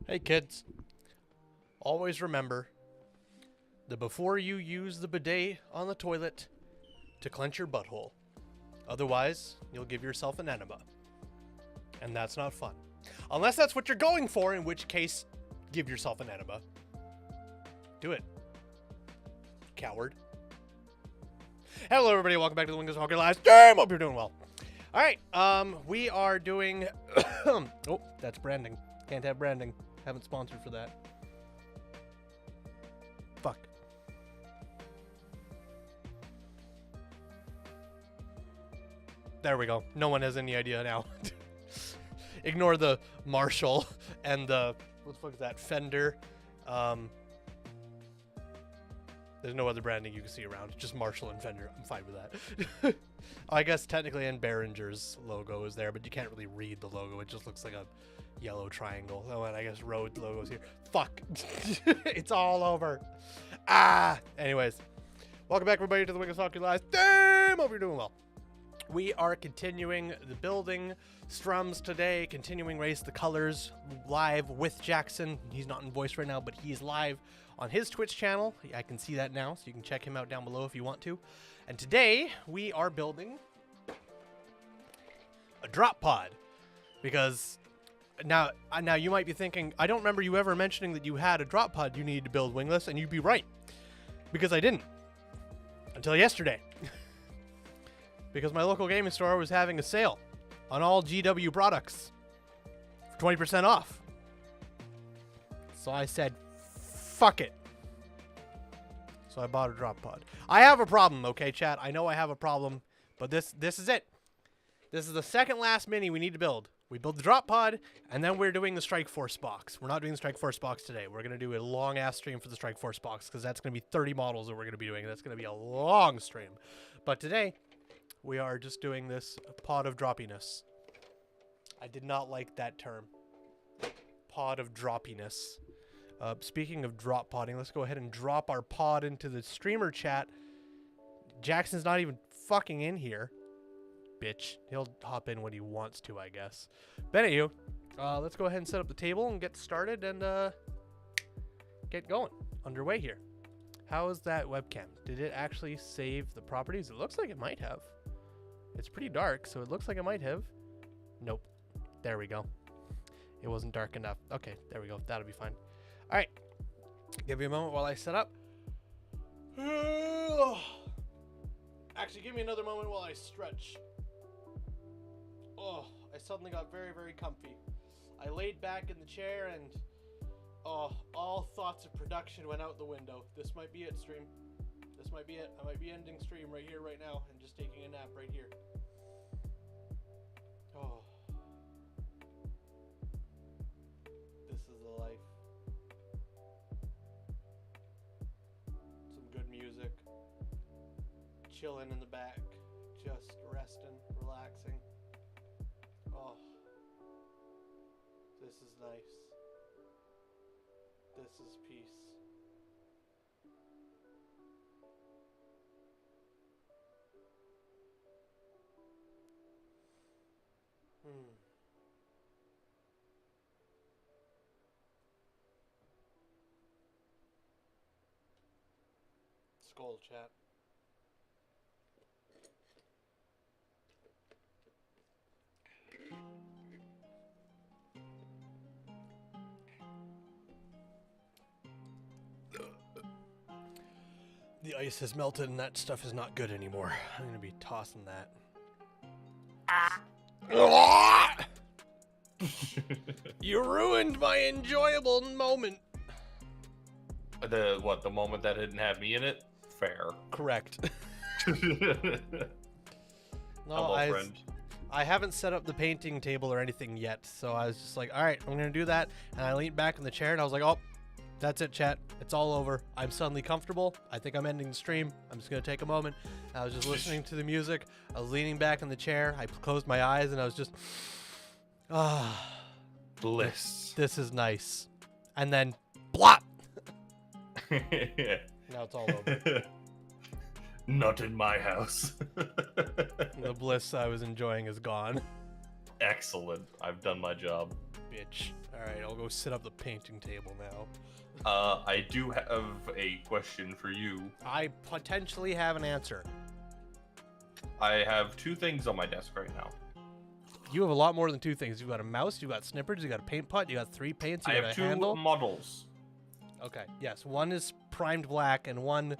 Hey kids, always remember that before you use the bidet on the toilet to clench your butthole. Otherwise, you'll give yourself an enema. And that's not fun. Unless that's what you're going for, in which case, give yourself an enema. Do it. Coward. Hello everybody, welcome back to the WinglessValkyrie live stream. Hope you're doing well. Alright, we are doing... oh, that's branding. Can't have branding. Haven't sponsored for that. Fuck. There we go. No one has any idea now. Ignore the Marshall and the... what the fuck is that? Fender. There's no other branding you can see around. Just Marshall and Fender. I'm fine with that. I guess technically and Behringer's logo is there, but you can't really read the logo. It just looks like a yellow triangle. Oh, and I guess Rode logo's here. Fuck. It's all over. Anyways. Welcome back, everybody, to the WinglessValkyrie live stream. Hope you're doing well. We are continuing the building strums today. Continuing Race the Colors live with Jackson. He's not in voice right now, but he's live on his Twitch channel. I can see that now, so you can check him out down below if you want to. And today, we are building a drop pod. Because now you might be thinking, I don't remember you ever mentioning that you had a drop pod you needed to build, Wingless, and you'd be right. Because I didn't. Until yesterday. Because my local gaming store was having a sale on all GW products for 20% off. So I said, fuck it. So I bought a drop pod. I have a problem, okay, chat? I know I have a problem, but this is it. This is the second last mini we need to build. We build the drop pod, and then we're doing the Strike Force box. We're not doing the Strike Force box today. We're going to do a long-ass stream for the Strike Force box, because that's going to be 30 models that we're going to be doing. That's going to be a long stream. But today, we are just doing this pod of droppiness. I did not like that term. Pod of droppiness. Speaking of drop podding, let's go ahead and drop our pod into the streamer chat. Jackson's not even fucking in here. Bitch. He'll hop in when he wants to, I guess. But anywho, let's go ahead and set up the table and get started and get going. Underway here. How is that webcam? Did it actually save the properties? It looks like it might have. It's pretty dark, so it looks like it might have. Nope. There we go. It wasn't dark enough. Okay, there we go. That'll be fine. All right. Give me a moment while I set up. Actually, give me another moment while I stretch. Oh, I suddenly got very, very comfy. I laid back in the chair and all thoughts of production went out the window. This might be it, stream. This might be it. I might be ending stream right here, right now, and just taking a nap right here. Oh. This is the life. Some good music. Chilling in the back. Just resting, relaxing. Oh. This is nice. This is peace. Skull chat. The ice has melted and that stuff is not good anymore. I'm gonna be tossing that. You ruined my enjoyable moment. The moment that didn't have me in it? Fair. Correct. No, I haven't set up the painting table or anything yet, so I was just like, all right, I'm gonna do that. And I leaned back in the chair and I was like, oh, that's it, chat. It's all over. I'm suddenly comfortable. I think I'm ending the stream. I'm just gonna take a moment. I was just listening to the music. I was leaning back in the chair. I closed my eyes and I was just, bliss. This is nice. And then, blop. Now it's all over. Not in my house. The bliss I was enjoying is gone. Excellent. I've done my job. Bitch. Alright, I'll go sit up the painting table now. I do have a question for you. I potentially have an answer. I have two things on my desk right now. You have a lot more than two things. You've got a mouse, you've got snippers, you got a paint pot, you got 3 paints, you I got have a two handle. models. Okay, yes. One is primed black and one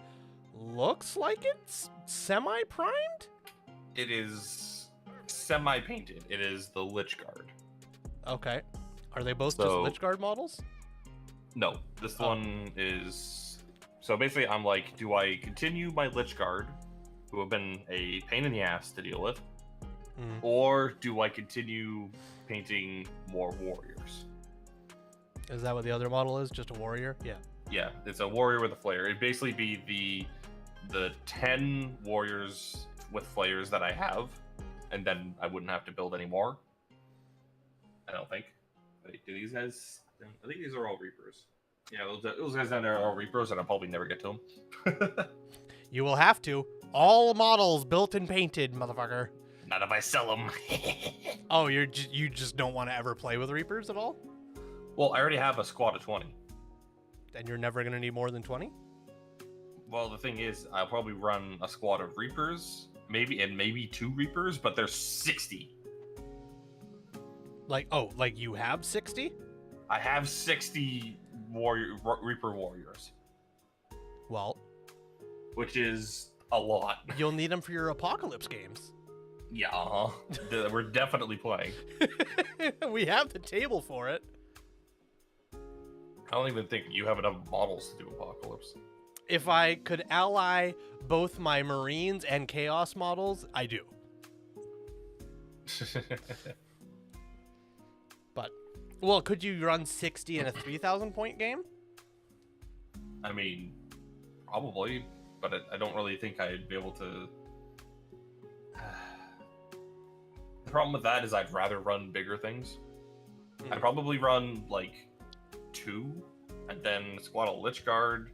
looks like it's semi-primed? It is semi-painted. It is the Lich Guard. Okay. Are they both So- just Lich Guard models? No, this Oh. one is... So basically, I'm like, do I continue my Lich Guard, who have been a pain in the ass to deal with, Mm. or do I continue painting more warriors? Is that what the other model is? Just a warrior? Yeah. Yeah, it's a warrior with a flare. It'd basically be the 10 warriors with flares that I have, and then I wouldn't have to build any more. I don't think. Wait, do these guys... I think these are all Reapers. Yeah, those guys down there are all Reapers, and I'll probably never get to them. You will have to. All models built and painted, motherfucker. Not if I sell them. Oh, you just don't want to ever play with Reapers at all? Well, I already have a squad of 20. And you're never going to need more than 20? Well, the thing is, I'll probably run a squad of Reapers, maybe 2 Reapers, but there's 60. Like you have 60? I have 60 Reaper warriors, Well, which is a lot. you'll need them for your Apocalypse games. Yeah, we're definitely playing. We have the table for it. I don't even think you have enough models to do Apocalypse. If I could ally both my Marines and Chaos models, I do. But, well, could you run 60 in a 3,000 point game? I mean, probably, but I don't really think I'd be able to. The problem with that is I'd rather run bigger things. I'd probably run like 2, and then a squad of Lich Guard,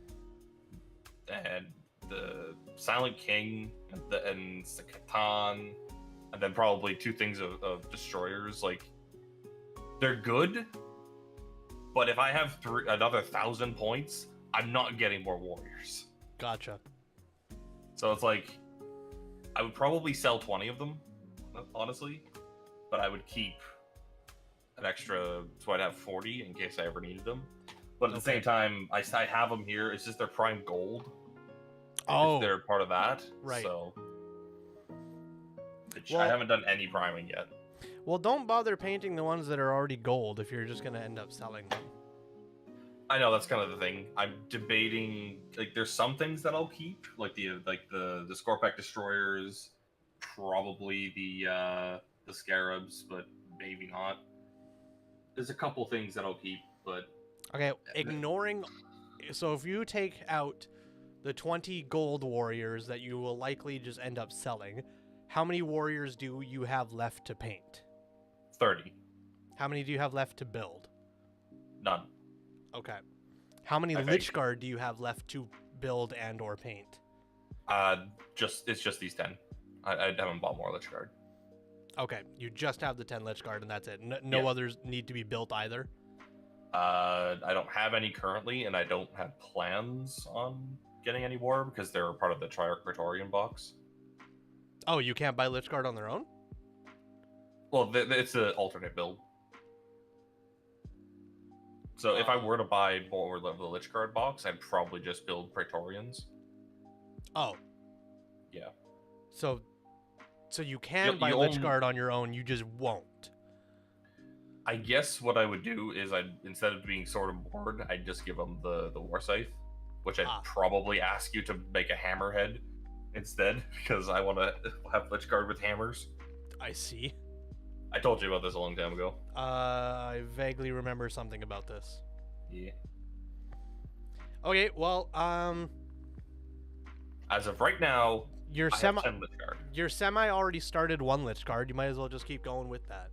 and the Silent King, and the Catan, and then probably 2 things of Destroyers. Like, they're good, but if I have another 1,000 points, I'm not getting more warriors. Gotcha. So it's like, I would probably sell 20 of them, honestly, but I would keep an extra, so I'd have 40 in case I ever needed them. But at the same time, I have them here. It's just they're prime gold. Oh, They're part of that. right. So, Well- I haven't done any priming yet. well, don't bother painting the ones that are already gold if you're just going to end up selling them. I know that's kind of the thing. I'm debating. Like, there's some things that I'll keep, like the Scorpack Destroyers, probably the Scarabs, but maybe not. There's a couple things that I'll keep, but Okay, ignoring... So if you take out the 20 gold warriors that you will likely just end up selling, how many warriors do you have left to paint? 30. How many do you have left to build? None. Okay. How many Okay. Lich Guard do you have left to build and or paint? It's just these 10. I haven't bought more Lich Guard. Okay, you just have the 10 Lich Guard and that's it. No Yeah. others need to be built either? I don't have any currently, and I don't have plans on getting any more because they're part of the Triarch Praetorian box. Oh, you can't buy Lich Guard on their own? Well, it's an alternate build. So if I were to buy more of the Lich Guard box, I'd probably just build Praetorians. Oh. Yeah. So you can You buy Lich own- Guard on your own, you just won't. I guess what I would do is instead of being Sword and Board, I'd just give them the War Scythe, which I'd Ah. probably ask you to make a Hammerhead instead, because I want to have Lich Guard with hammers. I see. I told you about this a long time ago. I vaguely remember something about this. Yeah. Okay, well, As of right now, your I have 10 Lich Guard. your semi already started one Lich Guard. You might as well just keep going with that.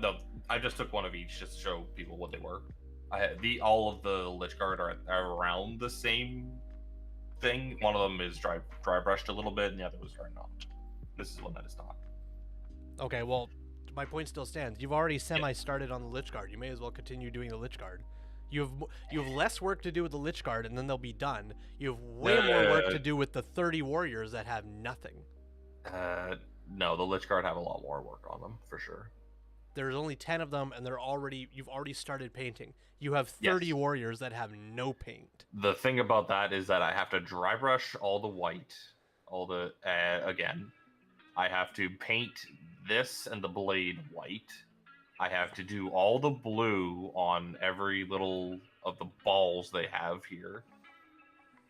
No, I just took one of each just to show people what they were. All of the Lich Guard are around the same thing. One of them is dry brushed a little bit, and the other was dry not. This is one that is not. Okay, well, my point still stands. You've already semi-started on the Lich Guard. You may as well continue doing the Lich Guard. You have less work to do with the Lich Guard, and then they'll be done. You have way more work to do with the 30 warriors that have nothing. No, the Lich Guard have a lot more work on them, for sure. There's only 10 of them, and you've already started painting. You have 30 warriors that have no paint. The thing about that is that I have to dry brush all the white, again. I have to paint this and the blade white. I have to do all the blue on every little of the balls they have here,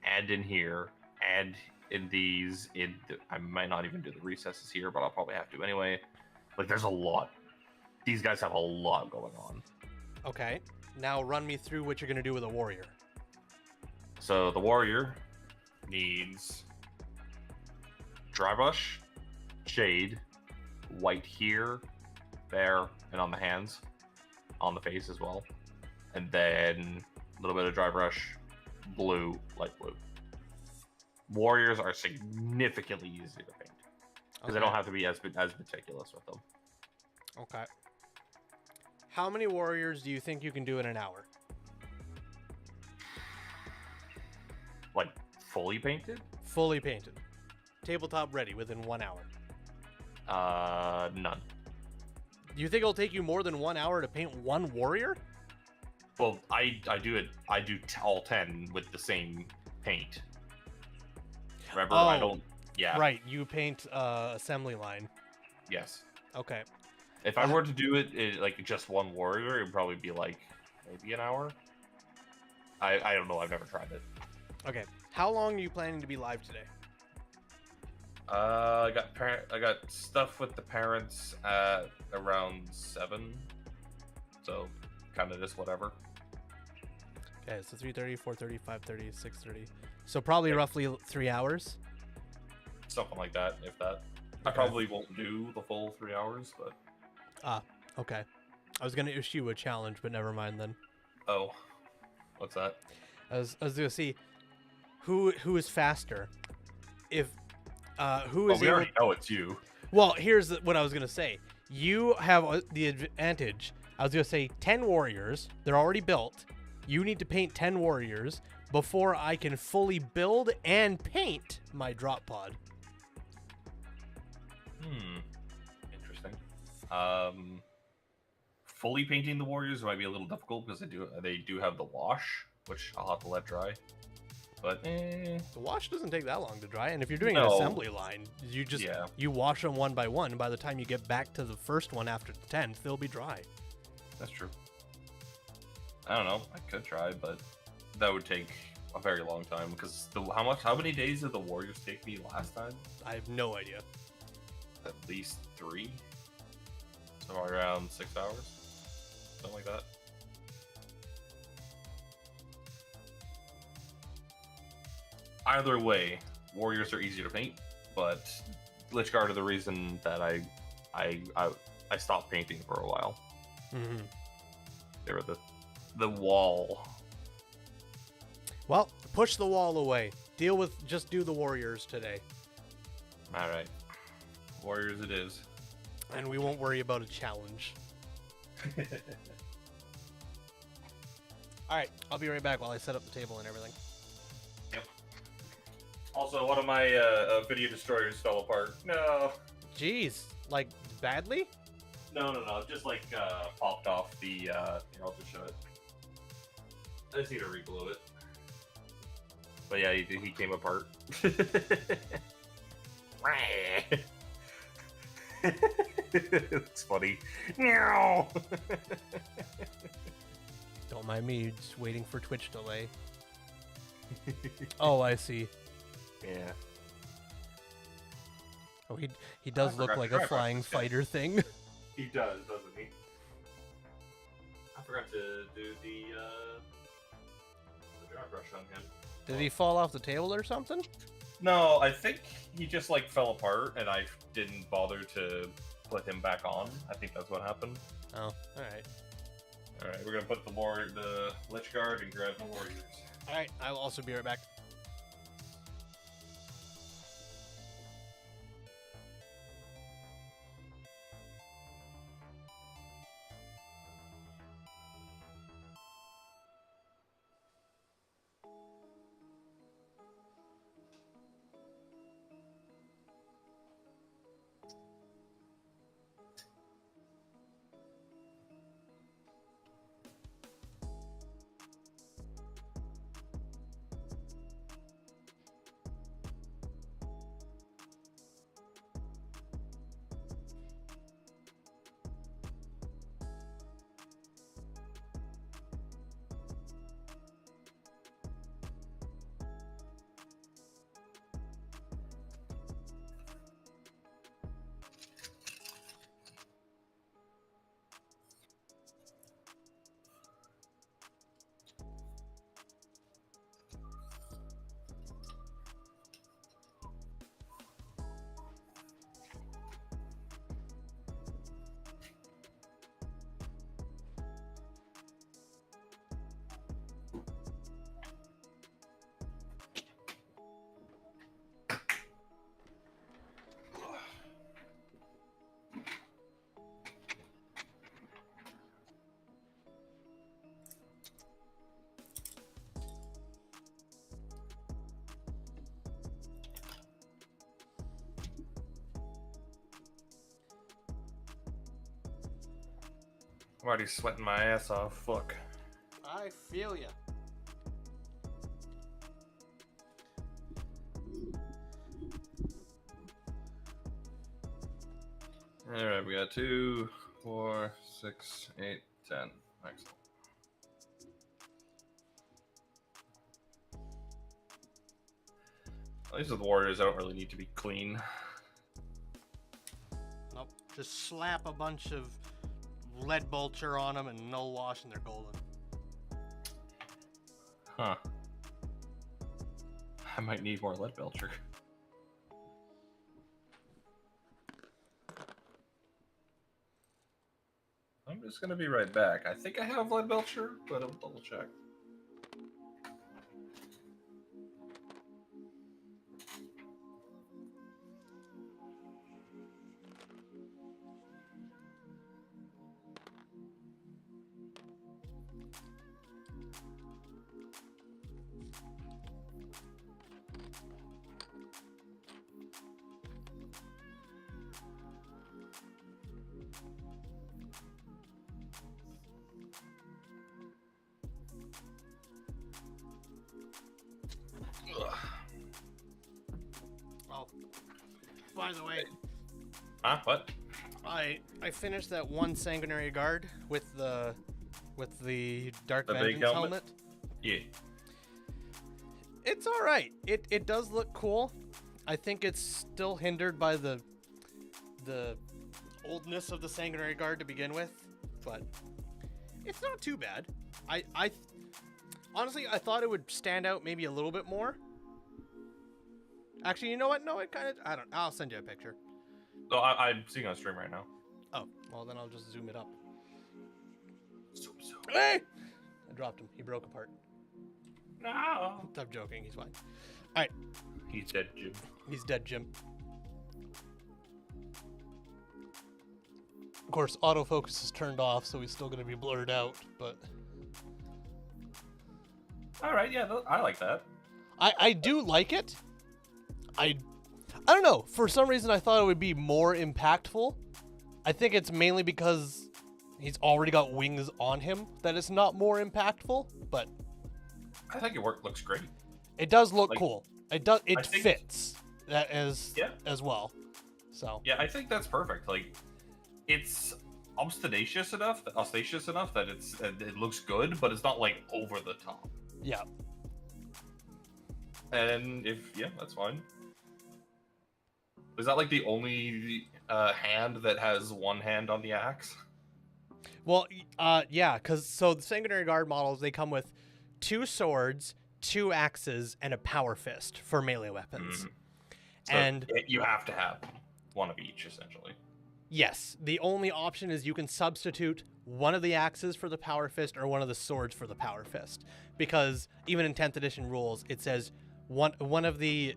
and in here, and in these. I might not even do the recesses here, but I'll probably have to anyway. Like, there's a lot. These guys have a lot going on. Okay, now run me through what you're going to do with a warrior. So the warrior needs dry brush, shade, white here, there, and on the hands, on the face as well. And then a little bit of dry brush, blue, light blue. Warriors are significantly easier to paint because they don't have to be as meticulous with them. Okay. How many warriors do you think you can do in an hour? Like, fully painted? Fully painted. Tabletop ready within 1 hour. None. You think it'll take you more than 1 hour to paint one warrior? Well, I do all 10 with the same paint. Remember, I don't... Yeah. Right, you paint assembly line. Yes. Okay. If I were to do it like just one warrior, it would probably be like maybe an hour. I don't know. I've never tried it. Okay. How long are you planning to be live today? I got stuff with the parents at around 7. So kind of just whatever. Okay, so 3:30, 4:30, 5:30, 6:30. So probably roughly 3 hours. Something like that, if that. Okay. I probably won't do the full 3 hours, but. Okay. I was gonna issue you a challenge, but never mind then. Oh, what's that? I was gonna see who is faster. If who is we already know it's you. Well, here's what I was gonna say. You have the advantage. I was gonna say 10 warriors. They're already built. You need to paint 10 warriors before I can fully build and paint my drop pod. Interesting. Fully painting the warriors might be a little difficult because they do have the wash, which I'll have to let dry. But the wash doesn't take that long to dry, and if you're doing an assembly line, you just you wash them one by one. And by the time you get back to the first one after the 10th, they'll be dry. That's true. I don't know. I could try, but that would take a very long time because how many days did the warriors take me last time? I have no idea. At least 3. So around 6 hours, something like that. Either way, warriors are easy to paint, but Lich Guard are the reason that I stopped painting for a while. Mm-hmm. They were the wall. Well, push the wall away. Just do the warriors today. All right, warriors it is. And we won't worry about a challenge. All right, I'll be right back while I set up the table and everything. Yep. Also, one of my video destroyers fell apart. No. Jeez, like badly? No. Just like popped off the. Here, I'll just show it. I just need to reglue it. But yeah, he came apart. It's funny. Meow. Don't mind me, just waiting for Twitch delay. Oh, I see. Yeah. Oh, he does look like a flying fighter thing. He does, doesn't he? I forgot to do the dry brush on him. Did he fall off the table or something? No, I think he just like fell apart, and I didn't bother to put him back on. I think that's what happened. Oh, all right. All right, we're gonna put the Lich Guard and grab the warriors. All right, I will also be right back. I'm already sweating my ass off. Fuck. I feel ya. Alright, we got 2, 4, 6, 8, 10. Excellent. At least with warriors, I don't really need to be clean. Nope. Just slap a bunch of lead vulture on them and no wash and they're golden. Huh. I might need more lead belcher. I'm just gonna be right back. I think I have lead belcher, but I'll double check. Oh, by the way, Huh? What? I finished that one sanguinary guard with the Dark The big Vengeance helmet? helmet. Yeah. It's all right. It does look cool. I think it's still hindered by the oldness of the sanguinary guard to begin with, but it's not too bad. I honestly I thought it would stand out maybe a little bit more. Actually, you know what? No, it kind of I'll send you a picture. Oh, I'm seeing on stream right now. Oh, well then I'll just zoom it up. So. Hey! I dropped him. He broke apart. No. I'm joking. He's fine. All right. He's dead, Jim. He's dead, Jim. Of course, autofocus is turned off, so he's still going to be blurred out, but... All right, yeah, I like that. I do like it. I don't know. For some reason, I thought it would be more impactful. I think it's mainly because he's already got wings on him that it's not more impactful, but... I think looks great. It does look Like, cool. It does. It I think- fits that as well. So Yeah, I think that's perfect. Like, it's ostentatious enough that it looks good, but it's not like over the top. yeah, And that's fine. Is that like the only hand that has one hand on the axe? well, yeah, because the sanguinary guard models, they come with 2 swords, 2 axes, and a power fist for melee weapons. So And you have to have one of each, essentially. yes, the only option is you can substitute one of the axes for the power fist or one of the swords for the power fist, because even in 10th edition rules, it says one of the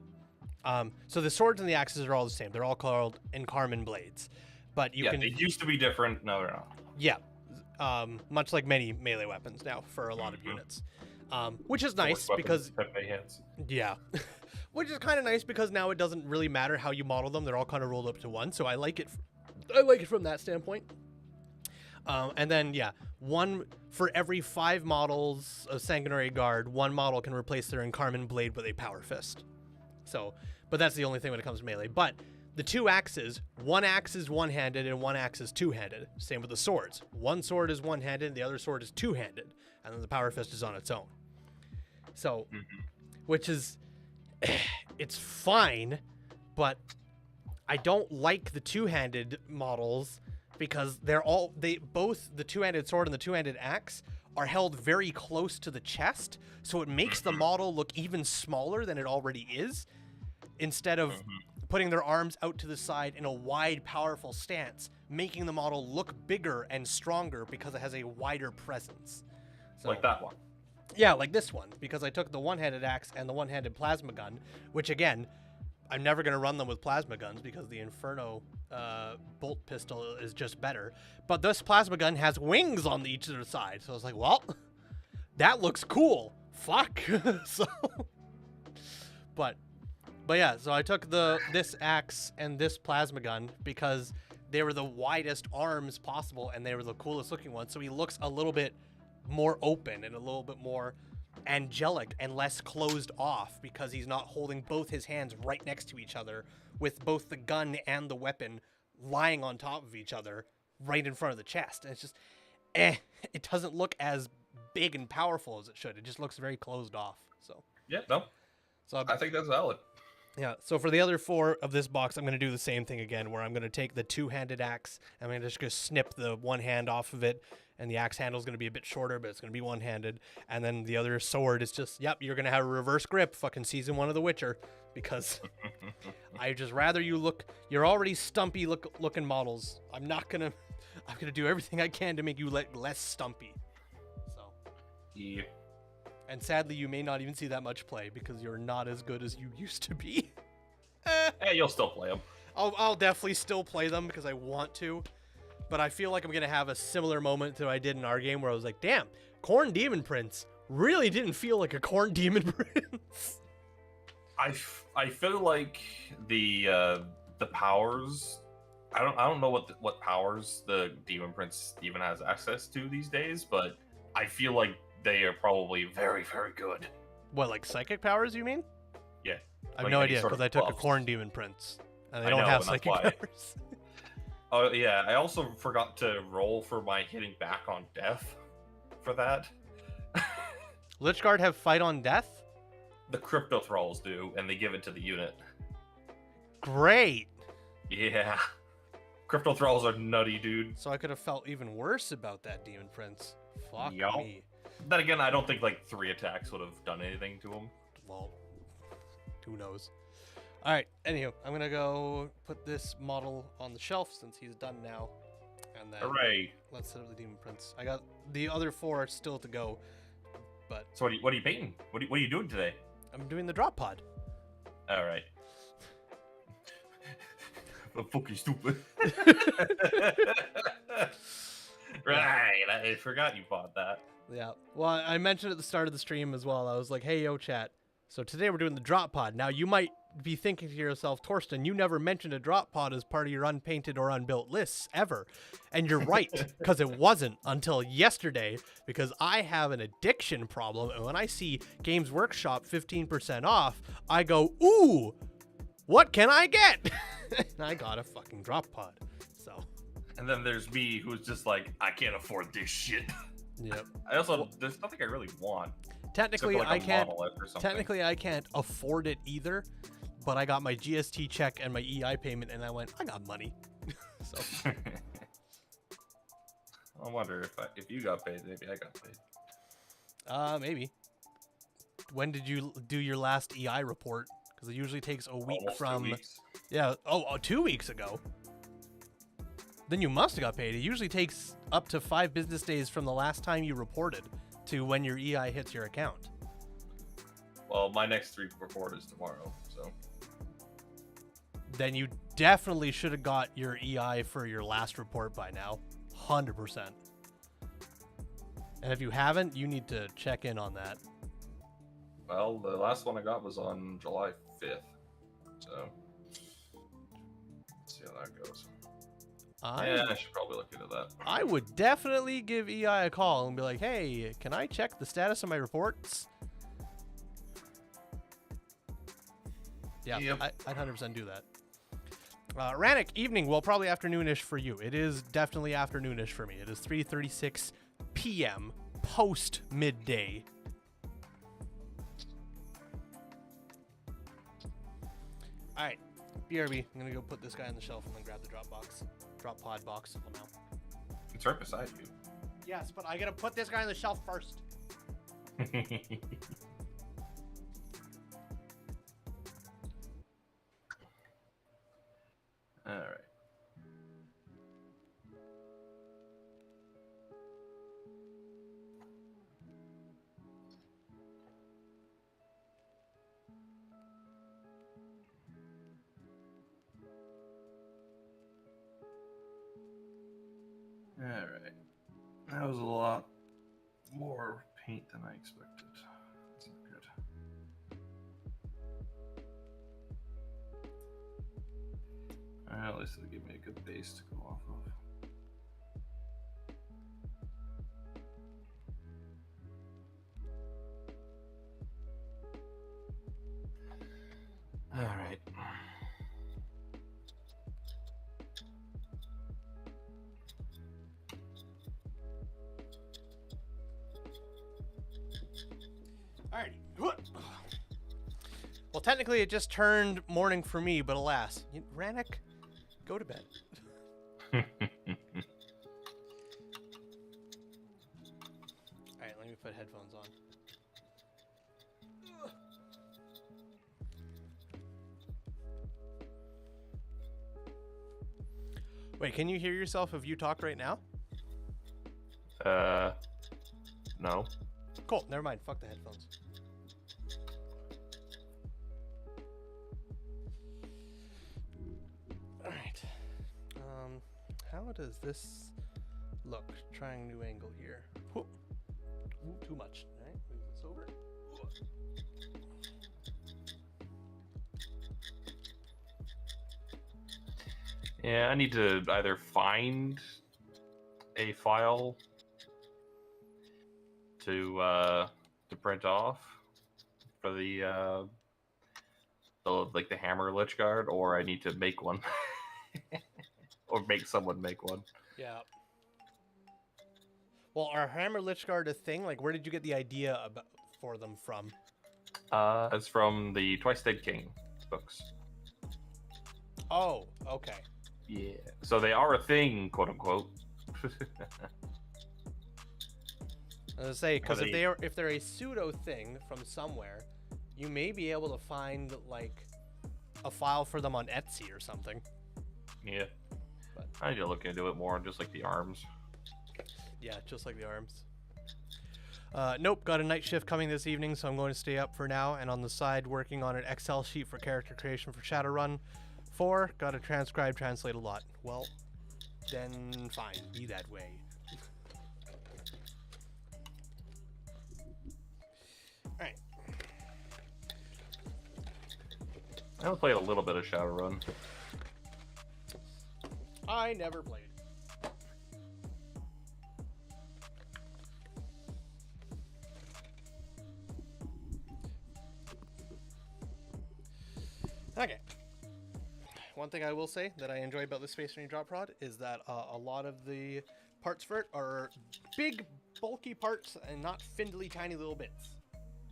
so the swords and the axes are all the same. They're all called Encarmin blades, but you can. They used to be different. No, they're not. Yeah, much like many melee weapons now for a lot of units, which is nice because Pepe hands. yeah, which is kind of nice because now it doesn't really matter how you model them; they're all kind of rolled up to one. So I like it. I like it from that standpoint. And then one for every 5 models of Sanguinary Guard, 1 model can replace their Encarmin blade with a power fist. So, but that's the only thing when it comes to melee. But the 2 axes, 1 axe is one-handed and 1 axe is two-handed. Same with the swords. 1 sword is one-handed, the other sword is two-handed, and then the power fist is on its own. So, which is, it's fine, but I don't like the two-handed models because both the two-handed sword and the two-handed axe are held very close to the chest, so it makes the model look even smaller than it already is, instead of putting their arms out to the side in a wide, powerful stance, making the model look bigger and stronger because it has a wider presence. So, Like that one. yeah, like this one, because I took the one-handed axe and the one-handed plasma gun, which again, I'm never going to run them with plasma guns because the Inferno bolt pistol is just better. But this plasma gun has wings on each of the side. So I was like, well, that looks cool. Fuck. So, but yeah, so I took this axe and this plasma gun because they were the widest arms possible, and they were the coolest looking ones. So he looks a little bit more open and a little bit more angelic and less closed off because he's not holding both his hands right next to each other with both the gun and the weapon lying on top of each other right in front of the chest. And it's just, it doesn't look as big and powerful as it should. It just looks very closed off. So Yeah, no, so I think that's valid. yeah, so for the other 4 of this box, I'm going to do the same thing again, where I'm going to take the 2-handed axe, I'm going to just snip the one hand off of it, and the axe handle is going to be a bit shorter, but it's going to be one-handed, and then the other sword is just, yep, you're going to have a reverse grip, fucking season 1 of The Witcher, because I just rather you look, you're already stumpy looking models. I'm going to do everything I can to make you less stumpy. So. Yeah. And sadly, you may not even see that much play because you're not as good as you used to be. Hey, you'll still play them. I'll definitely still play them because I want to. But I feel like I'm going to have a similar moment to I did in our game where I was like, damn, Khorne Demon Prince really didn't feel like a Khorne Demon Prince. I feel like the powers. I don't know what powers the Demon Prince even has access to these days, but I feel like they are probably very, very good. What, like psychic powers, you mean? Yeah. I have Like no any idea, sort of because I took a buffs. Khorne Demon Prince, and they I don't know, have and that's psychic why. powers. Oh, yeah. I also forgot to roll for my hitting back on death for that. Lichguard have fight on death? The Crypto Thralls do, and they give it to the unit. Great! Yeah. Crypto Thralls are nutty, dude. So I could have felt even worse about that Demon Prince. Fuck Yup. me. Then again, I don't think like 3 attacks would have done anything to him. Well, who knows? All right. Anywho, I'm gonna go put this model on the shelf since he's done now, and then Hooray! let's set up the Demon Prince. I got the other 4 still to go, but So what are you painting? What are you doing today? I'm doing the drop pod. All right. I'm fucking stupid. Right, I forgot you bought that. Yeah. Well, I mentioned at the start of the stream as well. I was like, "Hey, yo, chat. So today we're doing the drop pod." Now you might be thinking to yourself, Torsten, you never mentioned a drop pod as part of your unpainted or unbuilt lists ever. And you're right, because it wasn't until yesterday, because I have an addiction problem. And when I see Games Workshop 15% off, I go, ooh, what can I get? And I got a fucking drop pod. So, And then there's me who's just like, I can't afford this shit. yep. I also, there's nothing I really want. Technically, except for, like, I a can't. monolith or something. Technically, I can't afford it either. But I got my GST check and my EI payment, and I went, I got money. So, I wonder if you got paid, maybe I got paid. maybe. When did you do your last EI report? Because it usually takes a week Almost 2 from. weeks. Yeah. Oh, 2 weeks ago. Then you must have got paid. It usually takes up to 5 business days from the last time you reported to when your EI hits your account. Well, my next report is tomorrow, so. Then you definitely should have got your EI for your last report by now. 100%. And if you haven't, you need to check in on that. Well, the last one I got was on July 5th, so. Let's see how that goes. Yeah, I should probably look into that. I would definitely give EI a call and be like, hey, can I check the status of my reports? Yeah, Yep. I'd 100% do that. Rannick, evening. Well, probably afternoonish for you. It is definitely afternoonish for me. It is 3:36 p.m. post midday. All right, BRB. I'm gonna go put this guy on the shelf and then grab the drop pod box. Oh, no. It's right beside you. Yes, but I gotta put this guy on the shelf first. All right. All right. That was a lot more paint than I expected. That's not good. All Well, at least it'll give me a good base to go off of. All right. Alrighty. Well, technically, it just turned morning for me, but alas, Rannick, go to bed. Alright, let me put headphones on. Wait, can you hear yourself if you talk right now? No. Cool, never mind. Fuck the headphones. Alright. How does this look? Trying new angle here. Whoop. Ooh, too much. Alright, move this over. Yeah, I need to either find a file to print off for the like the hammer lich guard, or I need to make one, or make someone make one. Yeah. Well, are hammer lich guard a thing? Like, where did you get the idea about for them from? It's from the Twice Dead King books. Oh, okay. Yeah. So they are a thing, quote unquote. I was gonna say, because if they're a pseudo thing from somewhere, you may be able to find like a file for them on Etsy or something. Yeah. But I need to look into it more, just like the arms. yeah, just like the arms. Nope, got a night shift coming this evening, so I'm going to stay up for now, and on the side working on an Excel sheet for character creation for Shadowrun 4. Got to transcribe, translate a lot. Well, then fine, be that way. Alright. I only played a little bit of Shadowrun. I never played. Okay. One thing I will say that I enjoy about the Space Marine Drop Prod is that a lot of the parts for it are big, bulky parts and not findly, tiny little bits.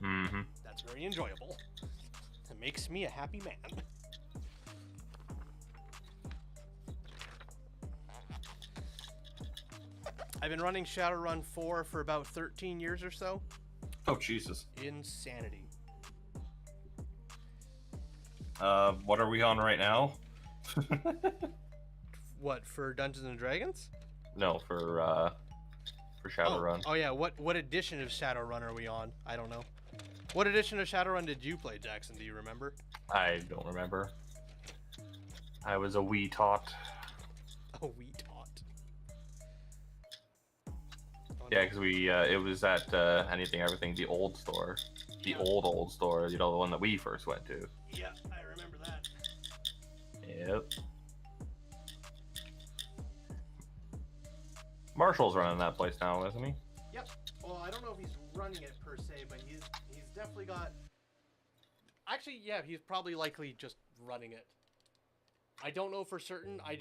Mm-hmm. That's very enjoyable. It makes me a happy man. I've been running Shadowrun 4 for about 13 years or so. Oh, Jesus. Insanity. What are we on right now? What, for Dungeons and Dragons? No, for Shadowrun. Oh yeah, what edition of Shadowrun are we on? I don't know. What edition of Shadowrun did you play, Jackson? Do you remember? I don't remember. I was a wee tot. A wee tot. Oh, Yeah, no. because we it was at Anything Everything, the old store, the old store. You know, the one that we first went to. Yeah, I remember that. Yep. Marshall's running that place now, isn't he? Yep. Well, I don't know if he's running it per se, but he's definitely got. Actually, yeah, he's probably likely just running it. I don't know for certain. I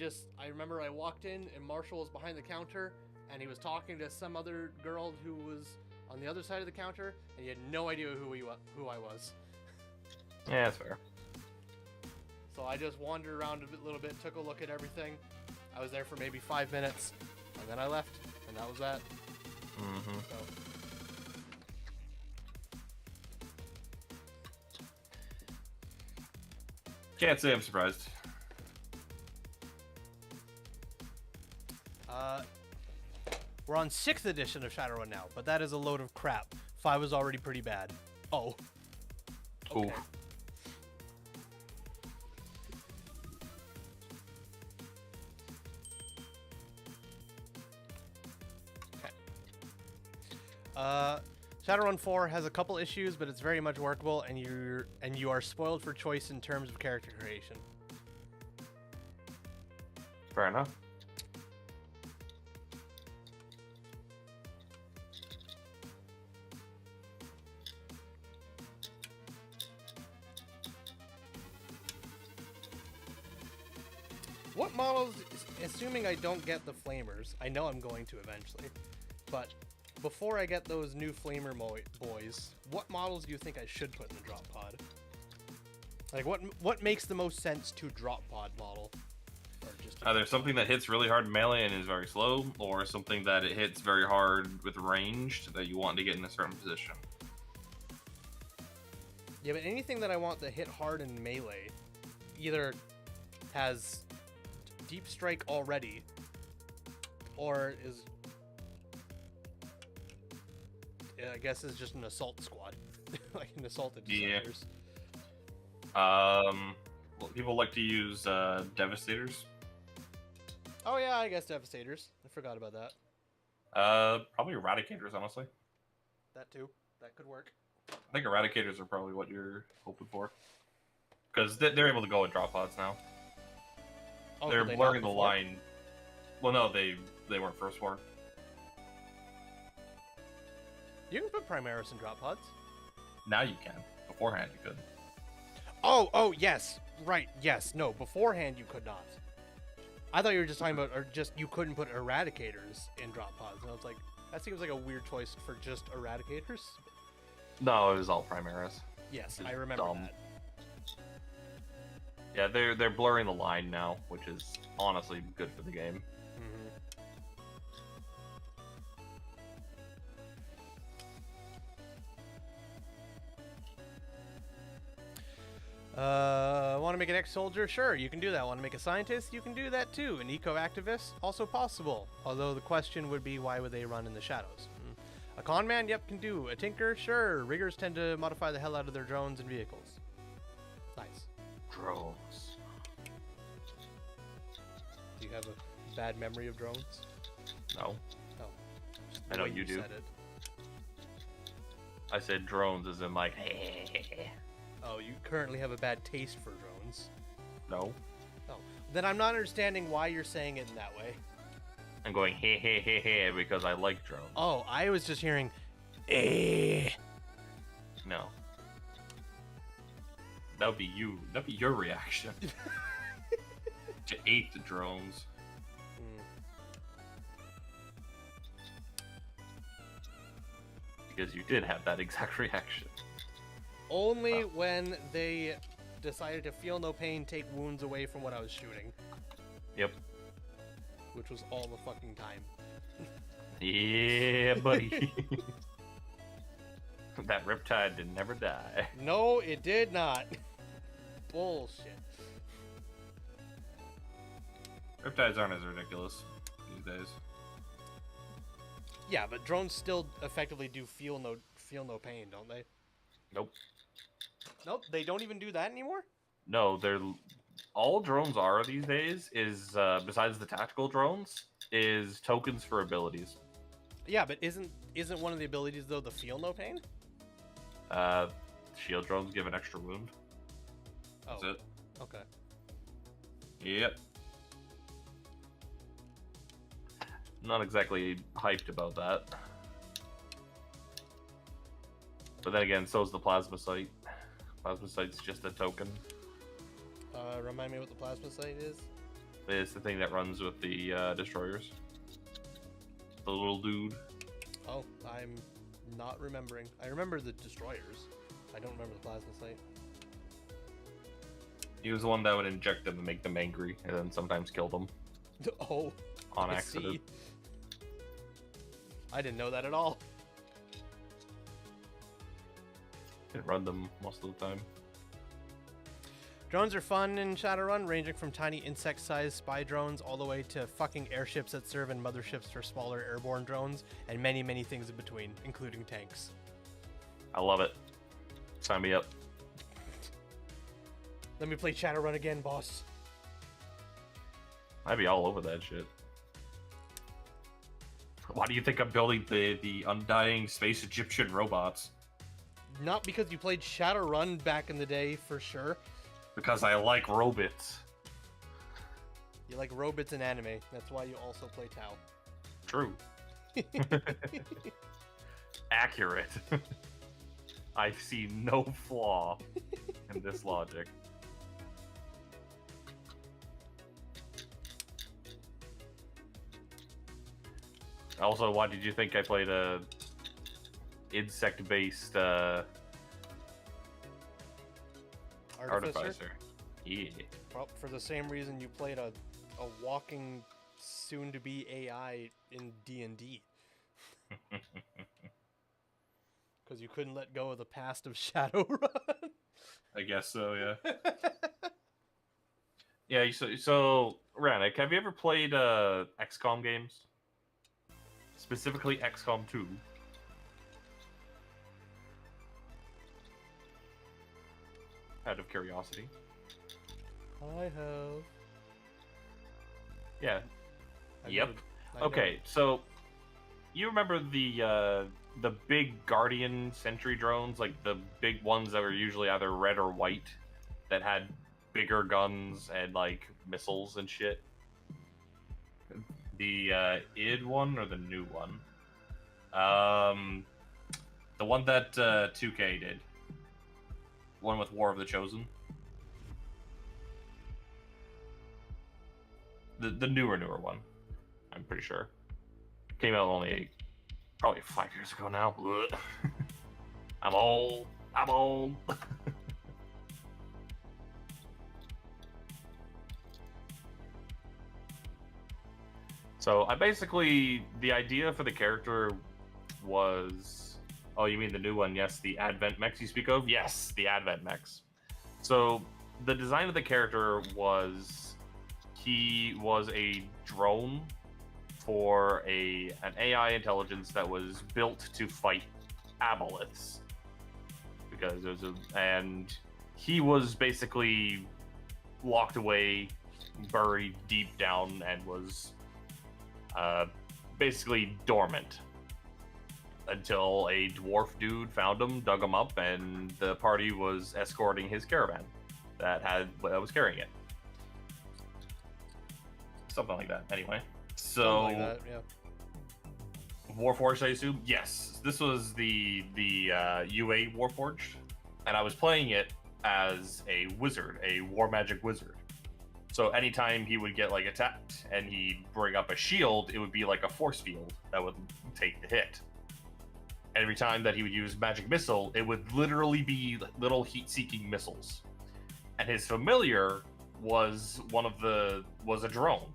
remember I walked in and Marshall was behind the counter and he was talking to some other girl who was on the other side of the counter, and he had no idea who I was. Yeah, that's fair. So I just wandered around a little bit, took a look at everything. I was there for maybe 5 minutes, and then I left, and that was that. Mm-hmm. So. Can't say I'm surprised. We're on 6th edition of Shadowrun now, but that is a load of crap. 5 was already pretty bad. Oh. Okay. Ooh. Shadowrun 4 has a couple issues, but it's very much workable, and you are spoiled for choice in terms of character creation. Fair enough. What models, assuming I don't get the flamers, I know I'm going to eventually, but before I get those new flamer boys, what models do you think I should put in the drop pod? Like, what makes the most sense to drop pod model? Or just Either something that hits really hard in melee and is very slow, or something that it hits very hard with ranged that you want to get in a certain position. Yeah, but anything that I want to hit hard in melee either has deep strike already, or is, I guess, is just an assault squad, like an assaulted destroyers. Well, people like to use Devastators. Oh yeah, I guess Devastators. I forgot about that. Probably Eradicators, honestly. That too. That could work. I think Eradicators are probably what you're hoping for. Because they're able to go with drop pods now. Oh, They're did they blurring not the before? line. Well, no, they weren't first war. You can put Primaris in drop pods. Now you can. Beforehand, you could. Oh, yes. Right, yes. No, beforehand you could not. I thought you were just talking about, or just you couldn't put Eradicators in drop pods. And I was like, that seems like a weird choice for just Eradicators. No, it was all Primaris. Yes, It's I remember dumb. that. Yeah, they're blurring the line now, which is honestly good for the game. Want to make an ex-soldier? Sure, you can do that. Want to make a scientist? You can do that too. An eco-activist? Also possible. Although the question would be, why would they run in the shadows? A con man? Yep, can do. A tinker? Sure. Riggers tend to modify the hell out of their drones and vehicles. Nice. Drones. Do you have a bad memory of drones? No. Oh. I know The way you do. said it. I said drones as in like, Oh, you currently have a bad taste for drones. no. Oh. Then I'm not understanding why you're saying it in that way. I'm going because I like drones. Oh, I was just hearing, eh. No. That would be you. That'd be your reaction. To hate the drones. Because you did have that exact reaction. Only when they decided to feel no pain, take wounds away from what I was shooting. Yep. Which was all the fucking time. Yeah, buddy. That Riptide did never die. No, it did not. Bullshit. Riptides aren't as ridiculous these days. Yeah, but drones still effectively do feel no pain, don't they? Nope. Nope, they don't even do that anymore? No, they're all drones are these days is besides the tactical drones is tokens for abilities. Yeah, but isn't one of the abilities though the feel no pain? Shield drones give an extra wound. That's Oh, it. okay. Yep. Not exactly hyped about that. But then again, so is the plasma sight. Plasma sight's just a token. Remind me what the plasma sight is? It's the thing that runs with the destroyers. The little dude. Oh, I'm not remembering. I remember the destroyers. I don't remember the plasma sight. He was the one that would inject them and make them angry, and then sometimes kill them Oh, on I accident. see. I didn't know that at all. And run them most of the time. Drones are fun in Shadowrun, ranging from tiny insect-sized spy drones all the way to fucking airships that serve in motherships for smaller airborne drones, and many, many things in between, including tanks. I love it. Sign me up. Let me play Shadowrun again, boss. I'd be all over that shit. Why do you think I'm building the undying space Egyptian robots? Not because you played Shadowrun back in the day, for sure. Because I like robots. You like robots in anime. That's why you also play Tau. True. Accurate. I see no flaw in this logic. Also, why did you think I played a insect-based artificer? Yeah. Well, for the same reason you played a walking, soon-to-be AI in D&D. Because you couldn't let go of the past of Shadowrun. I guess so, yeah. Yeah, so Ranik, have you ever played XCOM games? Specifically XCOM 2. Out of curiosity. I have. Yeah. Yep. I Okay, so you remember the big Guardian sentry drones, like the big ones that were usually either red or white, that had bigger guns and like missiles and shit? The id one or the new one? The one that 2K did. One with War of the Chosen. The newer one. I'm pretty sure. Came out only probably 5 years ago now. I'm old. So I basically, the idea for the character was, oh, you mean the new one? Yes, the Advent mechs you speak of? Yes, the Advent mechs. So the design of the character was, he was a drone for an AI intelligence that was built to fight aboleths. Because it was and he was basically locked away, buried deep down, and was basically dormant until a dwarf dude found him, dug him up, and the party was escorting his caravan that was carrying it. Something like that. Anyway, so like that, yeah. Warforged, I assume. Yes, this was the UA Warforged, and I was playing it as a wizard, a war magic wizard. So anytime he would get like attacked and he'd bring up a shield, it would be like a force field that would take the hit. Every time that he would use magic missile, it would literally be little heat-seeking missiles. And his familiar was was a drone.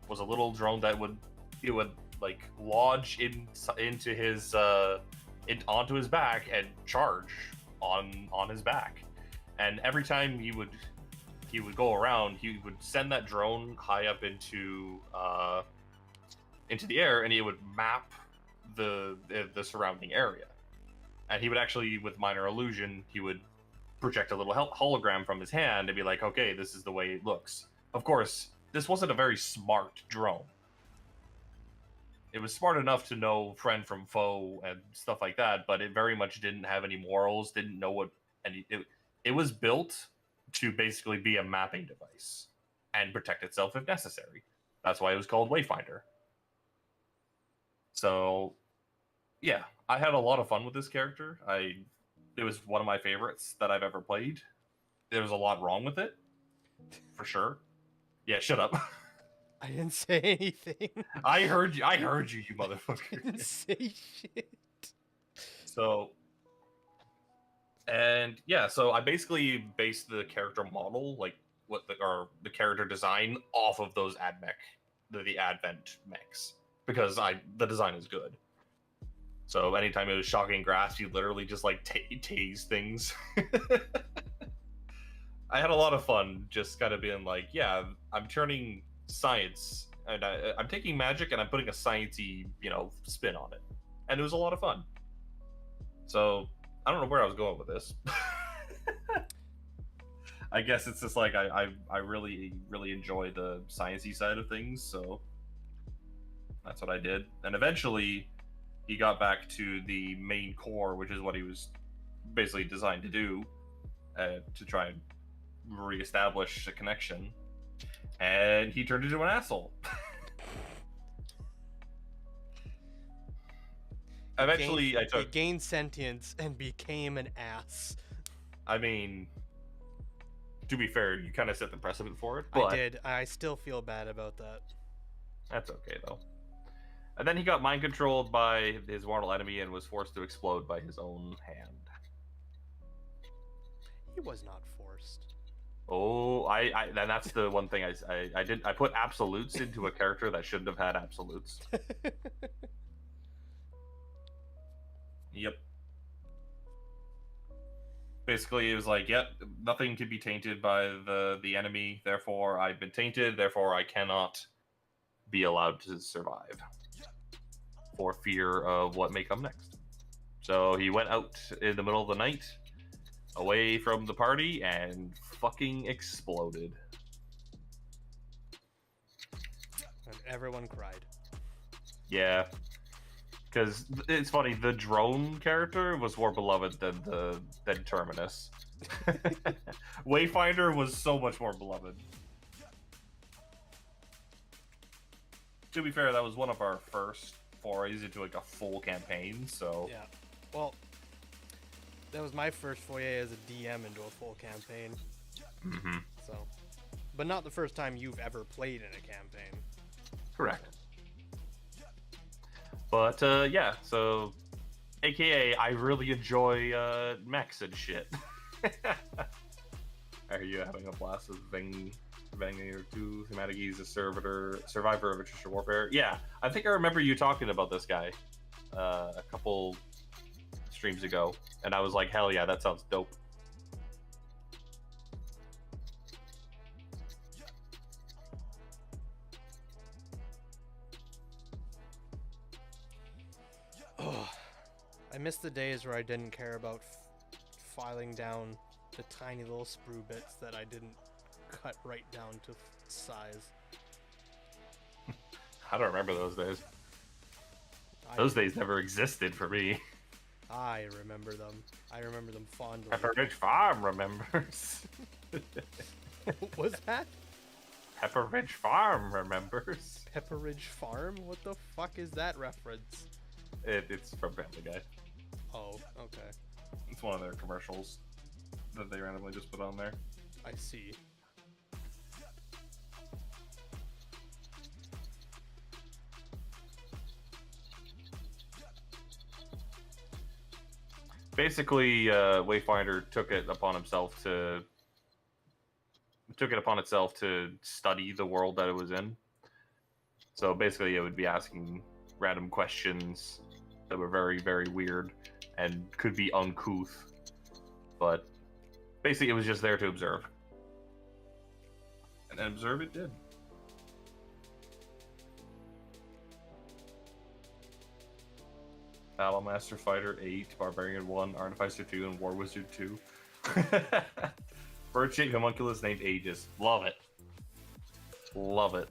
Was a little drone that would like lodge into his onto his back and charge on his back. And every time he would go around, he would send that drone high up into the air, and he would map the surrounding area. And he would actually, with minor illusion, he would project a little hologram from his hand and be like, okay, this is the way it looks. Of course, this wasn't a very smart drone. It was smart enough to know friend from foe and stuff like that, but it very much didn't have any morals, didn't know what, and it was built to basically be a mapping device and protect itself if necessary. That's why it was called Wayfinder. So, yeah, I had a lot of fun with this character. It was one of my favorites that I've ever played. There was a lot wrong with it, for sure. Yeah, shut up. I didn't say anything. I heard you, you motherfucker. I didn't say shit. So, and yeah, so I basically based the character model, like the character design, off of those the Advent mechs, because the design is good. So anytime it was shocking grasp, you literally just like tase things. I had a lot of fun just kind of being like, yeah, I'm turning science, and I'm taking magic and I'm putting a sciencey, spin on it. And it was a lot of fun. So, I don't know where I was going with this. I guess it's just like, I really, really enjoy the sciencey side of things, so that's what I did. And eventually, he got back to the main core, which is what he was basically designed to do, to try and reestablish a connection. And he turned into an asshole. Eventually, He gained sentience and became an ass. I mean, to be fair, you kind of set the precedent for it. But I did. I still feel bad about that. That's okay, though. And then he got mind controlled by his mortal enemy and was forced to explode by his own hand. He was not forced. Oh, then that's the one thing I did. I put absolutes into a character that shouldn't have had absolutes. Yep. Basically, it was like, yep, nothing can be tainted by the enemy. Therefore, I've been tainted. Therefore, I cannot be allowed to survive for fear of what may come next. So he went out in the middle of the night, away from the party, and fucking exploded. And everyone cried. Yeah. Because it's funny, the drone character was more beloved than Terminus. Wayfinder was so much more beloved. To be fair, that was one of our first forays into like a full campaign, so... Yeah. Well, that was my first foray as a DM into a full campaign. Mm-hmm. So, but not the first time you've ever played in a campaign. Correct. But, yeah, so... AKA, I really enjoy, mechs and shit. Are you having a blast with Vanguard 2? Thematic is a survivor of attrition warfare? Yeah, I think I remember you talking about this guy a couple streams ago, and I was like, hell yeah, that sounds dope. I miss the days where I didn't care about filing down the tiny little sprue bits that I didn't cut right down to size. I don't remember those days. Those days never existed for me. I remember them. I remember them fondly. Pepperidge Farm remembers. What was that? Pepperidge Farm remembers. Pepperidge Farm? What the fuck is that reference? It's from Family Guy. Oh, okay. It's one of their commercials that they randomly just put on there. I see. Basically, Wayfinder took it upon itself to study the world that it was in. So basically, it would be asking random questions that were very, very weird and could be uncouth, but basically, it was just there to observe, and observe it did. Battlemaster Fighter 8, Barbarian 1, Artificer 2, and War Wizard 2. Bird-shaped homunculus named Aegis. Love it. Love it.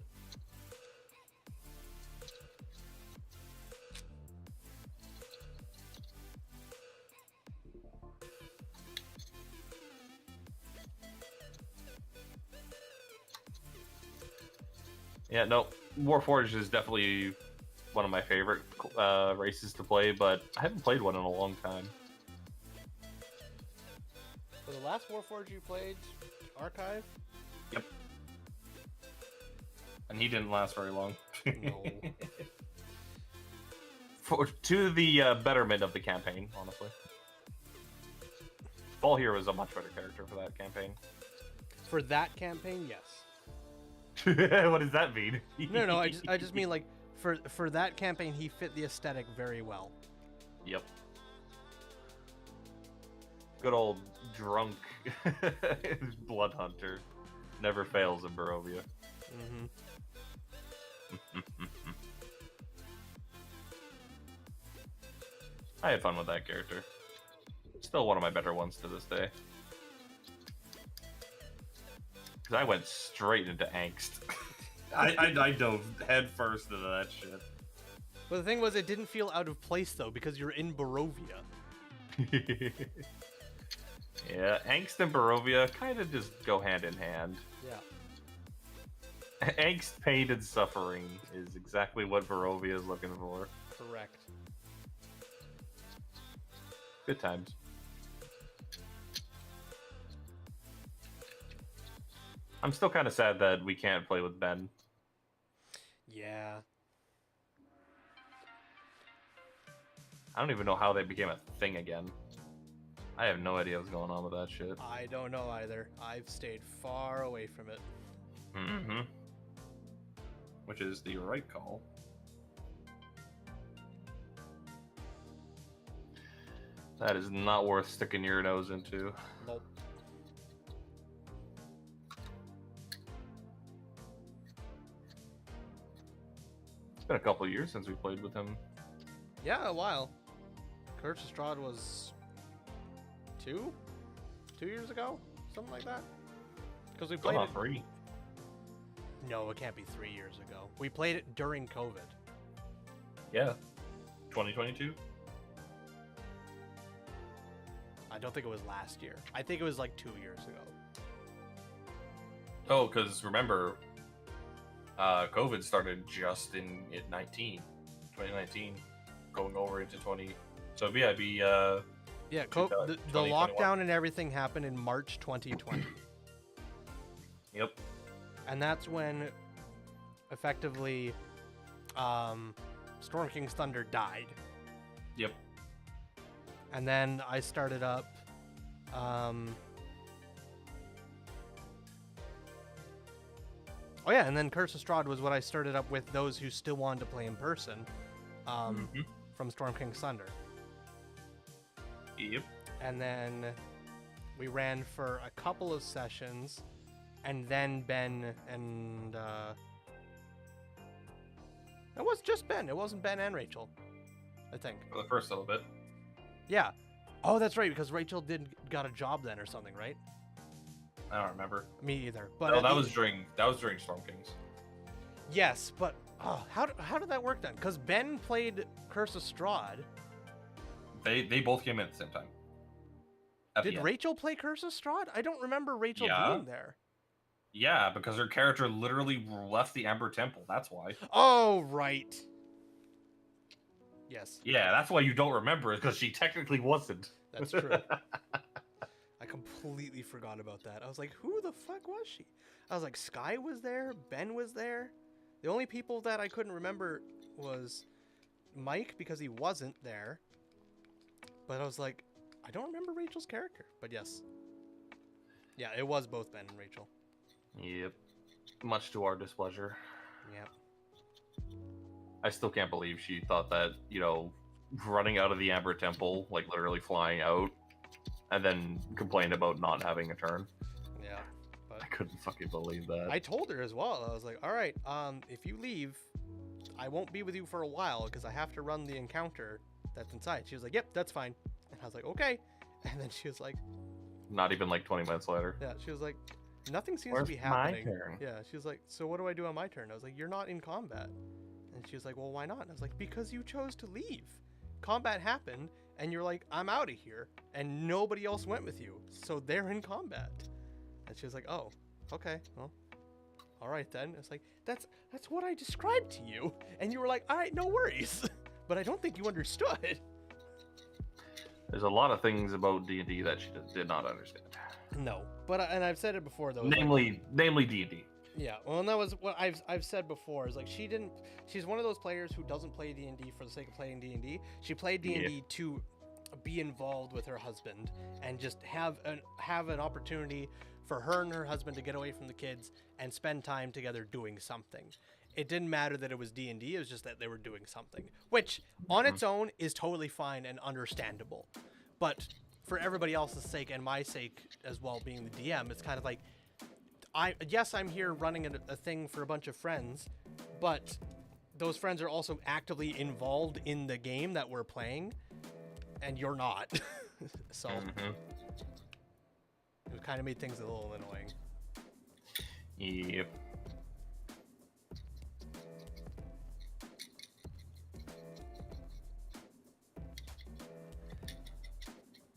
Yeah, no, Warforged is definitely one of my favorite races to play, but I haven't played one in a long time. Was the last Warforged you played Archive? Yep. And he didn't last very long. No. To the betterment of the campaign, honestly. Ball Hero is a much better character for that campaign. For that campaign, yes. What does that mean? No, I just mean like for that campaign, he fit the aesthetic very well. Yep. Good old drunk blood hunter never fails in Barovia. Mm-hmm. I had fun with that character. Still one of my better ones to this day. Because I went straight into angst. I dove head first into that shit. But the thing was, it didn't feel out of place though, because you're in Barovia. Yeah, angst and Barovia kind of just go hand in hand. Yeah. Angst, pain, and suffering is exactly what Barovia is looking for. Correct. Good times. I'm still kind of sad that we can't play with Ben. Yeah. I don't even know how they became a thing again. I have no idea what's going on with that shit. I don't know either. I've stayed far away from it. Mm-hmm. Which is the right call. That is not worth sticking your nose into. Nope. It's been a couple of years since we played with him. Yeah, a while. Curse of Strahd was 2 years ago, something like that. Because we played it. 3. No, it can't be 3 years ago. We played it during COVID. Yeah. 2022. I don't think it was last year. I think it was like 2 years ago. Oh, because remember, COVID started just in 2019, going over into 20. So yeah, it'd be Yeah, the 2021. lockdown and everything happened in March 2020. Yep. And that's when, effectively, Storm King's Thunder died. Yep. And then I started up. Oh yeah, and then Curse of Strahd was what I started up with those who still wanted to play in person, from Storm King's Thunder. Yep. And then we ran for a couple of sessions, and then Ben and it was just Ben. It wasn't Ben and Rachel, I think. For the first little bit. Yeah. Oh, that's right, because Rachel got a job then or something, right? I don't remember. Me either. But No, that was during Storm Kings. Yes, but how did that work then? Because Ben played Curse of Strahd. They both came in at the same time. At the Did end. Rachel play Curse of Strahd? I don't remember Rachel Yeah. being there. Yeah, because her character literally left the Ember Temple. That's why. Oh, right. Yes. Yeah, that's why you don't remember it, because she technically wasn't. That's true. I completely forgot about that. I was like, who the fuck was she? I was like, Sky was there, Ben was there. The only people that I couldn't remember was Mike, because he wasn't there. But I was like, I don't remember Rachel's character. But yes. Yeah, it was both Ben and Rachel. Yep. Much to our displeasure. Yep. I still can't believe she thought that, running out of the Amber Temple, like literally flying out, and then complained about not having a turn. Yeah. But I couldn't fucking believe that. I told her as well. I was like, all right, if you leave, I won't be with you for a while because I have to run the encounter that's inside. She was like, yep, that's fine. And I was like, okay. And then she was like... Not even like 20 minutes later. Yeah, she was like, nothing seems Where's to be happening. my turn? Yeah, she was like, so what do I do on my turn? I was like, you're not in combat. And she was like, well, why not? And I was like, because you chose to leave. Combat happened, and you're like, I'm out of here. And nobody else went with you. So they're in combat. And she was like, oh, okay, well, all right then. It's like, that's what I described to you. And you were like, all right, no worries. But I don't think you understood. There's a lot of things about D&D that she did not understand. No, but and I've said it before though. Namely D&D. Yeah, well, and that was what I've said before. Is like she's one of those players who doesn't play D&D for the sake of playing D&D. She played D&D to be involved with her husband and just have an opportunity for her and her husband to get away from the kids and spend time together doing something. It didn't matter that it was D&D, it was just that they were doing something, which on its own is totally fine and understandable. But for everybody else's sake and my sake as well, being the DM, it's kind of like, I'm here running a thing for a bunch of friends, but those friends are also actively involved in the game that we're playing, and you're not. So it kind of made things a little annoying. Yep.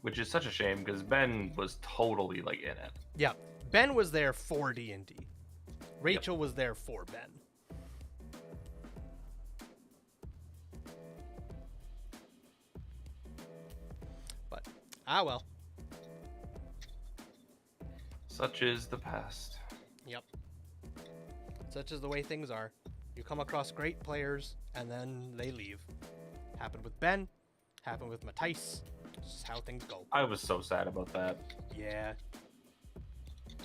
Which is such a shame because Ben was totally like in it. Yeah, Ben was there for D&D. Rachel was there for Ben. But, well. Such is the past. Yep. Such is the way things are. You come across great players, and then they leave. Happened with Ben. Happened with Matthijs. This is how things go. I was so sad about that. Yeah.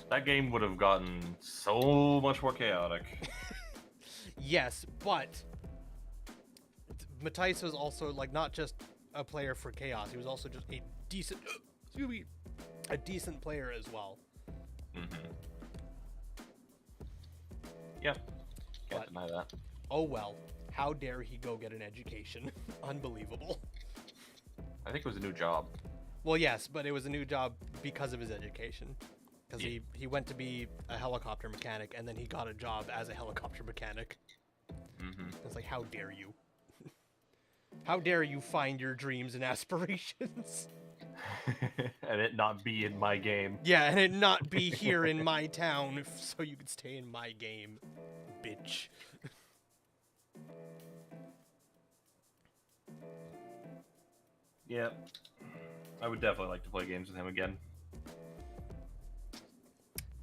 That game would have gotten so much more chaotic. Yes, but Matthijs was also like not just a player for chaos. He was also just a decent, excuse me, a decent player as well. Mm-hmm. Yep. Can't deny that. Oh well. How dare he go get an education? Unbelievable. I think it was a new job. Well, yes, but it was a new job because of his education. Because he went to be a helicopter mechanic, and then he got a job as a helicopter mechanic. Mm-hmm. It's like, how dare you? How dare you find your dreams and aspirations? And it not be in my game. Yeah, and it not be here in my town so you could stay in my game, bitch. Yeah. I would definitely like to play games with him again.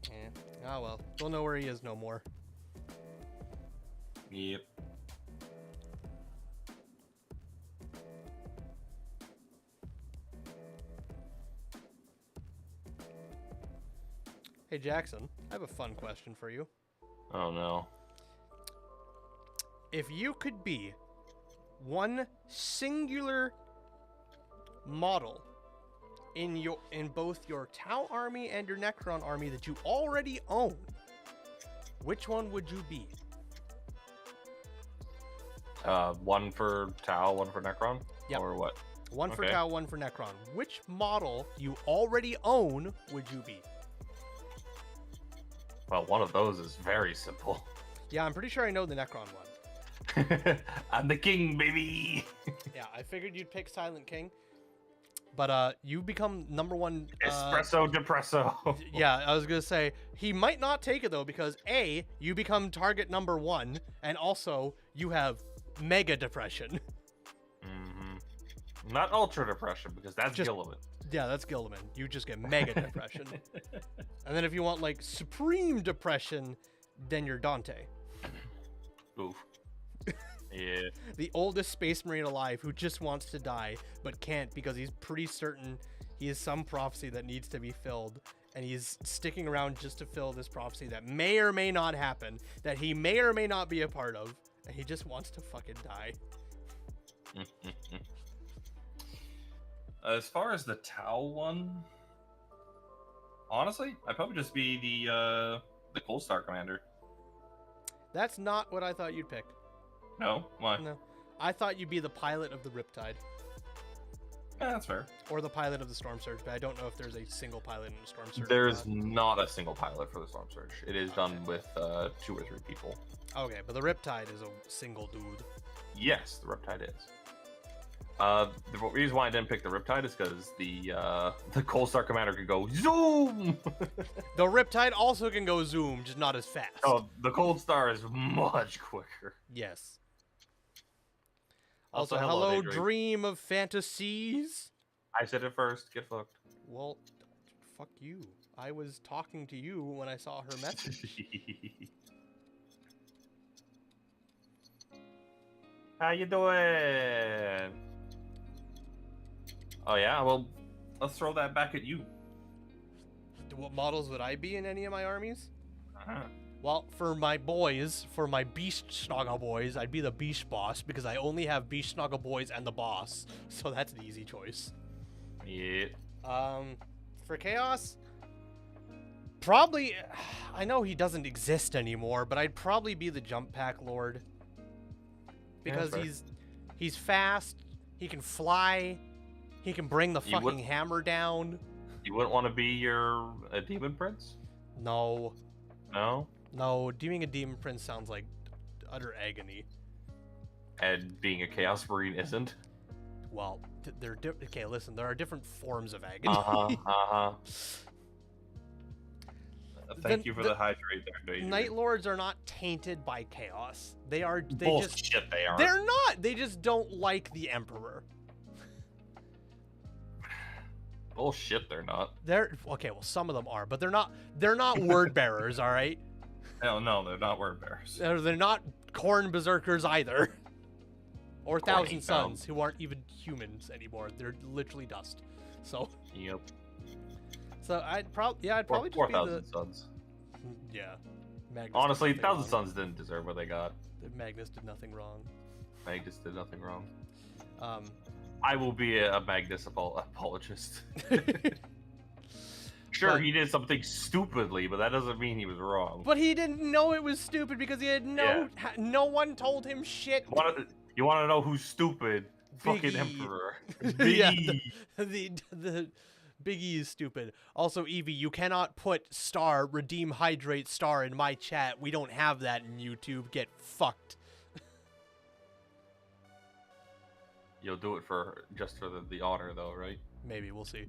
Yeah. Oh well. Don't know where he is no more. Yep. Hey Jackson, I have a fun question for you. Oh no. If you could be one singular model in both your Tau army and your Necron army that you already own, which one would you be? One for Tau, one for Necron? Yep. Or what? One for Okay. Tau, one for Necron. Which model you already own would you be? Well, one of those is very simple. Yeah, I'm pretty sure I know the Necron one. I'm the king, baby! Yeah, I figured you'd pick Silent King. But you become number one. Espresso depresso. Yeah, I was gonna say he might not take it though because A, you become target number one, and also you have mega depression. Mm-hmm. Not ultra depression because that's Just- Gilliman. Yeah, that's Gilliman. You just get mega depression. And then if you want like supreme depression, then you're Dante, Oof. Yeah. the oldest space marine alive who just wants to die but can't because he's pretty certain he has some prophecy that needs to be filled, and he's sticking around just to fill this prophecy that may or may not happen, that he may or may not be a part of, and he just wants to fucking die. As far as the Tau one, honestly, I'd probably just be the Cold Star Commander. That's not what I thought you'd pick. No? Why? No. I thought you'd be the pilot of the Riptide. Yeah, that's fair. Or the pilot of the Storm Surge, but I don't know if there's a single pilot in the Storm Surge. There's not a single pilot for the Storm Surge. It is done with 2 or 3 people. Okay, but the Riptide is a single dude. Yes, the Riptide is. The reason why I didn't pick the Riptide is because the Cold Star Commander could go zoom. The Riptide also can go zoom, just not as fast. Oh, the Cold Star is much quicker. Yes. Also, Also, hello, Daydream. dream of fantasies. I said it first. Get fucked. Well, fuck you. I was talking to you when I saw her message. How you doing? Oh yeah, well, let's throw that back at you. What models would I be in any of my armies? Uh-huh. Well, for my boys, for my Beast Snoggle boys, I'd be the Beast Boss because I only have Beast Snoggle boys and the boss, so that's an easy choice. Yeah. For Chaos, probably, I know he doesn't exist anymore, but I'd probably be the Jump Pack Lord because fair. he's fast, he can fly, he can bring the You would- fucking hammer down. You wouldn't want to be a Demon Prince? No, No? no, being a Demon Prince sounds like utter agony. And being a Chaos Marine isn't? Well, okay, listen, there are different forms of agony. Uh-huh, uh-huh. Thank you for the hydrate there, Adrian. Night Lords are not tainted by chaos. They are. They Bullshit, just. they are. They're not. They just don't like the Emperor. Bullshit, they're not. They're okay. Well, some of them are, but they're not. They're not word bearers. All right. Hell no, they're not word bearers. They're not corn berserkers either. Or Corny Thousand Suns, who aren't even humans anymore. They're literally dust. So. Yep. So I'd probably just be 4,000 Suns. Yeah. Magnus Honestly, did nothing 1,000 wrong. Suns didn't deserve what they got. Magnus did nothing wrong. Magnus did nothing wrong. Um. I will be a Magnus apologist. Sure, But- he did something stupidly, but that doesn't mean he was wrong. But he didn't know it was stupid because he had no one told him shit. You want to know who's stupid? Fucking Big E. Emperor. Big Yeah, E. the Big E is stupid. Also, Evie, you cannot put star redeem hydrate star in my chat. We don't have that in YouTube. Get fucked. You'll do it just for the honor, though, right? Maybe we'll see.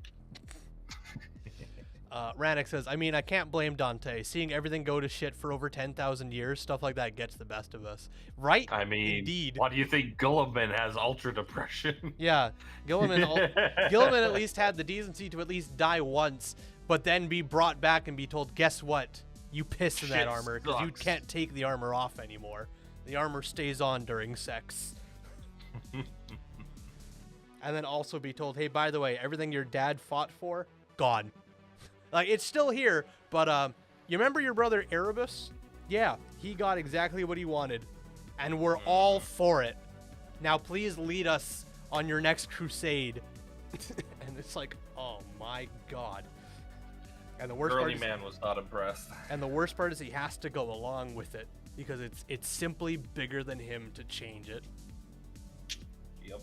Rannick says, I mean, I can't blame Dante. Seeing everything go to shit for over 10,000 years, stuff like that gets the best of us. Right? I mean, Indeed. why do you think Gulliman has ultra depression? Yeah, Gilliman at least had the decency to at least die once, but then be brought back and be told, guess what? You piss in that Shit armor because you sucks. can't take the armor off anymore. The armor stays on during sex. And then also be told, hey, by the way, everything your dad fought for, gone. Like, it's still here, but you remember your brother Erebus? Yeah, he got exactly what he wanted, and we're all for it. Now please lead us on your next crusade. And it's like, oh my god. And the worst part Early is, man was not impressed. and the worst part is he has to go along with it because it's simply bigger than him to change it. Yep.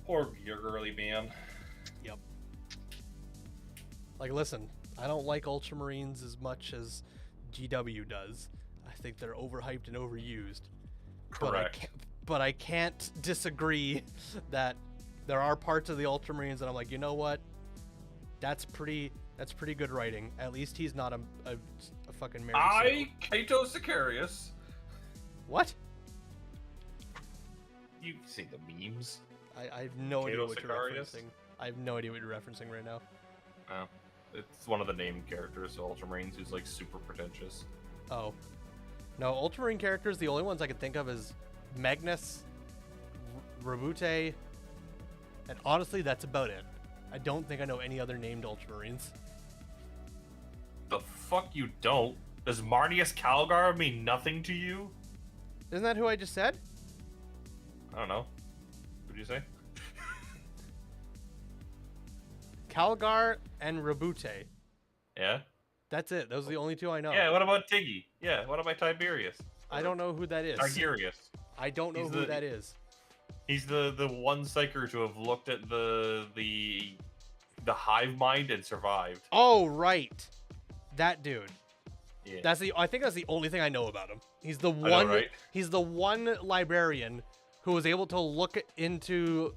Poor your early man. Yep. Like, listen, I don't like Ultramarines as much as GW does. I think they're overhyped and overused. Correct. But I can't disagree that there are parts of the Ultramarines that I'm like, you know what? That's pretty good writing. At least he's not a fucking Mary Sue. Kato Sicarius. What? You've seen the memes. I have no idea Kato what you're Sicarius? referencing. I have no idea what you're referencing right now. Oh. It's one of the named characters of Ultramarines who's like super pretentious. Oh. No, Ultramarine characters, the only ones I can think of is Magnus, Rabute, and honestly, that's about it. I don't think I know any other named Ultramarines. The fuck you don't? Does Marnius Calgar mean nothing to you? Isn't that who I just said? I don't know. What did you say? Calgar and Rabute. Yeah? That's it. Those are the only two I know. Yeah, what about Tiggy? Yeah, what about Tiberius? I don't know who that is. Targarius. I don't know He's who the- that is. He's the one psyker to have looked at the hive mind and survived. Oh, right. That dude. Yeah. I think that's the only thing I know about him. He's the know, one right? He's the one librarian who was able to look into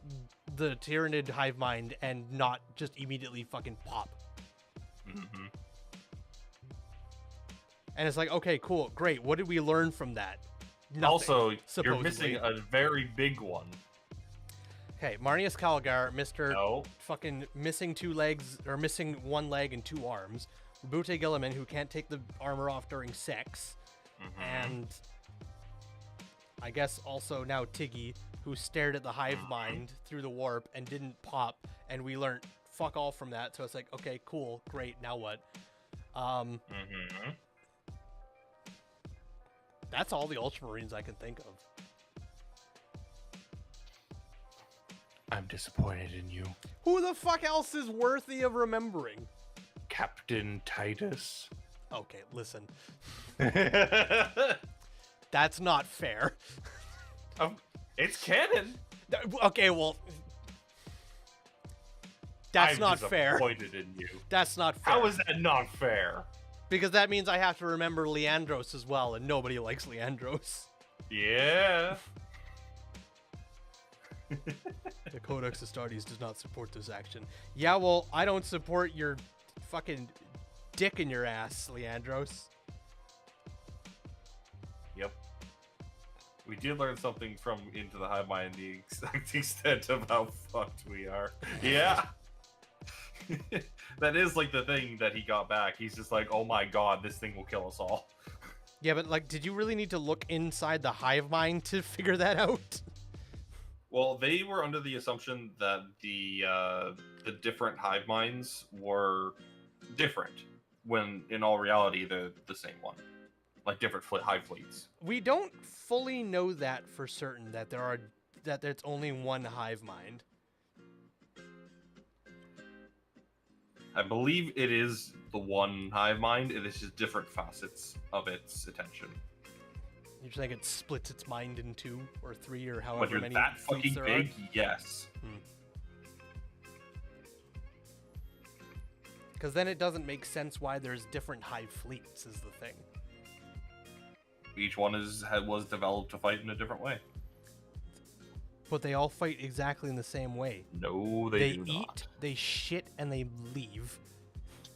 the Tyranid hive mind and not just immediately fucking pop. Mm-hmm. And it's like, okay, cool, great. What did we learn from that? Nothing, Also, you're supposedly. missing a very big one. Okay, Marnius Calgar, Mr. No. fucking missing two legs, or missing one leg and two arms. Rabute Gilliman, who can't take the armor off during sex. Mhm. And I guess also now Tiggy, who stared at the hive mind through the warp and didn't pop, and we learned fuck all from that. So it's like, okay, cool, great, now what? Mhm. That's all the Ultramarines I can think of. I'm disappointed in you. Who the fuck else is worthy of remembering? Captain Titus. Okay, listen. That's not fair. It's canon. Okay, well, that's I'm not fair. disappointed in you. That's not fair. How is that not fair? Because that means I have to remember Leandros as well, and nobody likes Leandros. Yeah. The Codex Astartes does not support this action. Yeah, well, I don't support your fucking dick in your ass, Leandros. Yep. We did learn something from Into the Hive Mind, the exact extent of how fucked we are. Yeah. That is like the thing that he got back. He's just like, oh my god, this thing will kill us all. Yeah, but like, did you really need to look inside the hive mind to figure that out? Well, they were under the assumption that the different hive minds were different, when in all reality they're the same one, like different hive fleets. We don't fully know that for certain that there's only one hive mind. I believe it is the one hive mind. It is just different facets of its attention. You think it splits its mind in 2 or 3 or When however you're many that fleets fucking there big, are? yes. Because then it doesn't make sense why there's different hive fleets is the thing. Each one was developed to fight in a different way. But they all fight exactly in the same way. No, They do eat, not. they shit, and they leave.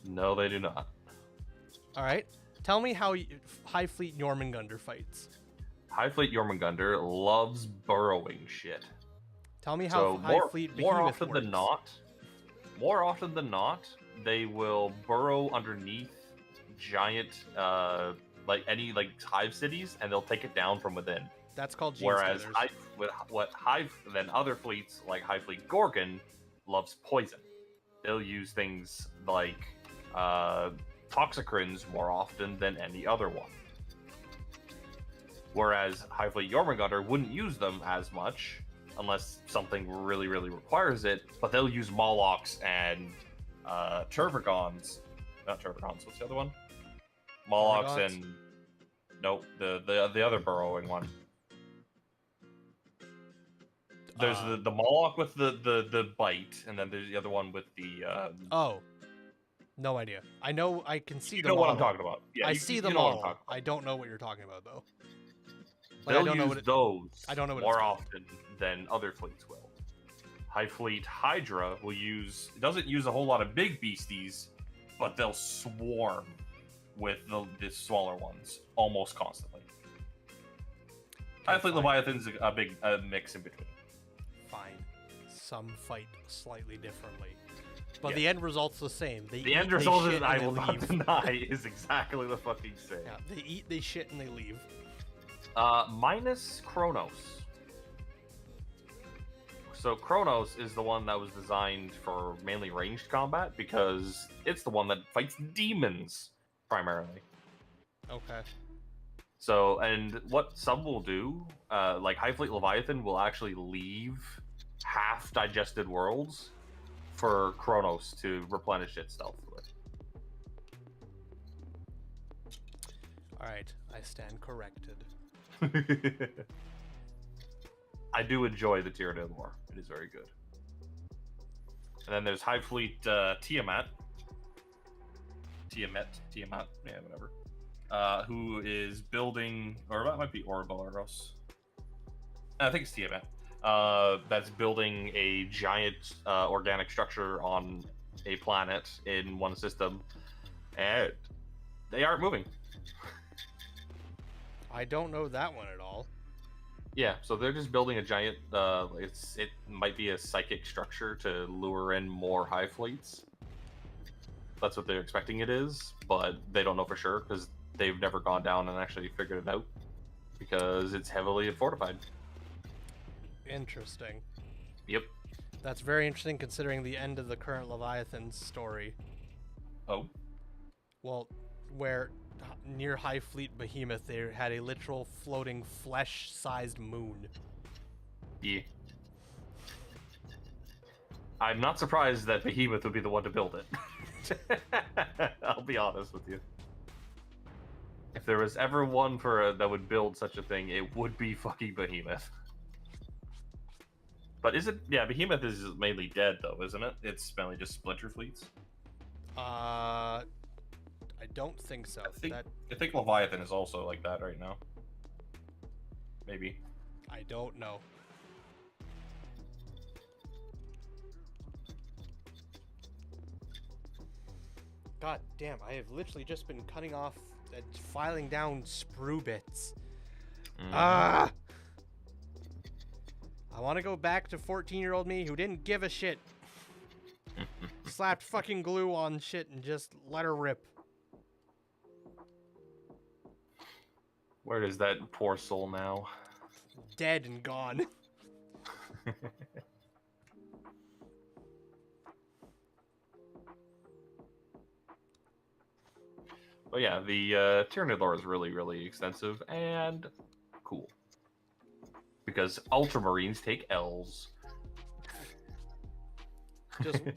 No, they do not. All right? Tell me how Hive Fleet Jormungandr fights. Hive Fleet Jormungandr loves burrowing shit. Tell me how Hive Fleet Behemoth more often works. than not, they will burrow underneath giant, like hive cities, and they'll take it down from within. That's called Gene Whereas Stealers. then other fleets like Hive Fleet Gorgon loves poison. They'll use things like toxicrins more often than any other one. Whereas Hive Fleet Jormungandr wouldn't use them as much unless something really, really requires it, but they'll use Molochs and Turvagons. Not Turvagons, what's the other one? Molochs Turvagons? and... Nope, the other burrowing one. There's the Moloch with the bite, and then there's the other one with the... Oh. No idea. I know I can see you the know what I'm model. talking about. Yeah, I see the you know what I'm model. talking about. I don't know what you're talking about, though. They'll use those I don't know what more it's called. often than other fleets will. Hive Fleet Hydra doesn't use a whole lot of big beasties, but they'll swarm with the smaller ones almost constantly. Hive Fleet Leviathan's a big mix in between. Fine. Some fight slightly differently. But Yeah. the end result's the same. The end result is, I will not deny, is exactly the fucking same. Yeah, they eat, they shit, and they leave. Minus Kronos. So Kronos is the one that was designed for mainly ranged combat because it's the one that fights demons primarily. Okay. So, and what some will do, like Hive Fleet Leviathan will actually leave half-digested worlds for Kronos to replenish itself with. Alright, I stand corrected. I do enjoy the Tyranid War. It is very good. And then there's Hive Fleet Tiamat, yeah, whatever. Who is building, or that might be Ouroboros. I think it's Tiamat. That's building a giant organic structure on a planet in one system, and they aren't moving. I don't know that one at all. Yeah, so they're just building a giant. It might be a psychic structure to lure in more hive fleets. That's what they're expecting it is, but they don't know for sure because they've never gone down and actually figured it out because it's heavily fortified. Interesting. Yep. That's very interesting considering the end of the current Leviathan story. Oh. Well, where near Hive Fleet Behemoth they had a literal floating flesh-sized moon. Yeah. I'm not surprised that Behemoth would be the one to build it. I'll be honest with you. If there was ever one that would build such a thing, it would be fucking Behemoth. But is it? Yeah, Behemoth is mainly dead though, isn't it? It's mainly just splinter fleets. I don't think so. I think Leviathan is also like that right now. Maybe. I don't know. God damn, I have literally just been cutting off and filing down sprue bits. Ah! I want to go back to 14-year-old me who didn't give a shit. Slapped fucking glue on shit and just let her rip. Where is that poor soul now? Dead and gone. But yeah, the Tyranid lore is really, really extensive and cool. Because Ultramarines take L's.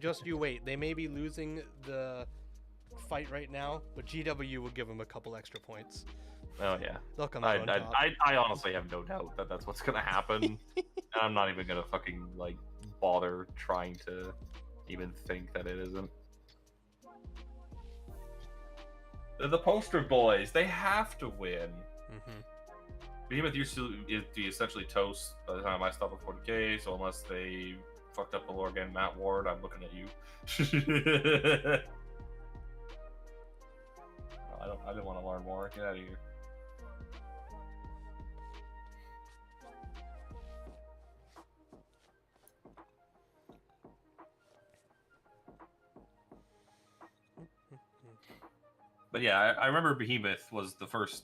Just you wait. They may be losing the fight right now, but GW will give them a couple extra points. Oh yeah, They'll come out on top. I honestly have no doubt that that's what's gonna happen, and I'm not even gonna fucking like bother trying to even think that it isn't. They're the poster boys. They have to win. Behemoth used to be essentially toast by the time I stopped at 40k, so unless they fucked up the lore again, Matt Ward, I'm looking at you. I didn't want to learn more. Get out of here. But yeah, I remember Behemoth was the first.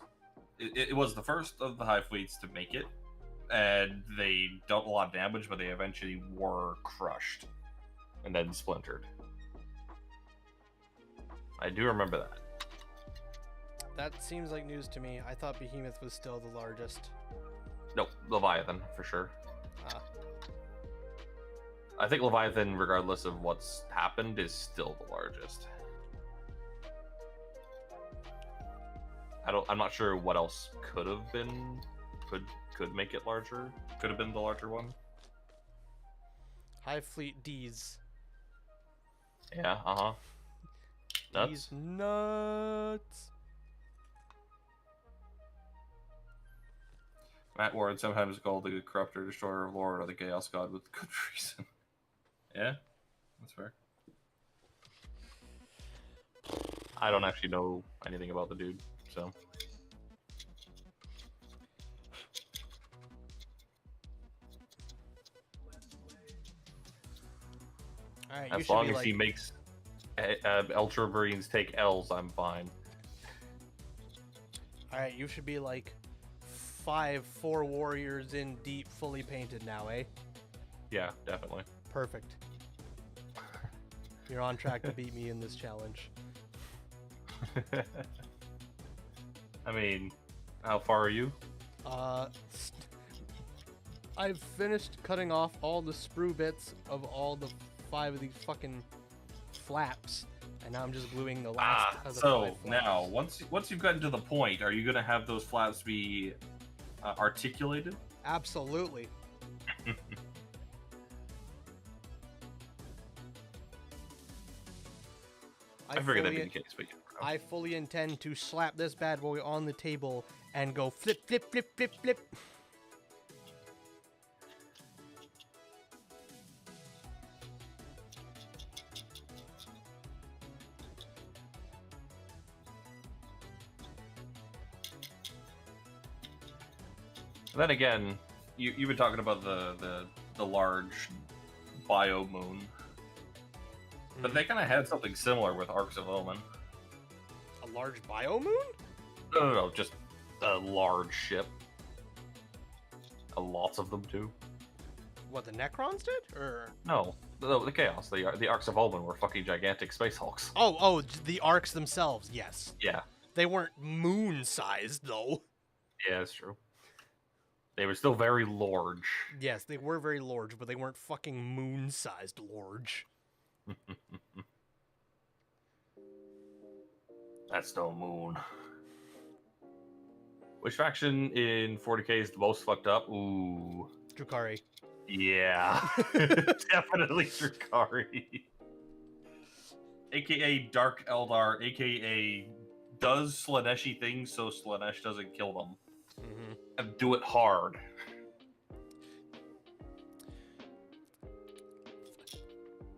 It was the first of the Hive fleets to make it, and they dealt a lot of damage, but they eventually were crushed and then splintered. I do remember that. That seems like news to me. I thought Behemoth was still the largest. Nope, Leviathan for sure. Ah. I think Leviathan, regardless of what's happened, is still the largest. I'm not sure what else could have been, could make it larger. Could have been the larger one. Hive Fleet D's. Yeah, Nuts. D's nuts. Matt Ward sometimes called the corruptor, destroyer of lore, or the chaos god with good reason. Yeah, that's fair. I don't actually know anything about the dude, so. Alright, as long as he makes Ultramarines take L's, I'm fine. Alright, you should be like 4 warriors in deep, fully painted now, eh? Yeah, definitely. Perfect. You're on track to beat me in this challenge. I mean, how far are you? I've finished cutting off all the sprue bits of all the 5 of these fucking flaps, and now I'm just gluing the last of the 5 so flaps. now, once you've gotten to the point, are you going to have those flaps be articulated? Absolutely. I figured that'd be the case, but yeah. I fully intend to slap this bad boy on the table and go flip, flip, flip, flip, flip. Then again, you've been talking about the large bio moon, but they kind of had something similar with Arcs of Omen. A large bio moon? No, just a large ship. Lots of them too. What, the Necrons did? Or No, the Chaos. The Arcs of Omen were fucking gigantic space hulks. Oh, the arcs themselves, yes. Yeah. They weren't moon-sized, though. Yeah, that's true. They were still very large. Yes, they were very large, but they weren't fucking moon-sized large. That's no moon. Which faction in 40k is the most fucked up? Ooh. Drukhari. Yeah. Definitely Drukhari. AKA Dark Eldar, AKA does Slaneshi things so Slanesh doesn't kill them. Mm-hmm. And do it hard.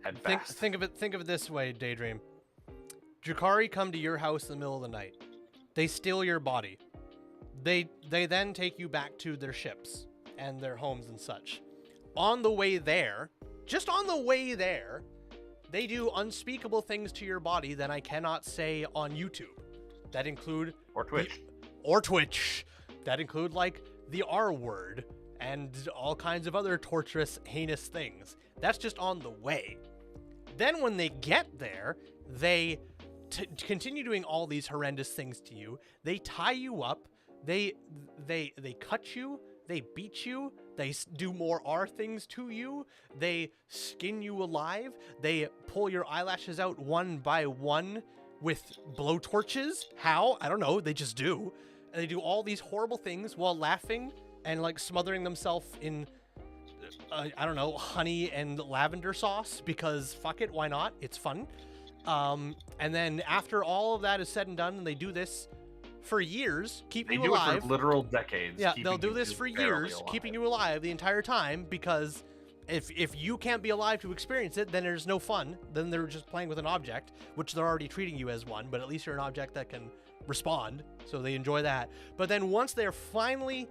And fast. Think of it this way, Daydream. Drukhari come to your house in the middle of the night. They steal your body. They then take you back to their ships and their homes and such. On the way there, just on the way there, they do unspeakable things to your body that I cannot say on YouTube. That include... Or Twitch. Or Twitch. That include, like, the R word and all kinds of other torturous, heinous things. That's just on the way. Then when they get there, they continue doing all these horrendous things to you. They tie you up. They cut you. They beat you. They do more R things to you. They skin you alive. They pull your eyelashes out one by one with blowtorches. How? I don't know. They just do. And they do all these horrible things while laughing and like smothering themselves in, I don't know, honey and lavender sauce because fuck it, why not? It's fun. And then after all of that is said and done, and they do this for years, keeping you alive. They do it for literal decades. Yeah, they'll do this for years, keeping you alive the entire time, because if you can't be alive to experience it, then there's no fun. Then they're just playing with an object, which they're already treating you as one, but at least you're an object that can respond, so they enjoy that. But then once they're finally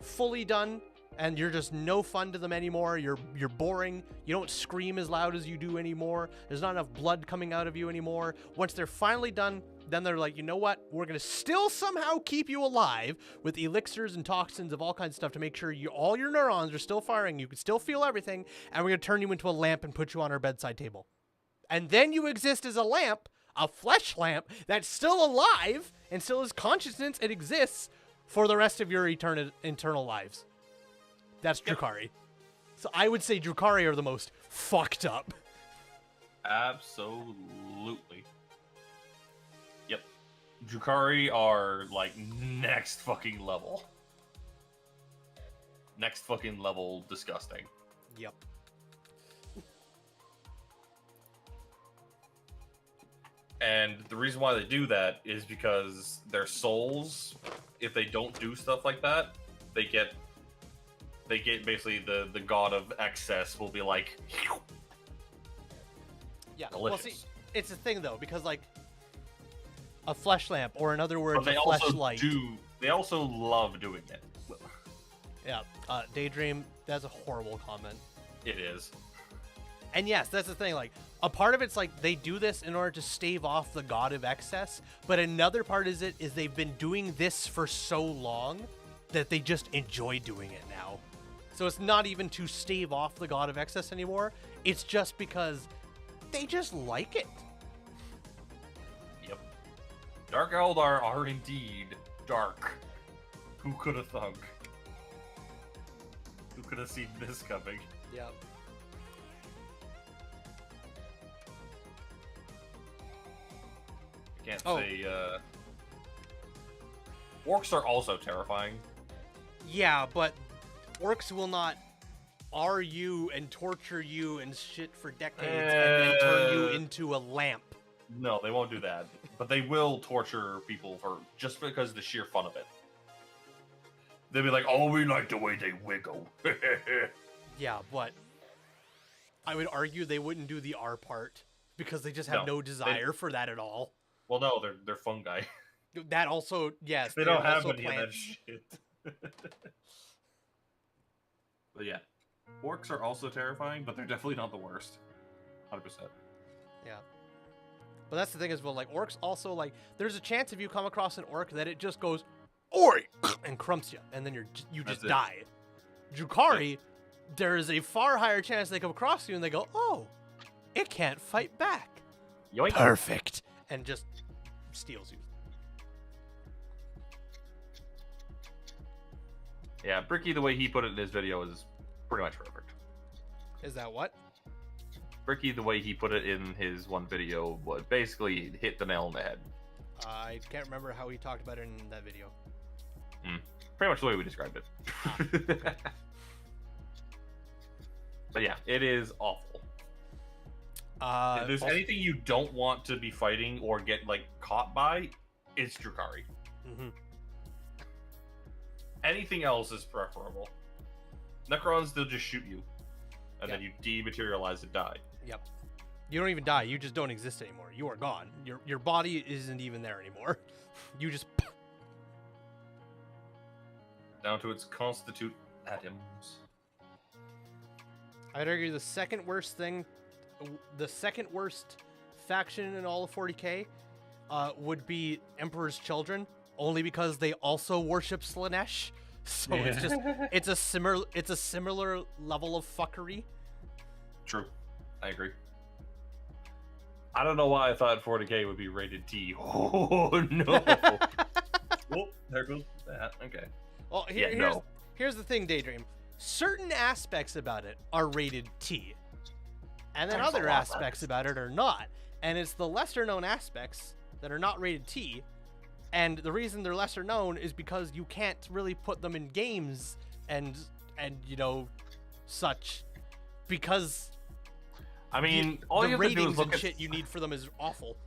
fully done, and you're just no fun to them anymore, you're boring, you don't scream as loud as you do anymore, there's not enough blood coming out of you anymore. Once they're finally done, then they're like, you know what, we're gonna still somehow keep you alive with elixirs and toxins of all kinds of stuff to make sure all your neurons are still firing, you can still feel everything, and we're gonna turn you into a lamp and put you on our bedside table. And then you exist as a lamp, a flesh lamp, that's still alive and still has consciousness and exists for the rest of your eternal lives. That's Drukhari. So I would say Drukhari are the most fucked up. Absolutely. Yep. Drukhari are like next fucking level. Next fucking level disgusting. Yep. And the reason why they do that is because their souls, if they don't do stuff like that, they get basically the god of excess will be like, yeah. delicious. Well, see, it's a thing though, because like a flesh lamp, or in other words, but a fleshlight. They also love doing it. Yeah. Daydream. That's a horrible comment. It is. And yes, that's the thing. Like, a part of it's like they do this in order to stave off the god of excess, but another part is they've been doing this for so long that they just enjoy doing it now. So it's not even to stave off the god of excess anymore. It's just because they just like it. Yep. Dark Eldar are indeed dark. Who could have thunk? Who could have seen this coming? Yep. I can't say, Orcs are also terrifying. Yeah, but orcs will not R you and torture you and shit for decades and then turn you into a lamp. No, they won't do that. But they will torture people for just because of the sheer fun of it. They'll be like, oh, we like the way they wiggle. Yeah, but I would argue they wouldn't do the R part because they just have no desire for that at all. Well, no, they're fungi. That also, yes. They don't have also any of that shit. But yeah, orcs are also terrifying, but they're definitely not the worst. 100%. Yeah. But that's the thing as well, like, orcs also, like, there's a chance if you come across an orc that it just goes, oi, and crumps you, and then you just die. Drukhari, there is a far higher chance they come across you and they go, oh, it can't fight back. Yoink. Perfect. And just steals you. Yeah, Bricky, the way he put it in his video is pretty much perfect. Is that what? Bricky, the way he put it in his one video, was basically hit the nail on the head. I can't remember how he talked about it in that video. Pretty much the way we described it. Okay. But yeah, it is awful. If there's anything you don't want to be fighting or get like caught by, it's Drukhari. Mm-hmm. Anything else is preferable. Necrons, they'll just shoot you, and then you dematerialize and die. Yep. You don't even die. You just don't exist anymore. You are gone. Your body isn't even there anymore. You just Down to its constitute atoms. I'd argue the second worst faction in all of 40k would be Emperor's Children, only because they also worship Slanesh. So it's a similar level of fuckery. True, I agree. I don't know why I thought 40k would be rated T. Oh no! Oh, there goes that. Okay. Well, here's the thing, Daydream. Certain aspects about it are rated T, and then other aspects about it are not. And it's the lesser known aspects that are not rated T, and the reason they're lesser known is because you can't really put them in games and such, because I mean, all you have to do is look at shit you need for them is awful.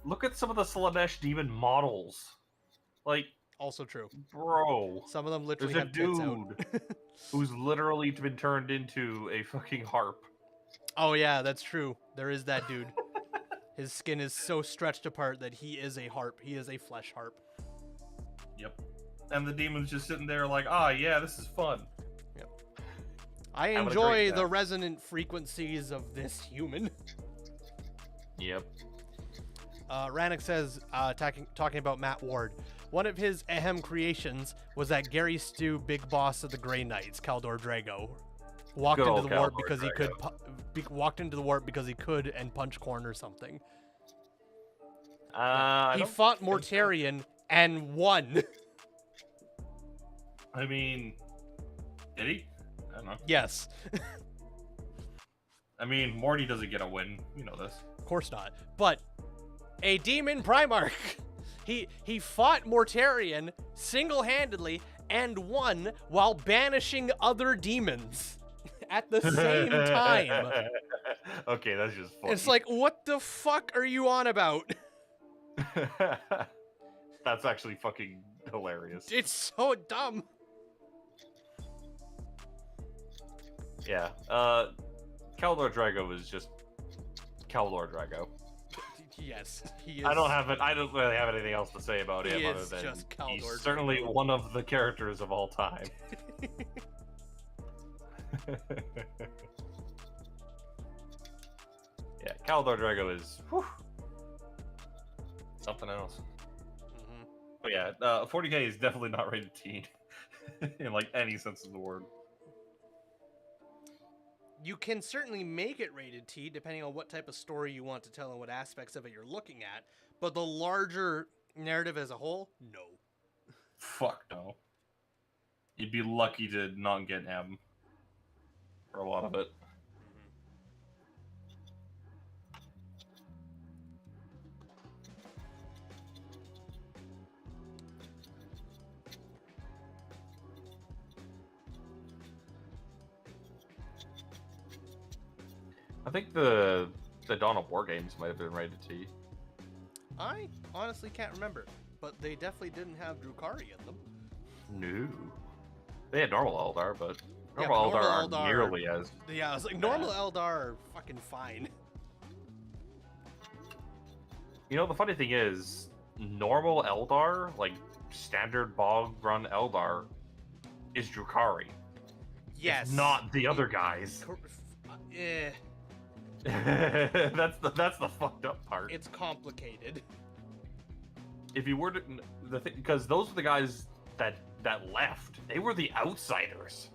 Look at some of the Slanesh demon models. Like, also true, bro. Some of them literally There's have tits out. a dude who's literally been turned into a fucking harp. Oh yeah, that's true. There is that dude. His skin is so stretched apart that he is a harp. He is a flesh harp. Yep. And the demon's just sitting there like, yeah, this is fun. Yep. I enjoy the resonant frequencies of this human. Yep. Rannoch says, talking about Matt Ward, one of his ahem creations was that Gary Stu, big boss of the Grey Knights, Kaldor Drago, walked into the warp because he could. Walked into the warp because he could and punch corn or something. He fought Mortarion and won. I mean, did he? I don't know. Yes. I mean, Morty doesn't get a win. You know this. Of course not. But a demon Primarch. He fought Mortarion single-handedly and won while banishing other demons at the same time. Okay, that's just funny. It's like, what the fuck are you on about? That's actually fucking hilarious. It's so dumb. Yeah. Kaldor Drago is just Kaldor Drago. Yes, he is. I don't really have anything else to say about him other than just Kaldor he's certainly Drago. one of the characters of all time. Yeah, Kaldor Drago is something else. Mm-hmm. But yeah, 40k is definitely not rated teen in like any sense of the word. You can certainly make it rated T depending on what type of story you want to tell and what aspects of it you're looking at. But the larger narrative as a whole, no. Fuck no. You'd be lucky to not get M for a lot of it. I think the Dawn of War games might have been rated T. I honestly can't remember, but they definitely didn't have Drukhari in them. No. They had normal Eldar, but Yeah, normal but Eldar aren't nearly as... Yeah, I was like, normal Eldar are fucking fine. You know, the funny thing is, normal Eldar, like standard bog run Eldar, is Drukhari. Yes. It's not the other guys. Eh. That's the fucked up part. It's complicated. If you were to, because those are the guys that left. They were the outsiders.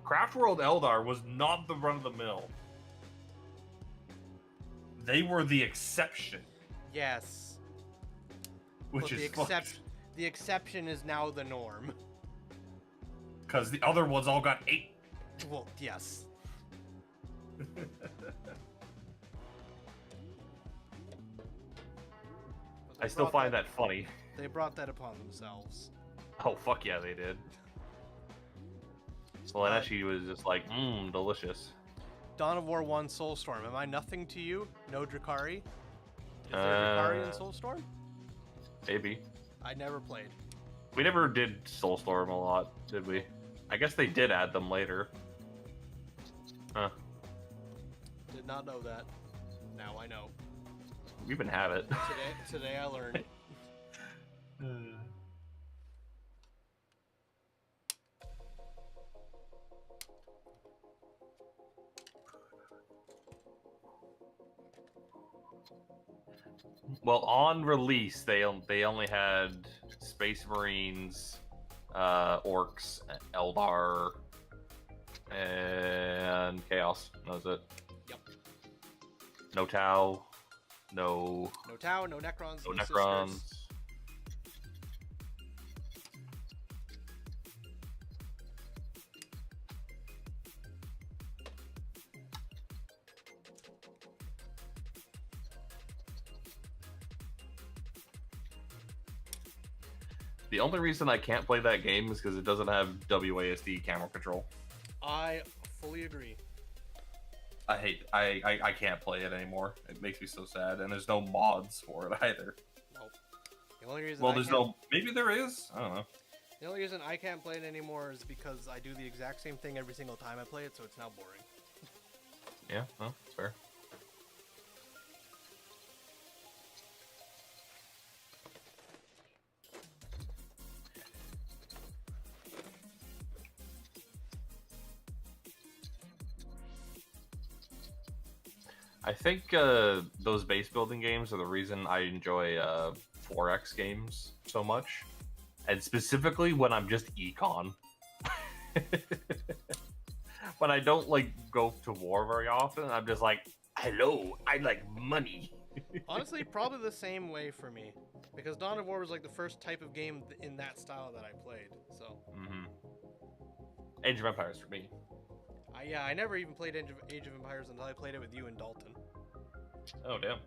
Craftworld Eldar was not the run of the mill. They were the exception. Yes. Which but is the exception is now the norm. Because the other ones all got 8. Well, yes. I still find that funny. They brought that upon themselves. Oh, fuck yeah, they did. Slaneshi was just like, delicious. Dawn of War 1 Soulstorm. Am I nothing to you? No Drukhari? Is there Drukhari in Soulstorm? Maybe. I never played. We never did Soulstorm a lot, did we? I guess they did add them later. Huh. Did not know that. Now I know. We even have it. Today I learned. Well, on release, they only had Space Marines, Orcs, Eldar, and Chaos. That was it. Yep. No Tau, no Tau, no Necrons, no no Necrons. Sisters. The only reason I can't play that game is because it doesn't have WASD camera control. I fully agree. I can't play it anymore. It makes me so sad, and there's no mods for it either. Nope. The only reason maybe there is. I don't know. The only reason I can't play it anymore is because I do the exact same thing every single time I play it, so it's now boring. Yeah, no, that's fair. I think those base building games are the reason I enjoy 4X games so much, and specifically when I'm just econ. When I don't like go to war very often, I'm just like, hello, I like money. Honestly, probably the same way for me, because Dawn of War was like the first type of game in that style that I played. So. Age of Empires for me. Yeah, I never even played Age of Empires until I played it with you and Dalton. Oh, damn.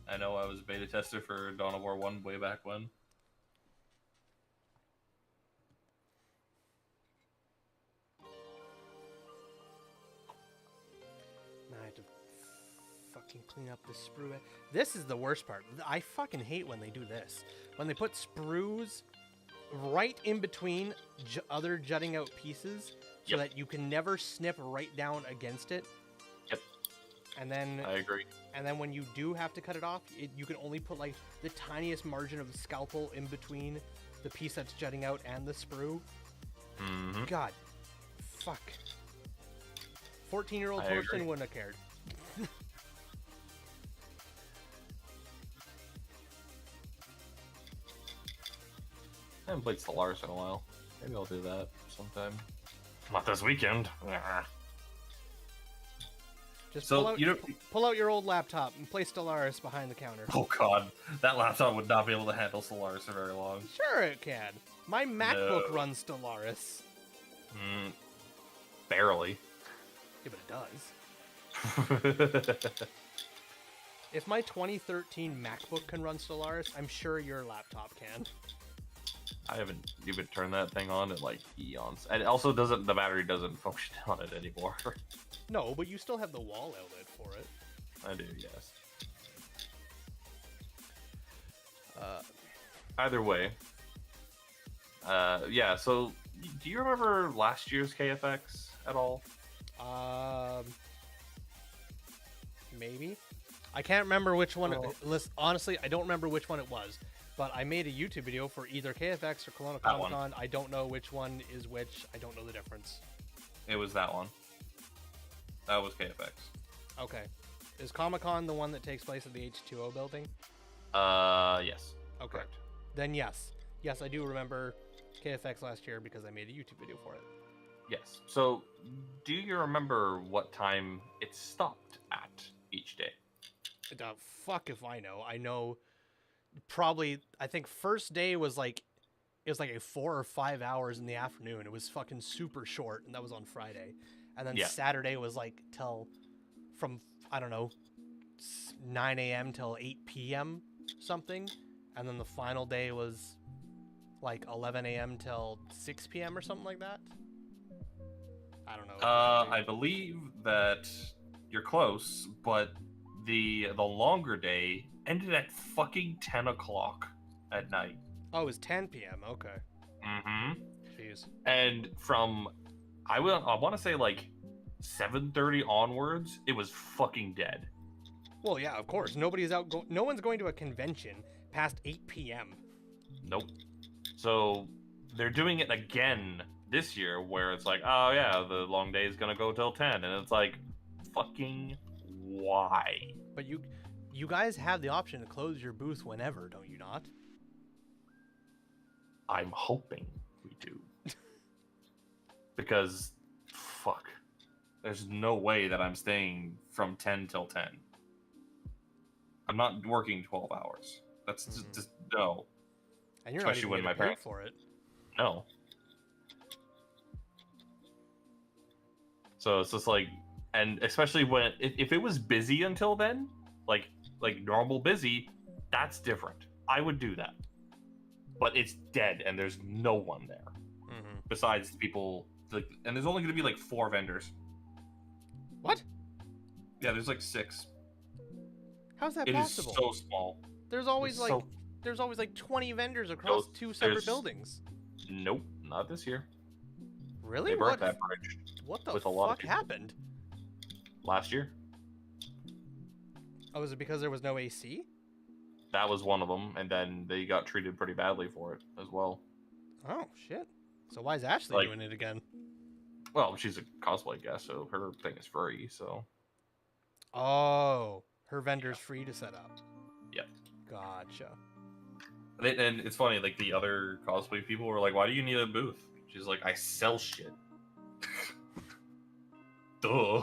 I know I was a beta tester for Dawn of War 1 way back when. Now I have to fucking clean up the sprue. This is the worst part. I fucking hate when they do this. When they put sprues right in between other jutting out pieces so that you can never snip right down against it. Yep. And then I agree. And then when you do have to cut it off, you can only put like the tiniest margin of the scalpel in between the piece that's jutting out and the sprue. Mm-hmm. God. Fuck. 14-year-old person wouldn't have cared. I haven't played Stellaris in a while. Maybe I'll do that sometime. Not this weekend. Just pull out your old laptop and play Stellaris behind the counter. Oh god, that laptop would not be able to handle Stellaris for very long. Sure it can. My MacBook runs Stellaris. Barely. Yeah, but it does. If my 2013 MacBook can run Stellaris, I'm sure your laptop can. I haven't even turned that thing on in like eons. And it also doesn't, the battery doesn't function on it anymore. No, but you still have the wall outlet for it. I do, yes. Either way. Yeah, so do you remember last year's KFX at all? Maybe. I can't remember which one. Honestly, I don't remember which one it was. But I made a YouTube video for either KFX or Kelowna Comic-Con. I don't know which one is which. I don't know the difference. It was that one. That was KFX. Okay. Is Comic-Con the one that takes place at the H2O building? Yes. Okay. Correct. Then yes. Yes, I do remember KFX last year because I made a YouTube video for it. Yes. So, do you remember what time it stopped at each day? Fuck if I know. I know probably, I think first day was like, it was like a 4 or 5 hours in the afternoon. It was fucking super short, and that was on Friday. And then Saturday was like from, I don't know, 9 a.m. till 8 p.m. something. And then the final day was like 11 a.m. till 6 p.m. or something like that. I don't know. I believe that you're close, but the longer day ended at fucking 10 o'clock at night. Oh, it was 10 p.m. Okay. Mm-hmm. Jeez. And from, I want to say like 7:30 onwards, it was fucking dead. Well, yeah, of course. Nobody's out. No one's going to a convention past 8 p.m. Nope. So they're doing it again this year, where it's like, oh yeah, the long day is gonna go till 10, and it's like, fucking why? But you guys have the option to close your booth whenever, don't you not? I'm hoping we do. Because, fuck. There's no way that I'm staying from 10 till 10. I'm not working 12 hours. That's just no. And you're Especially not even when my getting paid parents... for it. No. So it's just like, and especially when, if it was busy until then, like normal busy, that's different. I would do that. But it's dead and there's no one there. Besides people, and there's only going to be like 4 vendors. What? Yeah, there's like 6. How's that It possible? is so small. There's always there's always like 20 vendors across 2 separate buildings. Nope, not this year. Really? They burnt that bridge. What the with a lot of fuck people. happened? Last year. Oh, was it because there was no AC? That was one of them, and then they got treated pretty badly for it as well. Oh, shit. So why is Ashley doing it again? Well, she's a cosplay guest, so her thing is free, so... Oh, her vendor's free to set up. Yep. Gotcha. And it's funny, like, the other cosplay people were like, why do you need a booth? She's like, I sell shit. Duh.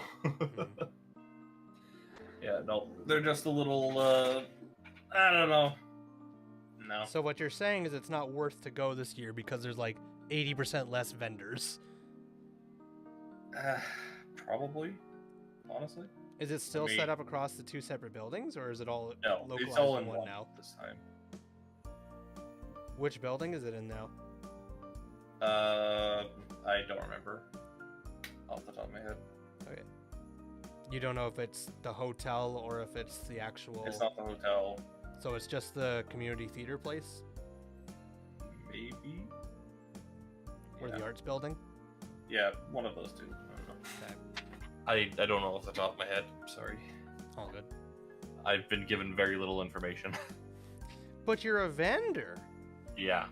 Yeah, no, they're just a little, I don't know. No. So what you're saying is it's not worth to go this year because there's like 80% less vendors. Probably, honestly. Is it still set up across the 2 separate buildings, or is it all localized it's all in one now? This time. Which building is it in now? I don't remember off the top of my head. Okay. You don't know if it's the hotel or if it's the actual... It's not the hotel. So it's just the community theater place? Maybe? Or the arts building? Yeah, one of those two. I don't know. Okay. I don't know off the top of my head. Sorry. All good. I've been given very little information. But you're a vendor. Yeah.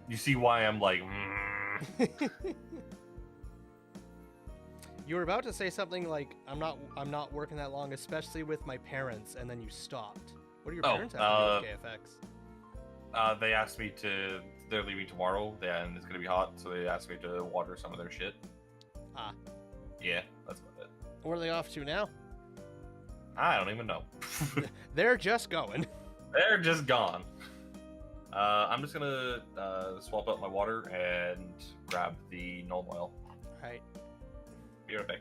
You see why I'm like... You were about to say something like, I'm not working that long, especially with my parents, and then you stopped. What do your parents have to do with KFX? They asked me to... They're leaving tomorrow, and it's going to be hot, so they asked me to water some of their shit. Ah. Yeah, that's about it. Where are they off to now? I don't even know. They're just going. They're just gone. I'm just gonna swap out my water and grab the gnome oil. Alright. Be right back.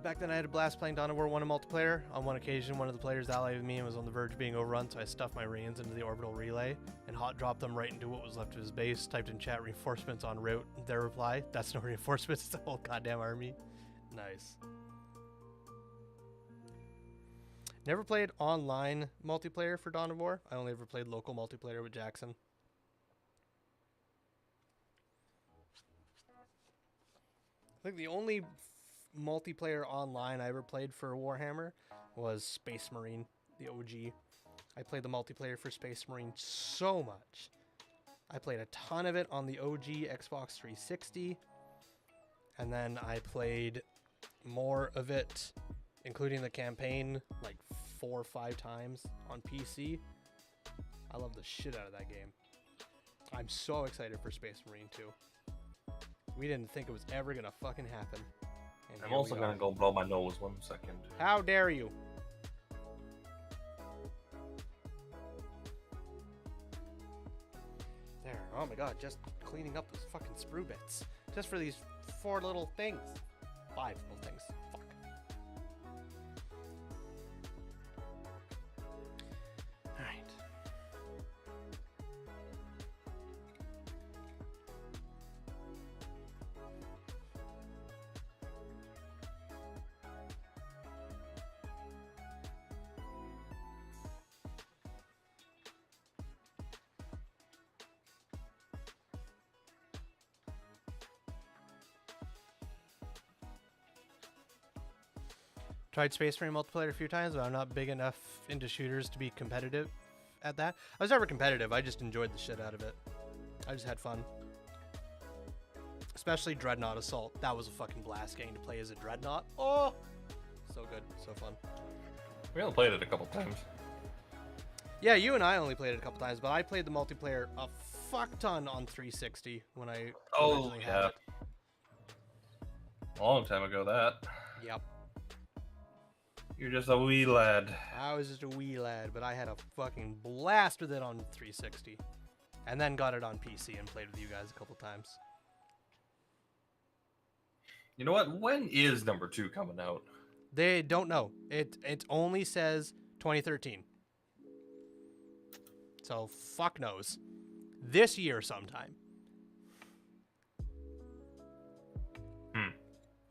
Back then I had a blast playing Dawn of War 1 in multiplayer. On one occasion, one of the players allied with me and was on the verge of being overrun, so I stuffed my reins into the orbital relay and hot dropped them right into what was left of his base. Typed in chat, reinforcements en route. Their reply, that's no reinforcements, it's a whole goddamn army. Nice. Never played online multiplayer for Dawn of War. I only ever played local multiplayer with Jackson. I think the only multiplayer online I ever played for Warhammer was Space Marine, the OG. I played the multiplayer for Space Marine so much. I played a ton of it on the OG Xbox 360. And then I played more of it, including the campaign, like 4 or 5 times on PC. I love the shit out of that game. I'm so excited for Space Marine 2. We didn't think it was ever gonna fucking happen. And I'm also gonna go blow my nose 1 second. How dare you? There. Oh my god, just cleaning up those fucking sprue bits. Just for these 4 little things. 5 little things. Fuck. Alright. Tried Space Marine multiplayer a few times, but I'm not big enough into shooters to be competitive at that. I was never competitive. I just enjoyed the shit out of it. I just had fun. Especially Dreadnought Assault. That was a fucking blast getting to play as a Dreadnought. Oh, so good. So fun. We only played it a couple times. Yeah, you and I only played it a couple times, but I played the multiplayer a fuck ton on 360 when I originally had it. A long time ago, that. Yep. You're just a wee lad. I was just a wee lad, but I had a fucking blast with it on 360. And then got it on PC and played with you guys a couple times. You know what? When is number 2 coming out? They don't know. It only says 2013. So fuck knows. This year sometime.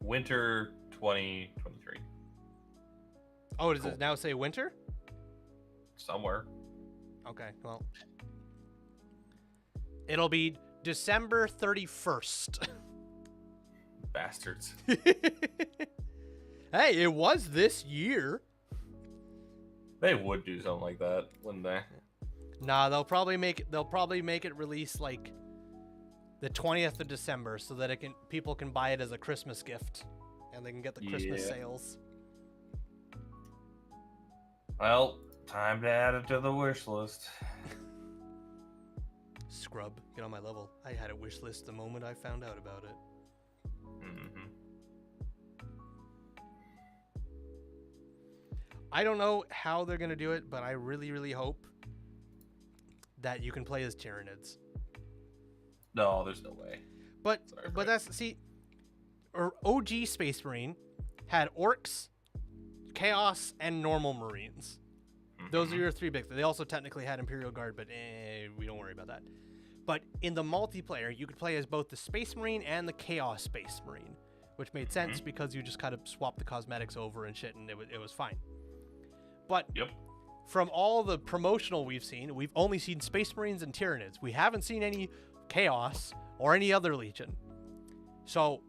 Winter 2023. Oh, does it now say winter? Somewhere. Okay, well. It'll be December 31st. Bastards. Hey, it was this year. They would do something like that, wouldn't they? Nah, they'll probably make it release like the 20th of December so that people can buy it as a Christmas gift and they can get the Christmas sales. Well, time to add it to the wish list. Scrub, get on my level. I had a wish list the moment I found out about it. I don't know how they're going to do it, but I really, really hope that you can play as Tyranids. No, there's no way. But OG Space Marine had Orcs, Chaos, and normal Marines. Those are your 3 big things. They also technically had Imperial Guard, but we don't worry about that. But in the multiplayer, you could play as both the Space Marine and the Chaos Space Marine, which made sense because you just kind of swapped the cosmetics over and shit, and it was fine. But from all the promotional we've only seen Space Marines and Tyranids. We haven't seen any Chaos or any other Legion. So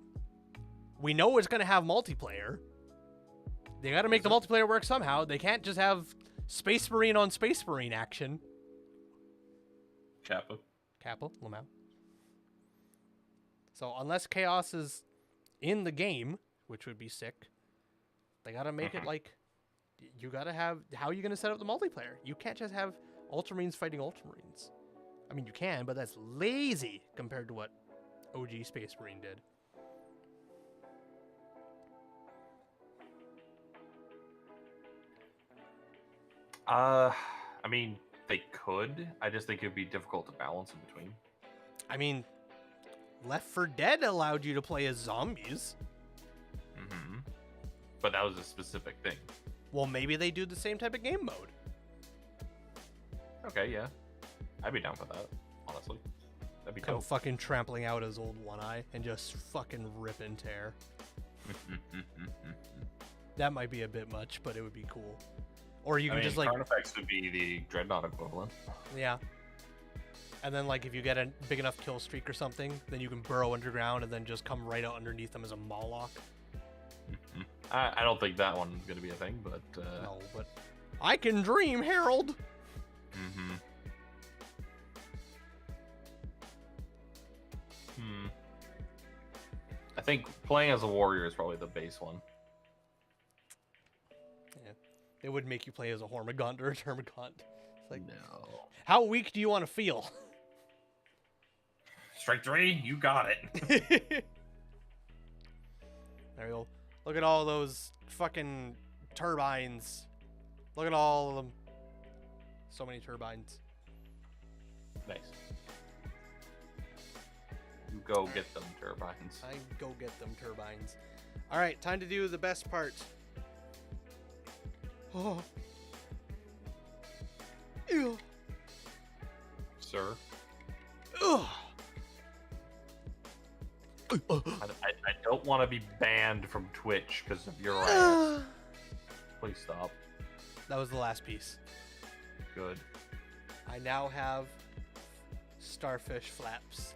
we know it's going to have multiplayer. They got to make the multiplayer work somehow. They can't just have Space Marine on Space Marine action. Kappa, Lamau. So unless Chaos is in the game, which would be sick, they got to make it like... You gotta have... How are you gonna set up the multiplayer? You can't just have Ultramarines fighting Ultramarines. I mean, you can, but that's lazy compared to what OG Space Marine did. I mean, they could. I just think it'd be difficult to balance in between. I mean, Left 4 Dead allowed you to play as zombies. But that was a specific thing. Well, maybe they do the same type of game mode. Okay, yeah. I'd be down for that, honestly. That'd be Come dope. fucking trampling out his old One Eye and just fucking rip and tear. That might be a bit much, but it would be cool. Or you can just like... Carnifex would be the Dreadnought equivalent. Yeah. And then like if you get a big enough kill streak or something, then you can burrow underground and then just come right out underneath them as a Moloch. I don't think that one's going to be a thing, but... No, but I can dream, Harold! I think playing as a warrior is probably the base one. Yeah. It would make you play as a Hormigaunt or a Termagant. It's like, no. How weak do you want to feel? Strike 3, you got it. There we go. Look at all those fucking turbines. Look at all of them. So many turbines. Nice. You go get them turbines. I go get them turbines. All right, time to do the best part. Oh. Ew. Sir? Ugh. I don't want to be banned from Twitch because of your ass. Please stop. That was the last piece. Good. I now have starfish flaps.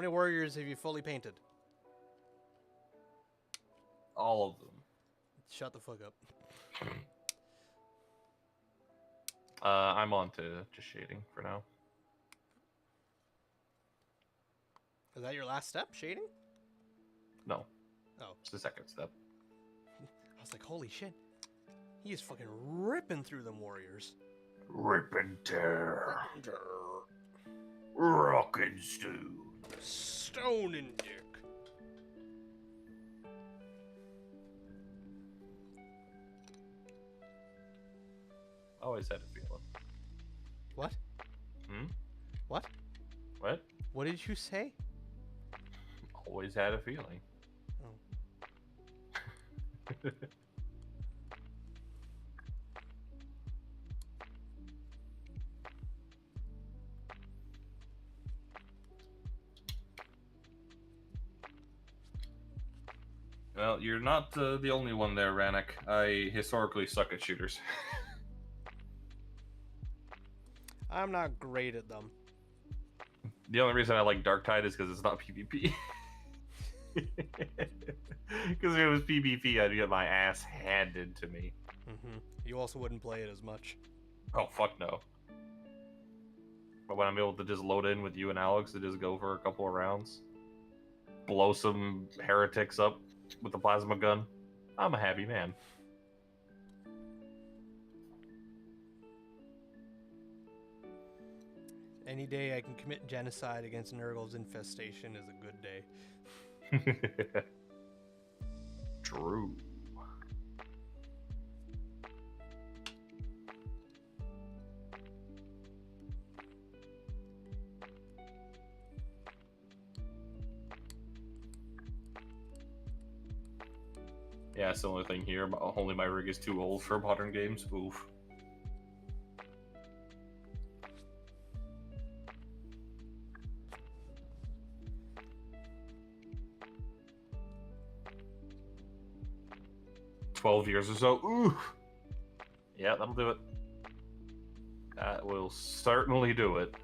many warriors have you fully painted? All of them. Shut the fuck up. I'm on to just shading for now. Is that your last step, shading? No. Oh. It's the second step. I was like, holy shit. He is fucking ripping through them warriors. Rip and tear. Rock and stone. Stone and dick. Always had a feeling. What? Hmm? What? What? What did you say? Always had a feeling. Oh. Well, you're not the only one there, Rannoch. I historically suck at shooters. I'm not great at them. The only reason I like Darktide is because it's not PvP. Because if it was PvP, I'd get my ass handed to me. Mm-hmm. You also wouldn't play it as much. Oh, fuck no. But when I'm able to just load in with you and Alex to just go for a couple of rounds, blow some heretics up with the plasma gun, I'm a happy man. Any day I can commit genocide against Nurgle's infestation is a good day. True. Yeah, similar thing here, but only my rig is too old for modern games. Oof. $12 years or so. Ooh. Yeah, that'll do it. That will certainly do it.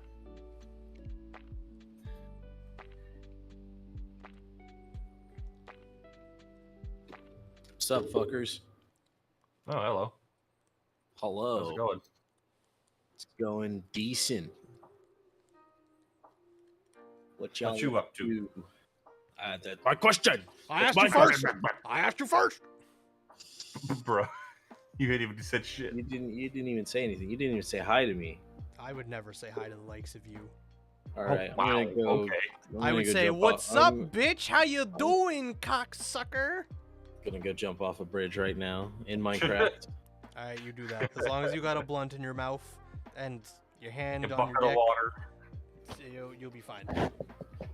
What's up, fuckers? Oh, hello. Hello. How's it going? It's going decent. What y'all What you up to? do? That's my question. I That's asked you my first. I asked you first. Bro, you ain't even said shit. You didn't even say anything. You didn't even say hi to me. I would never say hi to the likes of you. All right. wow. I'm gonna go. Okay. I'm I gonna would go say, jump "What's off- up, I'm bitch? How you doing, cocksucker?" gonna go jump off a bridge right now in Minecraft. All right, you do that. As long as you got a blunt in your mouth and your hand A on bucket your of dick, water. you'll be fine.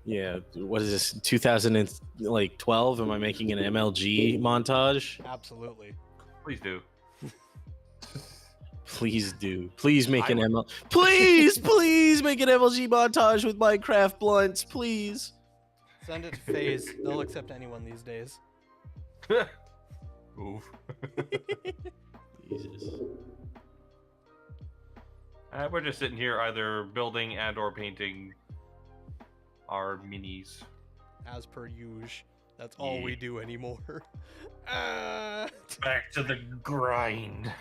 Yeah. What is this? 2012? Am I making an MLG montage? Absolutely. Please do. Please do. Please make I an would- ML. Please make an MLG montage with Minecraft blunts, please. Send it to FaZe. They'll accept anyone these days. Oof. Jesus. We're just sitting here either building and or painting our minis. Uh, As per usual. That's all Yeah. we do anymore. Back to the grind.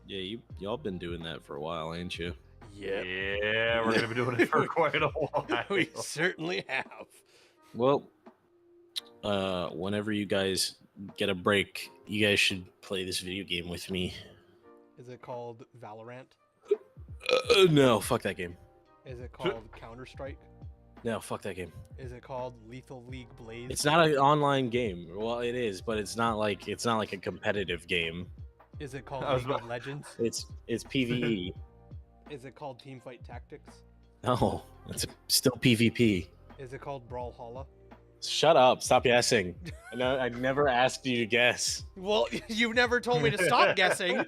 Yeah, y'all been doing that for a while, ain't you? Yep. Yeah, we're gonna be doing it for quite a while. We certainly have. Well, whenever you guys get a break, you guys should play this video game with me. Is it called Valorant? No, fuck that game. Is it called Counter-Strike? No, fuck that game. Is it called Lethal League Blaze? It's not an online game. Well, it is, but it's not like a competitive game. Is it called I was League of about- Legends? It's PvE. Is it called Teamfight Tactics? No, it's still PvP. Is it called Brawlhalla? Shut up! Stop guessing. I never asked you to guess. Well, you never told me to stop guessing.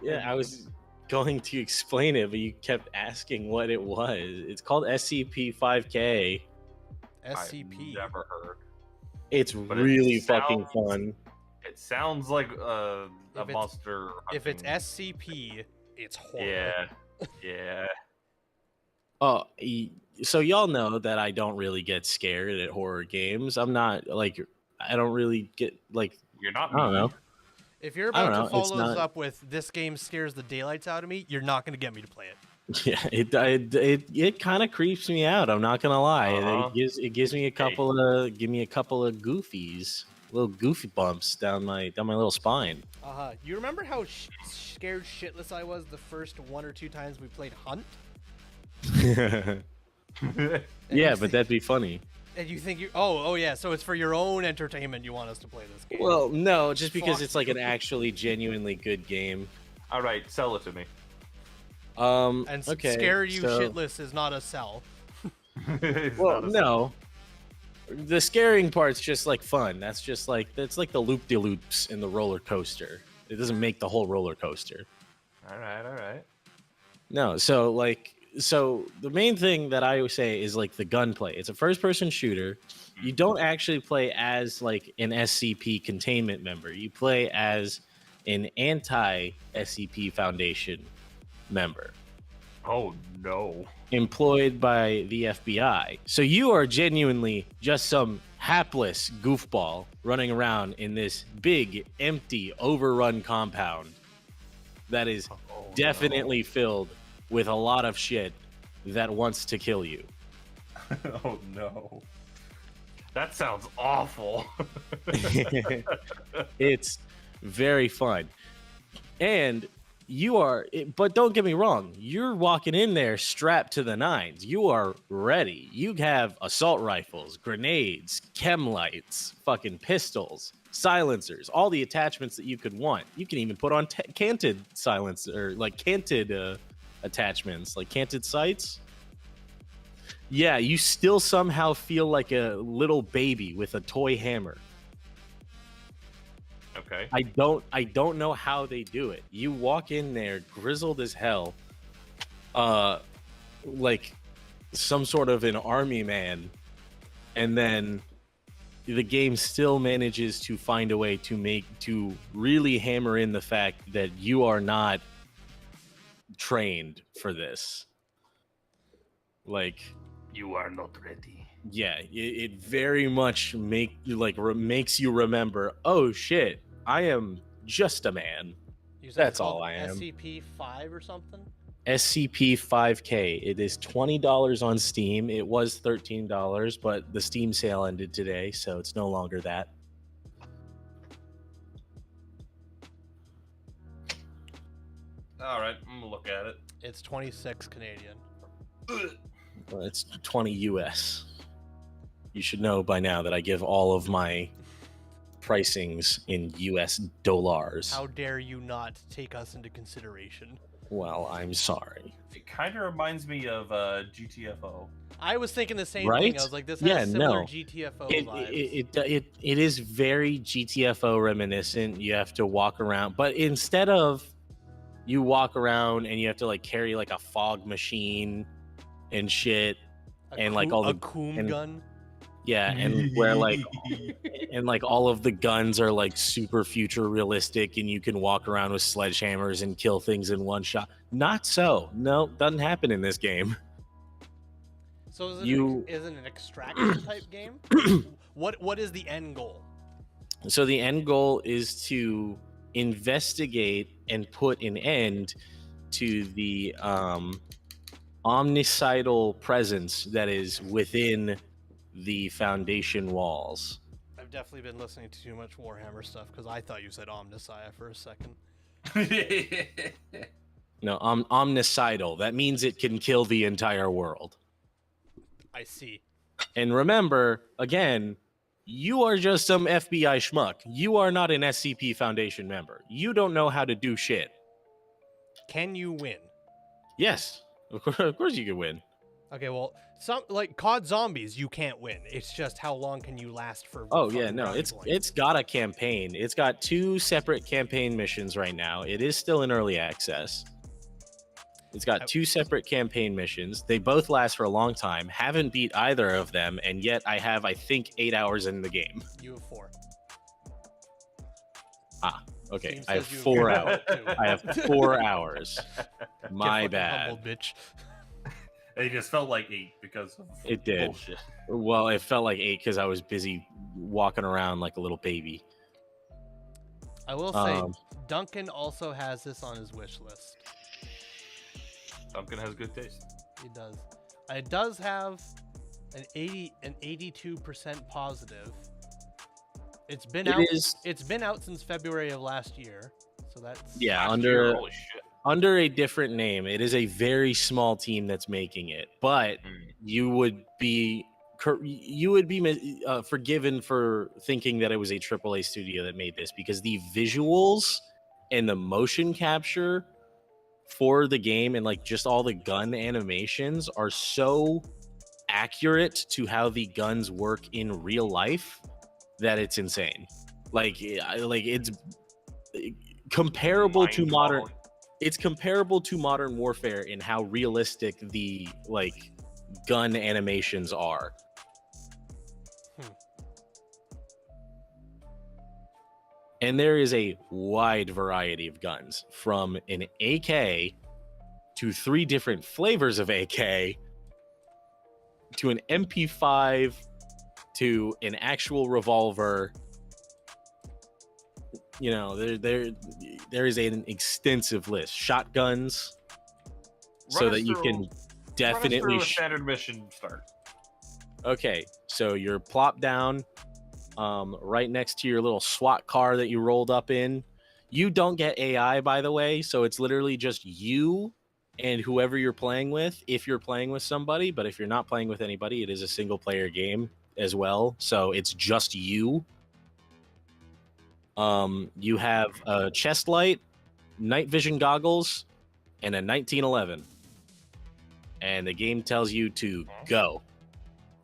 Yeah, I was going to explain it, but you kept asking what it was. It's called SCP-5K. SCP. I've never heard. It's But it really fucking sounds- fun. It sounds like a If it's- monster. If it's hunting- SCP, it's horror. Yeah, yeah. Oh, so y'all know that I don't really get scared at horror games. I'm not like I don't really get like You're not I don't me. know. If you're I don't about to know, it's follow this not- up with "this game scares the daylights out of me," you're not going to get me to play it. Yeah, it kind of creeps me out. I'm not gonna lie. Uh-huh. It gives me a couple of goofies, little goofy bumps down my little spine. You remember how scared shitless I was the first 1 or 2 times we played Hunt? Yeah, but that'd be funny. And you think oh yeah, so it's for your own entertainment you want us to play this game. Well, no, just because Fuck. it's like an actually genuinely good game. All right, sell it to me. And Okay, scare you so- shitless is not a sell. Well, no. The scaring part's just like fun. That's like the loop-de-loops in the roller coaster. It doesn't make the whole roller coaster. All right. No, so the main thing that I would say is like the gunplay. It's a first-person shooter. You don't actually play as like an SCP containment member. You play as an anti-SCP Foundation member Oh no. employed by the FBI. So you are genuinely just some hapless goofball running around in this big, empty, overrun compound that is Oh, definitely filled with a lot of shit that wants to kill you. No. Oh no. That sounds awful. It's very fun. And but don't get me wrong, you're walking in there strapped to the nines. You are ready. You have assault rifles, grenades, chem lights, fucking pistols, silencers, all the attachments that you could want. You can even put on canted silencer, like canted attachments, like canted sights. Yeah, you still somehow feel like a little baby with a toy hammer. Okay. I don't know how they do it. You walk in there grizzled as hell, like some sort of an army man, and then the game still manages to find a way to really hammer in the fact that you are not trained for this. Like, You are not ready. yeah, it very much makes you remember, oh shit, I am just a man. You said That's it's called all I am. SCP-5 or something? SCP-5K. It is $20 on Steam. It was $13, but the Steam sale ended today, so it's no longer that. All right, I'm gonna look at it. It's 26 Canadian. Well, it's 20 US. You should know by now that I give all of my pricings in US dollars. How dare you not take us into consideration? Well, I'm sorry. It kind of reminds me of GTFO. I was thinking the same Right? thing. I was like, this has Yeah, similar no. GTFO It, vibes. it is very GTFO reminiscent. You have to walk around, but instead of you walk around and you have to like carry like a fog machine and shit, and like all a the coom and- gun. yeah, and where like and like all of the guns are like super future realistic, and you can walk around with sledgehammers and kill things in one shot. Not so. No, doesn't happen in this game. So is it, You- is it an extraction type game? What is the end goal? So the end goal is to investigate and put an end to the omnicidal presence that is within the Foundation walls. I've definitely been listening to too much Warhammer stuff because I thought you said Omnissiah for a second. No, omnicidal. That means it can kill the entire world. I see. And remember, again, you are just some FBI schmuck. You are not an SCP Foundation member. You don't know how to do shit. Can you win? Yes, of course you can win. Okay, well, some like COD Zombies, you can't win. It's just how long can you last for? Oh yeah, fucking no, brownie it's points. got a campaign. It's got 2 separate campaign missions right now. It is still in early access. It's got 2 separate campaign missions. They both last for a long time. Haven't beat either of them, and yet I have, I think, 8 hours in the game. You have 4. Okay, Steam I have says you 4 have hours. 2. I have 4 hours. Get My fucking bad. humbled, bitch. It just felt like 8 because of It did. bullshit. Well, it felt like 8 because I was busy walking around like a little baby. I will say, Duncan also has this on his wish list. Duncan has good taste. He does. It does have an 82% positive. It's been out. It's been out since February of last year. So that's Holy shit. Under a different name. It is a very small team that's making it, but you would be forgiven for thinking that it was a AAA studio that made this, because the visuals and the motion capture for the game and like just all the gun animations are so accurate to how the guns work in real life that it's insane. Like it's comparable to modern. It's comparable to Modern Warfare in how realistic the like gun animations are. And there is a wide variety of guns, from an AK to 3 different flavors of AK to an MP5 to an actual revolver. You know, there is an extensive list. Shotguns, so that you can definitely standard mission start. Okay, so you're plopped down right next to your little SWAT car that you rolled up in. You don't get AI, by the way, so it's literally just you and whoever you're playing with, if you're playing with somebody. But if you're not playing with anybody, it is a single player game as well, so it's just you. You have a chest light, night vision goggles, and a 1911. And the game tells you to go.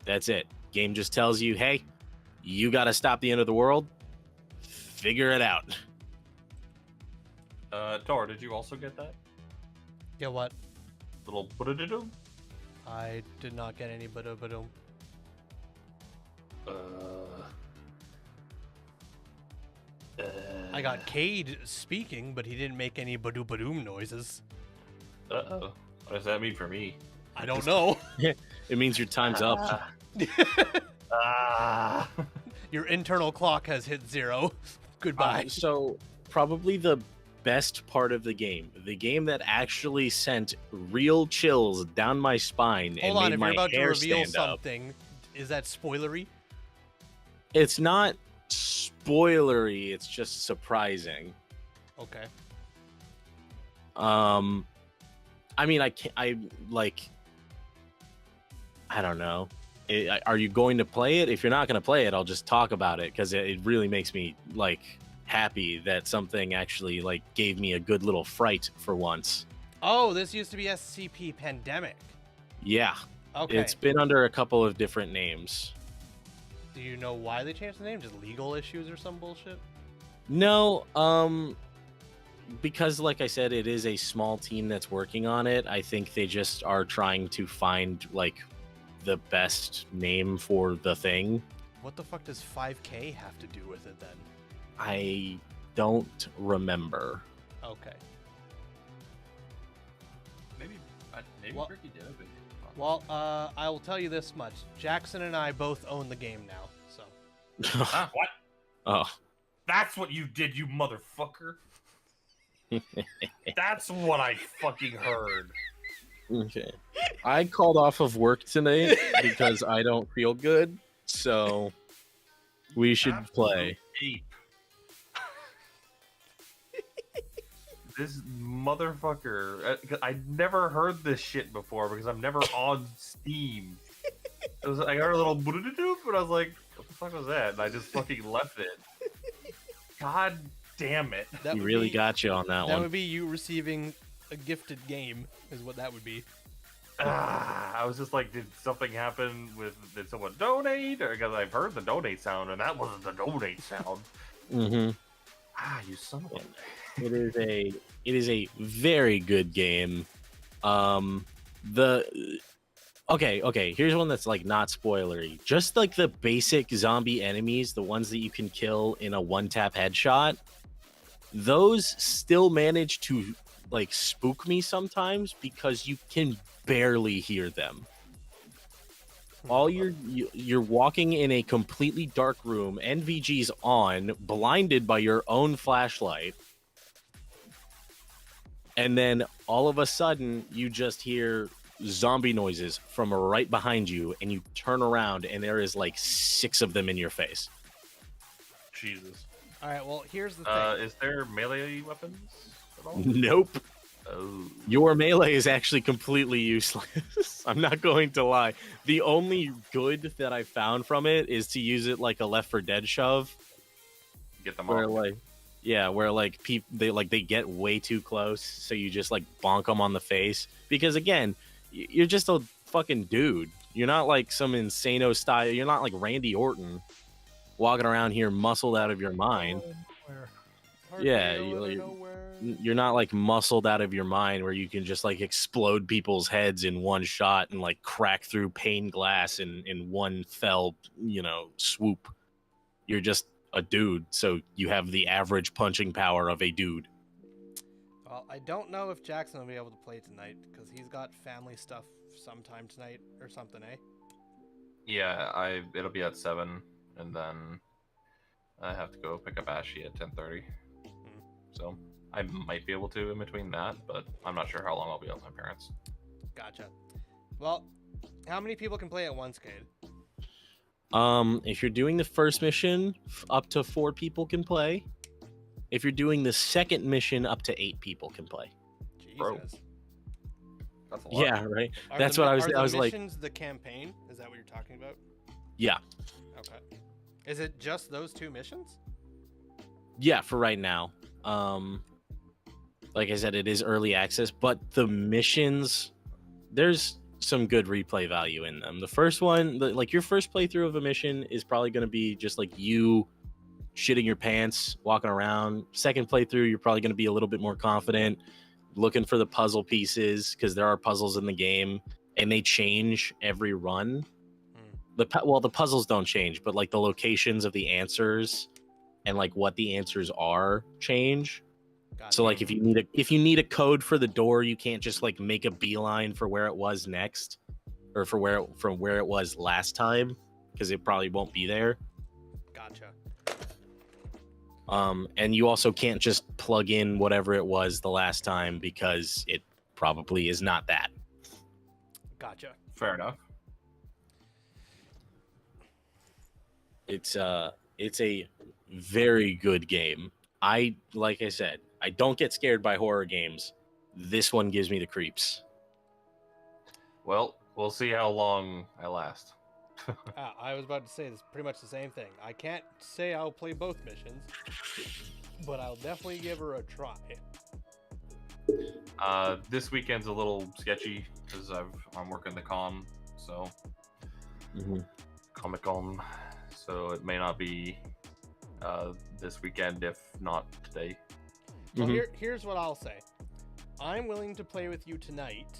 That's it. Game just tells you, hey, you got to stop the end of the world. Figure it out. Tor, did you also get that? Yeah, what? Little ba-da-da-doo? I did not get any ba-da-ba-doom. I got Cade speaking, but he didn't make any ba-doo-ba-doom noises. Uh-oh. What does that mean for me? I don't know. It means your time's up. Your internal clock has hit 0. Goodbye. So probably the best part of the game that actually sent real chills down my spine and Hold on, made if my you're about to hair reveal stand up. something, is that spoilery? It's not spoilery, it's just surprising. Okay. I mean, I don't know. Are you going to play it? If you're not going to play it, I'll just talk about it, because it really makes me like happy that something actually like gave me a good little fright for once. Oh, this used to be SCP Pandemic. Yeah. Okay. It's been under a couple of different names. Do you know why they changed the name? Just legal issues or some bullshit? No, because like I said, it is a small team that's working on it. I think they just are trying to find like the best name for the thing. What the fuck does 5K have to do with it then? I don't remember. Okay. Maybe Well- Ricky did. But... Well, I will tell you this much. Jackson and I both own the game now, so. What? Oh. That's what you did, you motherfucker. That's what I fucking heard. Okay. I called off of work tonight because I don't feel good, so we should play. Ape. This motherfucker. I never heard this shit before because I'm never on Steam. I got a little boop, but I was like, what the fuck was that? And I just fucking left it. God damn it. He really got you on that one. That would be you receiving a gifted game, is what that would be. I was just like, did something happen did someone donate? Or because I've heard the donate sound, and that wasn't the donate sound. Mm-hmm. You son of a... It is a very good game. Okay, here's one that's like not spoilery. Just like the basic zombie enemies, the ones that you can kill in a one-tap headshot, those still manage to like spook me sometimes because you can barely hear them. All you're walking in a completely dark room, NVG's on, blinded by your own flashlight, and then all of a sudden you just hear zombie noises from right behind you, and you turn around and there is like 6 of them in your face. Jesus. All right, well, here's the thing. Is there melee weapons at all? Nope. Oh. Your melee is actually completely useless. I'm not going to lie. The only good that I found from it is to use it like a Left 4 Dead shove. Get them Where off. like, yeah, where like they get way too close, so you just like bonk them on the face. Because again, you're just a fucking dude. You're not like some insano style. You're not like Randy Orton walking around here muscled out of your mind. Yeah, you're not like muscled out of your mind where you can just like explode people's heads in one shot and like crack through pane glass in one fell, swoop. You're just a dude, so you have the average punching power of a dude. Well, I don't know if Jackson will be able to play tonight because he's got family stuff sometime tonight or something, eh? Yeah, it'll be at 7, and then I have to go pick up Ashy at 10:30. So I might be able to in between that, but I'm not sure how long I'll be with my parents. Gotcha. Well, how many people can play at once, Cade? If you're doing the first mission, up to 4 people can play. If you're doing the second mission, up to 8 people can play. Jesus. Bro. That's a lot. Yeah, right. That's what I was like. Missions the campaign? Is that what you're talking about? Yeah. Okay. Is it just those 2 missions? Yeah, for right now. Like I said, it is early access, but the missions, there's some good replay value in them. The first one, like your first playthrough of a mission is probably going to be just like you shitting your pants, walking around. Second playthrough, you're probably going to be a little bit more confident, looking for the puzzle pieces, because there are puzzles in the game and they change every run. The puzzles don't change, but like the locations of the answers and like what the answers are change. Gotcha. So like if you need a code for the door, you can't just like make a beeline for where it was next, or from where it was last time, because it probably won't be there. Gotcha. And you also can't just plug in whatever it was the last time, because it probably is not that. Gotcha. Fair enough. It's a very good game. Like I said, I don't get scared by horror games. This one gives me the creeps. Well, we'll see how long I last. I was about to say this pretty much the same thing. I can't say I'll play both missions, but I'll definitely give her a try. This weekend's a little sketchy because I'm working the con, so Comic-Con, so it may not be this weekend, if not today. Well, here's what I'll say. I'm willing to play with you tonight,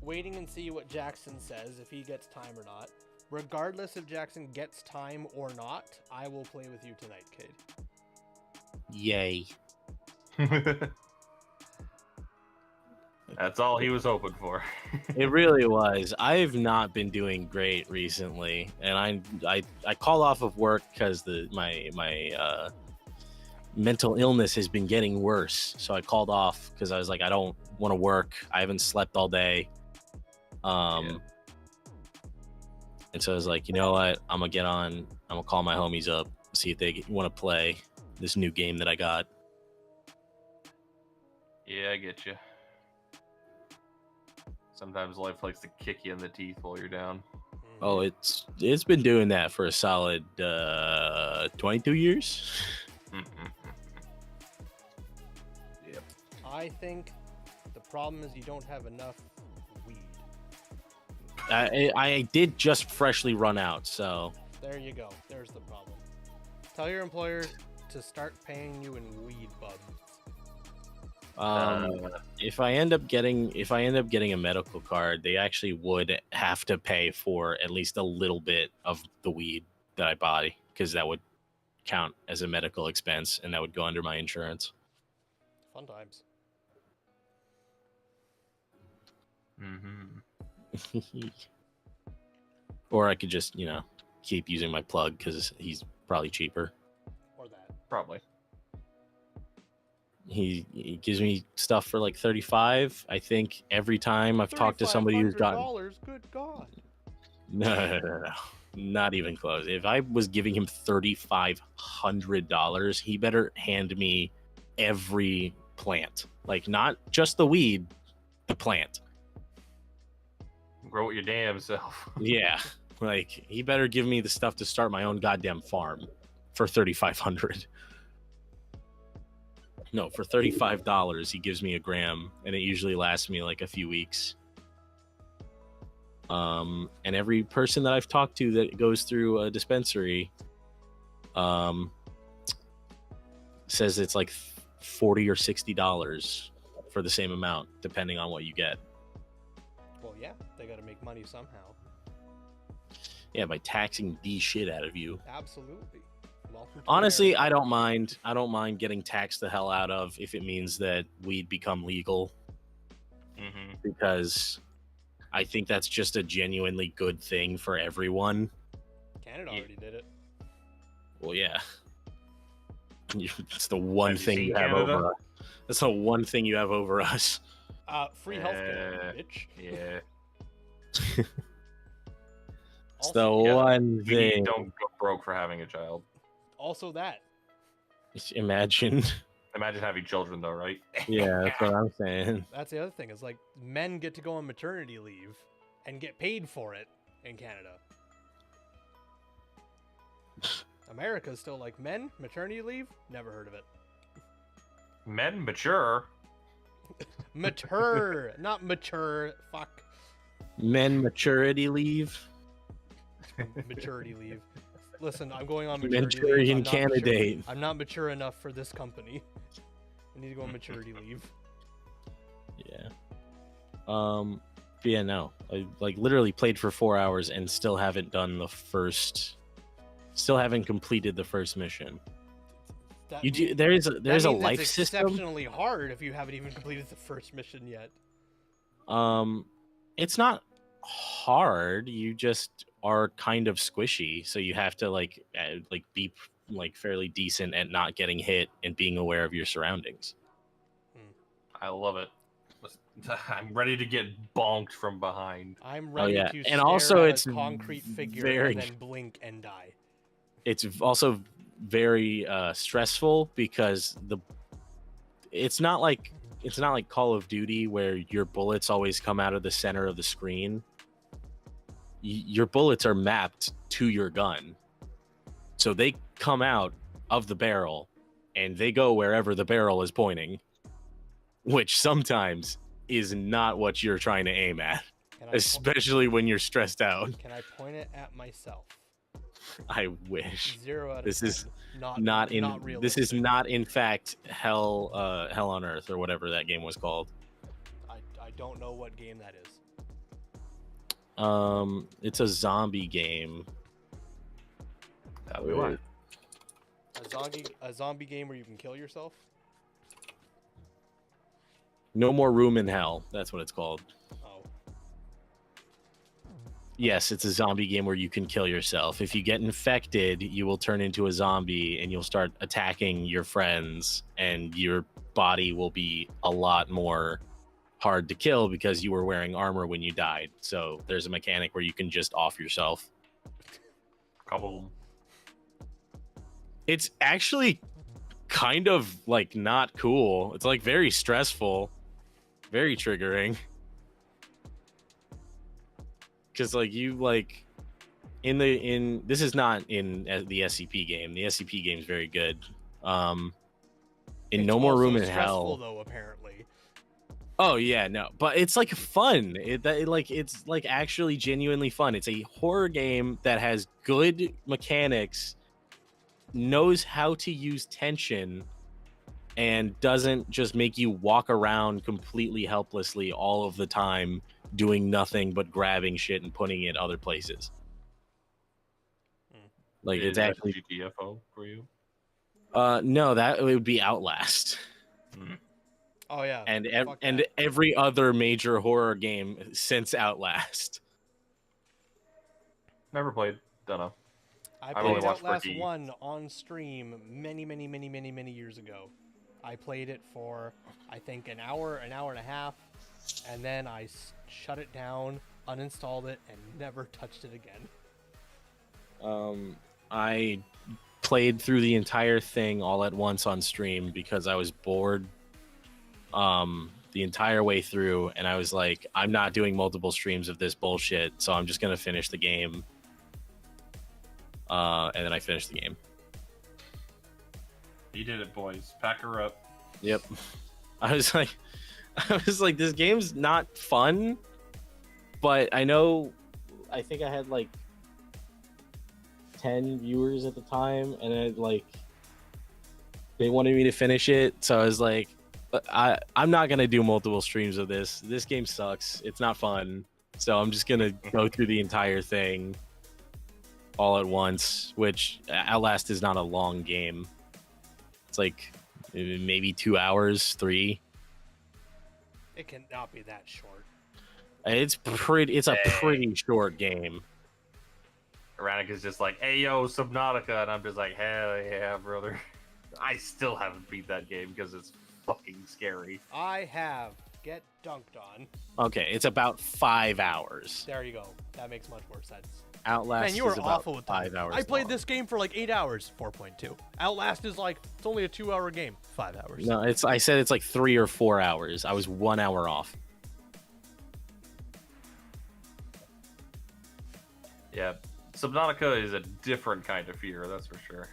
waiting and see what Jackson says, if he gets time or not. Regardless if Jackson gets time or not, I will play with you tonight, Cade. Yay. That's all he was hoping for. It really was. I've not been doing great recently, and I called off of work because my mental illness has been getting worse. So I called off because I was like, I don't want to work. I haven't slept all day. And so I was like, you know what? I'm gonna call my homies up, see if they want to play this new game that I got. Yeah, I get you. Sometimes life likes to kick you in the teeth while you're down. Oh, it's been doing that for a solid 22 years. Yep. I think the problem is you don't have enough weed. I did just freshly run out, so There you go. There's the problem. Tell your employer to start paying you in weed buds. if I end up getting a medical card, they actually would have to pay for at least a little bit of the weed that I bought, because that would count as a medical expense and that would go under my insurance. Fun times. Or I could just, keep using my plug because he's probably cheaper. Or that. Probably. He gives me stuff for like 35. I think every time I've talked to somebody who's gotten $3,500. Good God. no, not even close. If I was giving him $3,500, he better hand me every plant, like not just the weed, the plant. Grow it your damn self. Yeah, like he better give me the stuff to start my own goddamn farm for $3,500. No, for $35, he gives me a gram, and it usually lasts me like a few weeks. And every person that I've talked to that goes through a dispensary, says it's like $40 or $60 for the same amount, depending on what you get. Well, yeah, they got to make money somehow. Yeah, by taxing the shit out of you. Absolutely. Welcome to Honestly, America. I don't mind. I don't mind getting taxed the hell out of if it means that weed become legal, because I think that's just a genuinely good thing for everyone. Canada already did it. Well, yeah, it's the one Have you thing seen you have Canada? over us. That's the one thing you have over us. Free healthcare, bitch. Yeah. It's the Also, Yeah, one You thing. don't go broke for having a child. also that. Imagine. Imagine having children, though, right? Yeah, that's what I'm saying. That's the other thing. Is like men get to go on maternity leave and get paid for it in Canada. America's still like men maternity leave. Never heard of it. Men mature. Mature, not mature. Fuck. Men maturity leave. Maturity leave. Listen, I'm going on maturity leave. Manchurian I'm not mature- candidate. I'm not mature enough for this company. I need to go on maturity leave. Yeah. But yeah, no. I like literally played for 4 hours and still haven't completed the first mission. That You do, mean- there's a that means life it's system. exceptionally hard if you haven't even completed the first mission yet. It's not hard. You just are kind of squishy, so you have to be like fairly decent at not getting hit and being aware of your surroundings. I love it. I'm ready to get bonked from behind. I'm ready yeah. to And stare also at it's a concrete figure very- and then blink and die. It's also very stressful because it's not like Call of Duty where your bullets always come out of the center of the screen. Your bullets are mapped to your gun, so they come out of the barrel and they go wherever the barrel is pointing, which sometimes is not what you're trying to aim at, especially when you're stressed out. Can I point it at myself? I wish. 0 out of This 10. is not this is realistic. not in fact Hell on Earth or whatever that game was called. I don't know what game that is. It's a zombie game. That'll be why. A zombie game where you can kill yourself? No More Room in Hell. That's what it's called. Oh. Yes, it's a zombie game where you can kill yourself. If you get infected, you will turn into a zombie and you'll start attacking your friends, and your body will be a lot more hard to kill because you were wearing armor when you died. So there's a mechanic where you can just off yourself. Couple. It's actually kind of like not cool. It's like very stressful, very triggering. Because like you like in this is not in the SCP game. The SCP game is very good. In It's No More also Room in stressful, Hell. though, apparently. Oh yeah, no, but it's like fun. It's like actually genuinely fun. It's a horror game that has good mechanics, knows how to use tension, and doesn't just make you walk around completely helplessly all of the time doing nothing but grabbing shit and putting it other places. Like it's actually GTFO for you. no, that it would be Outlast. Oh yeah. and Fuck and that. every other major horror game since Outlast. Never played. Don't know. I I've only played watched Outlast Ricky. 1 on stream many years ago. I played it for, I think, an hour and a half, and then I shut it down, uninstalled it, and never touched it again. I played through the entire thing all at once on stream because I was bored the entire way through, and I was like, I'm not doing multiple streams of this bullshit, so I'm just gonna finish the game. And then I finished the game. You did it, boys. Pack her up. Yep. I was like, this game's not fun, but I think I had like 10 viewers at the time, and they wanted me to finish it, so I was like, I'm not gonna do multiple streams of this. This game sucks. It's not fun. So I'm just gonna go through the entire thing all at once, which Outlast is not a long game. It's like maybe 2 hours, 3. It cannot be that short. It's a pretty short game. Iranica's just like, hey yo, Subnautica, and I'm just like, hell yeah, brother. I still haven't beat that game because it's fucking scary. I have. Get dunked on. Okay, it's about 5 hours. There you go. That makes much more sense. Outlast Man, you were is about awful with 5 time. hours. I played long. this game for like 8 hours. 4.2. Outlast is like, it's only a 2-hour game. 5 hours. No, I said it's like 3 or 4 hours. I was 1 hour off. Yeah, Subnautica is a different kind of fear, that's for sure.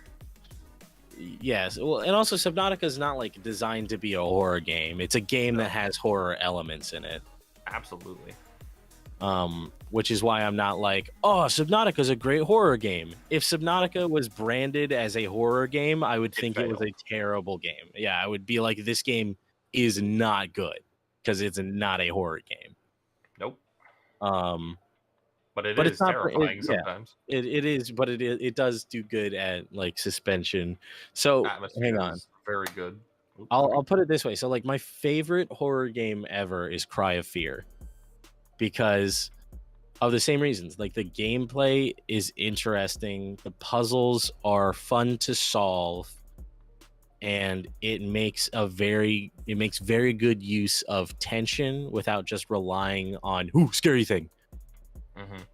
Yes, well, and also Subnautica is not like designed to be a horror game. It's a game that has horror elements in it. Absolutely. Which is why I'm not like, oh, Subnautica is a great horror game. If Subnautica was branded as a horror game, I would think it was a terrible game. Yeah, I would be like, this game is not good because it's not a horror game. Nope. But it is it's not terrifying sometimes. It is, but it does do good at like suspension. So Atmosphere hang on, is very good. Oops, I'll put it this way. So like my favorite horror game ever is Cry of Fear, because of the same reasons. Like the gameplay is interesting, the puzzles are fun to solve, and it makes very good use of tension without just relying on scary thing. Mm-hmm.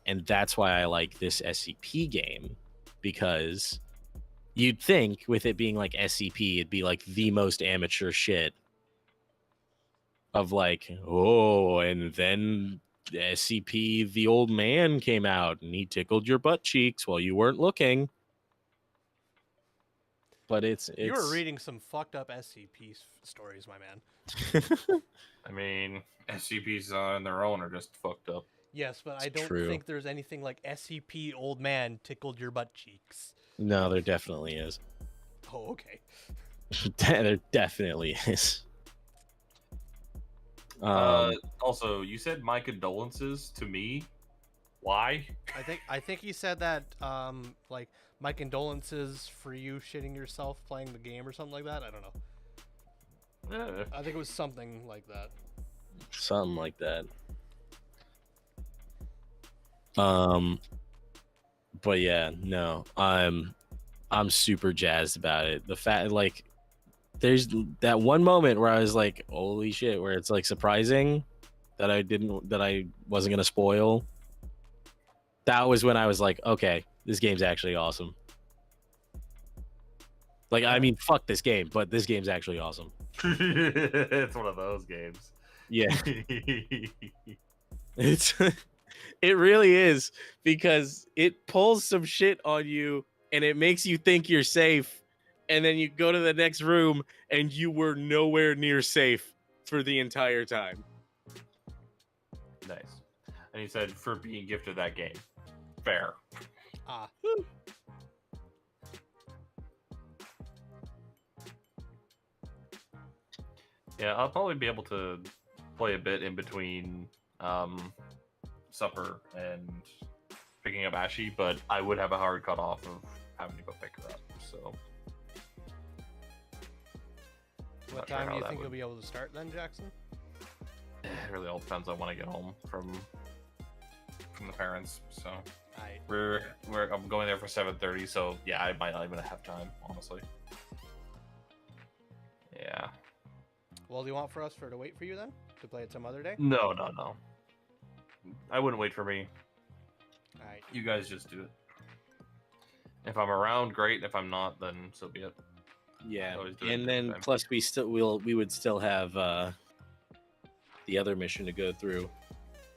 And that's why I like this SCP game, because you'd think with it being like SCP, it'd be like the most amateur shit of like, and then SCP, the old man came out and he tickled your butt cheeks while you weren't looking. But it's You were reading some fucked up SCP stories, my man. I mean, SCPs on their own are just fucked up. Yes, but I don't true. think there's anything like SCP old man tickled your butt cheeks. No, there definitely is. Oh, okay. There definitely is. Also, you said my condolences to me. Why? I think he said that like my condolences for you shitting yourself playing the game or something like that. I don't know. I think it was something like that. Something like that. But yeah, no, I'm super jazzed about it. The fact, like, there's that one moment where I was like, holy shit, where it's like surprising that I wasn't gonna spoil. That was when I was like, okay, this game's actually awesome. Like, I mean, fuck this game, but this game's actually awesome. It's one of those games. Yeah. It really is, because it pulls some shit on you and it makes you think you're safe, and then you go to the next room and you were nowhere near safe for the entire time. Nice. And he said for being gifted that game. Fair. Yeah, I'll probably be able to play a bit in between supper and picking up Ashy, but I would have a hard cutoff of having to go pick her up. So What Not sure time how do you that think would- you'll be able to start then, Jackson? It really all depends on when I get home from the parents. So I'm going there for 7:30. So yeah, I might not even have time, honestly. Yeah. Well, do you want for us to wait for you then? To play it some other day? No. I wouldn't wait for me. Alright. You guys just do it. If I'm around, great. If I'm not, then so be it. Yeah, Always do it and at then the time. plus we would still have the other mission to go through.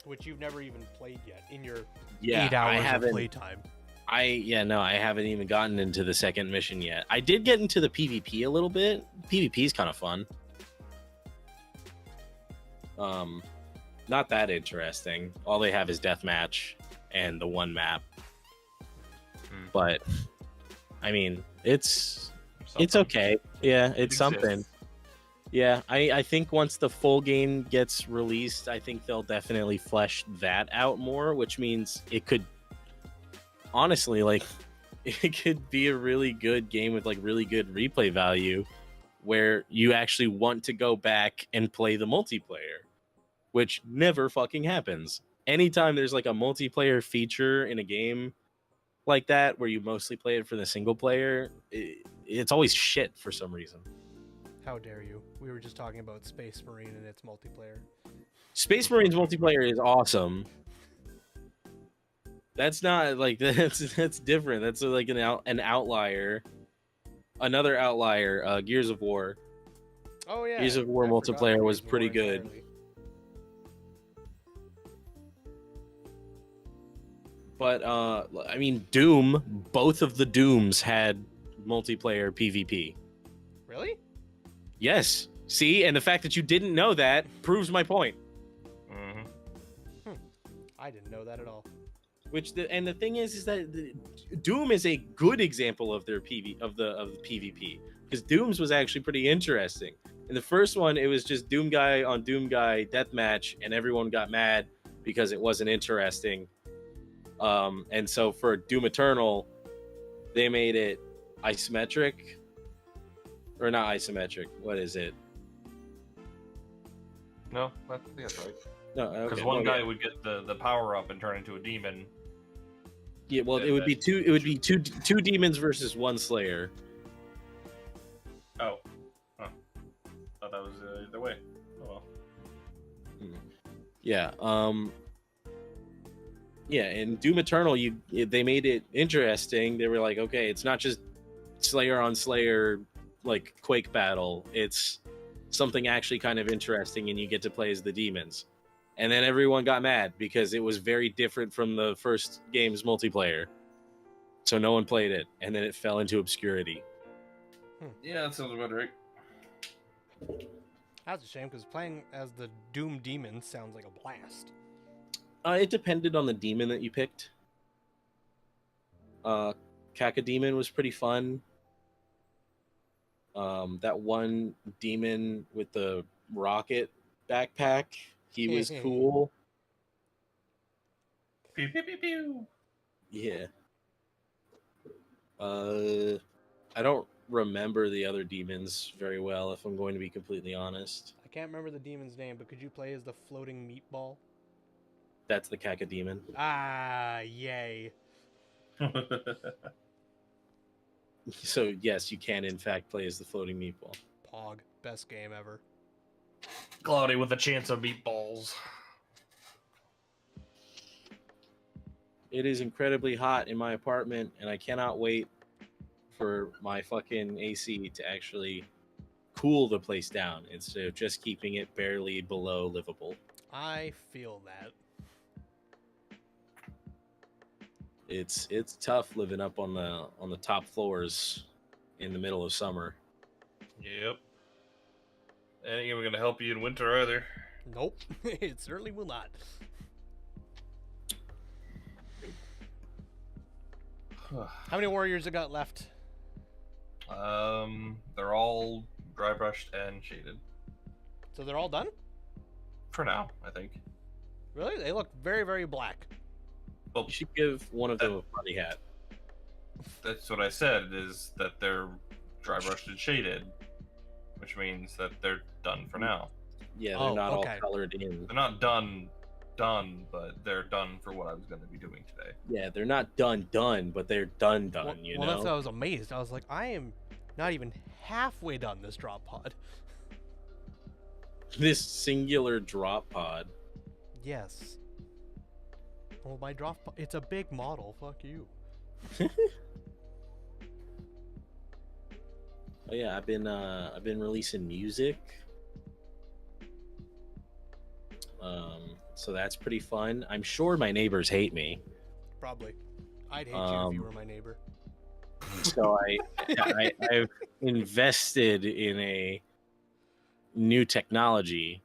Which you've never even played yet in your Yeah, 8 hours I of haven't. playtime. I haven't even gotten into the second mission yet. I did get into the PvP a little bit. PvP is kind of fun. Not that interesting. All they have is deathmatch and the one map. But I mean, it's okay. Yeah, it's It something. exists. Yeah, I think once the full game gets released, I think they'll definitely flesh that out more, which means it could honestly, like, it could be a really good game with like really good replay value where you actually want to go back and play the multiplayer, which never fucking happens. Anytime there's like a multiplayer feature in a game like that where you mostly play it for the single player, it's always shit for some reason. How dare you? We were just talking about Space Marine and its multiplayer. Space Marines multiplayer is awesome. That's not like that's different. That's like an outlier. Another outlier, Gears of War. Oh yeah. Gears of War I forgot multiplayer was Gears of pretty War good. entirely. But I mean, Doom, both of the Dooms had multiplayer PvP. Really? Yes. See, and the fact that you didn't know that proves my point. Mm-hmm. I didn't know that at all. And the thing is that Doom is a good example of their of the PvP, because Doom's was actually pretty interesting. In the first one, it was just Doom guy on Doom guy deathmatch, and everyone got mad because it wasn't interesting. And so for Doom Eternal, they made it isometric, or not isometric. What is it? No, I think that's right. No, Because okay, one okay. guy would get the power up and turn into a demon. Yeah, well, and it would be then- two. It would be two demons versus one Slayer. Oh. Huh. Thought that was either way. Oh well. Yeah. Yeah, in Doom Eternal, they made it interesting. They were like, okay, it's not just Slayer on Slayer, like Quake battle. It's something actually kind of interesting, and you get to play as the demons. And then everyone got mad because it was very different from the first game's multiplayer. So no one played it, and then it fell into obscurity. Yeah, that sounds about right. That's a shame because playing as the Doom Demon sounds like a blast. It depended on the demon that you picked. Cacodemon was pretty fun. That one demon with the rocket backpack, he was cool. Pew pew pew pew. Yeah. I don't remember the other demons very well, if I'm going to be completely honest. I can't remember the demon's name, but could you play as the floating meatball? That's the Cacodemon. Ah, yay. So yes, you can in fact play as the floating meatball. Pog. Best game ever. Cloudy with a chance of meatballs. It is incredibly hot in my apartment, and I cannot wait for my fucking AC to actually cool the place down instead of just keeping it barely below livable. I feel that. It's tough living up on the top floors in the middle of summer. Yep. That ain't even gonna help you in winter either. Nope. It certainly will not. How many warriors you got left? They're all dry brushed and shaded. So they're all done? For now, I think. Really? They look very, very black. Well, You should give one of them a funny hat. that's what I said, is that they're dry brushed and shaded. which means that they're done for now. Yeah, they're Oh, not okay. all colored in. They're not done, but they're done for what I was going to be doing today. Yeah, they're not done, but they're done. Well, You well, know. that's why I was amazed. I was like, I am not even halfway done this drop pod. This singular drop pod. Yes. Well, my drop pod, it's a big model. Fuck you. Oh yeah, I've been releasing music. So that's pretty fun. I'm sure my neighbors hate me. Probably. I'd hate you if you were my neighbor. So I've invested in a new technology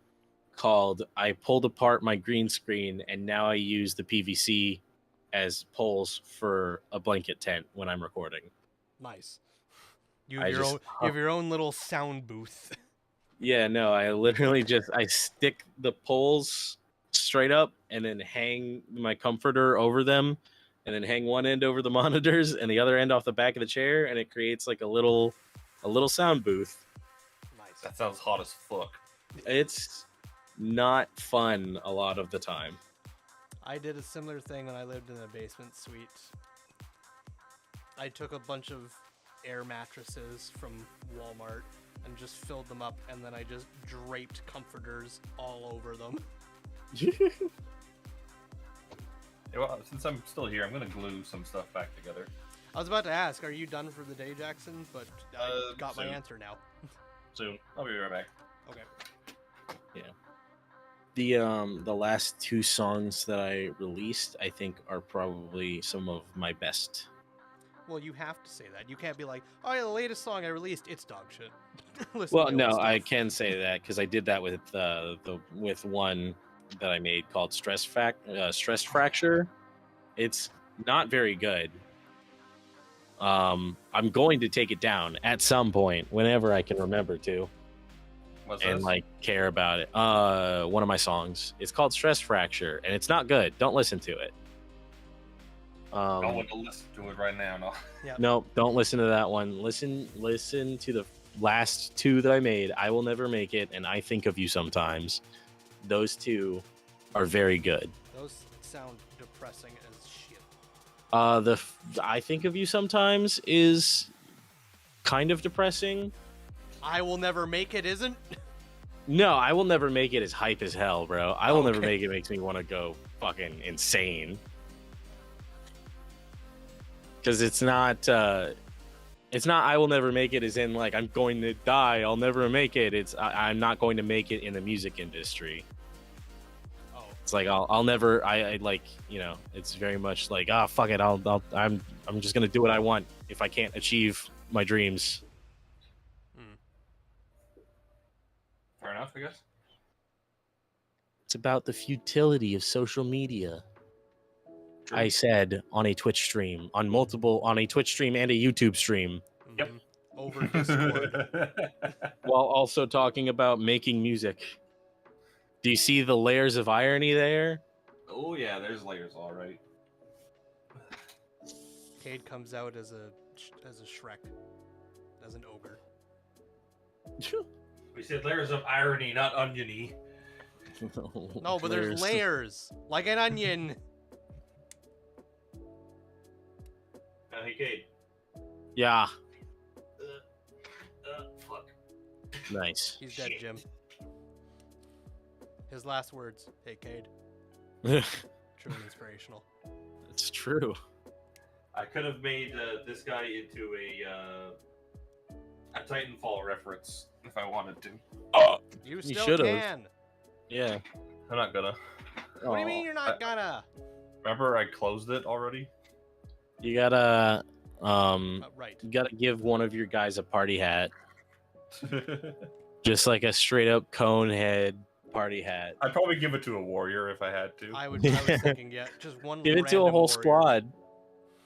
called I pulled apart my green screen and now I use the PVC as poles for a blanket tent when I'm recording. Nice. You have your own little sound booth. Yeah, no, I literally I stick the poles straight up and then hang my comforter over them and then hang one end over the monitors and the other end off the back of the chair, and it creates like a little sound booth. Nice. That sounds hot as fuck. It's not fun a lot of the time. I did a similar thing when I lived in a basement suite. I took a bunch of air mattresses from Walmart and just filled them up, and then I just draped comforters all over them. Yeah, well, since I'm still here, I'm gonna glue some stuff back together. I was about to ask, are you done for the day, Jackson? But I got my soon. answer now. Soon. I'll be right back. Okay. The last two songs that I released, I think, are probably some of my best. Well, you have to say that. You can't be like, oh yeah, the latest song I released, it's dog shit. Listen Well, to no, old stuff. I can say that because I did that with with one that I made called Stress Fracture. It's not very good. I'm going to take it down at some point whenever I can remember to. What's And this? like care about it. One of my songs. It's called Stress Fracture, and it's not good. Don't listen to it. I don't want to listen to it right now. No. No, don't listen to that one. Listen to the last two that I made. I Will Never Make It, and I Think of You Sometimes. Those two are very good. Those sound depressing as shit. I Think of You Sometimes is kind of depressing. I Will Never Make It isn't? No, I Will Never Make It is hype as hell, bro. I Will Never Okay. Make It makes me want to go fucking insane. Because it's not I Will Never Make It as in like I'm going to die, I'll never make it. It's I'm not going to make it in the music industry. Oh. It's like I'll never I like, you know, it's very much like fuck it, I'm just gonna do what I want if I can't achieve my dreams. Fair enough, I guess. It's about the futility of social media. True. I said on a Twitch stream, on a Twitch stream and a YouTube stream, Yep. Mhm. Over Discord. while also talking about making music. Do you see the layers of irony there? Oh yeah, there's layers, all right. Cade comes out as a Shrek, as an ogre. We said layers of irony, not oniony. No, but there's layers, like an onion. Hey, Kate. Yeah, Fuck. nice. He's dead, Shit. Jim. His last words, hey Cade. It's True and inspirational. true. I could have made this guy into a Titanfall reference if I wanted to. You still should've. can. Yeah. I'm not gonna. What do you mean you're not gonna? Remember, I closed it already. You gotta Right. you gotta give one of your guys a party hat, just like a straight up cone head party hat. I'd probably give it to a warrior if I had to. I was thinking, yeah, just one. Give it to a random whole warrior. squad.